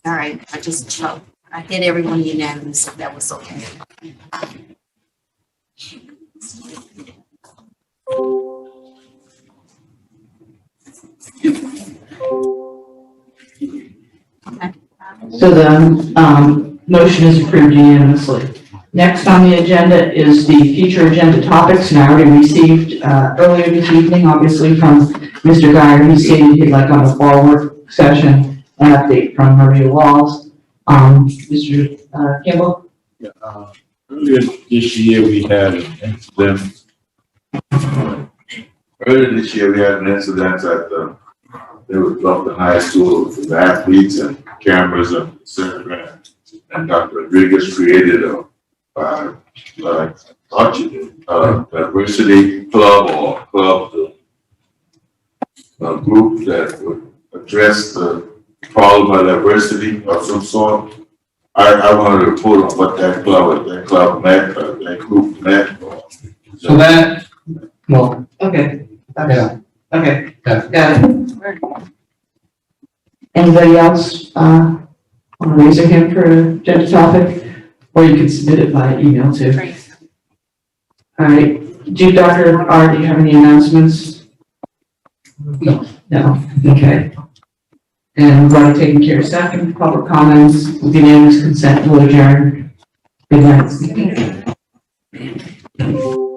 O: All right, I hit everyone unanimous, so that was okay.
M: So the motion is approved unanimously. Next on the agenda is the future agenda topics, and I already received earlier this evening, obviously, from Mr. Geyer. He stated he'd like on the fall work session an update from Maria Walls. Mr. Kimball?
L: Earlier this year, we had an incident. Earlier this year, we had an incident at they were Beaufort High School with athletes and cameras and etc. And Dr. Rodriguez created a diversity club or club, a group that would address the problem of diversity of some sort. I wanted to report on what that club met, that group met.
E: So that, well,
M: Okay.
E: yeah,
M: Okay,
E: Yeah.
M: got it. Anybody else, want to raise their hand for an agenda topic? Or you can submit it via email too. All right, Dr. R, do you have any announcements?
E: No.
M: No, okay. And we've already taken care of second public comments, with unanimous consent, we'll adjourn. Good night.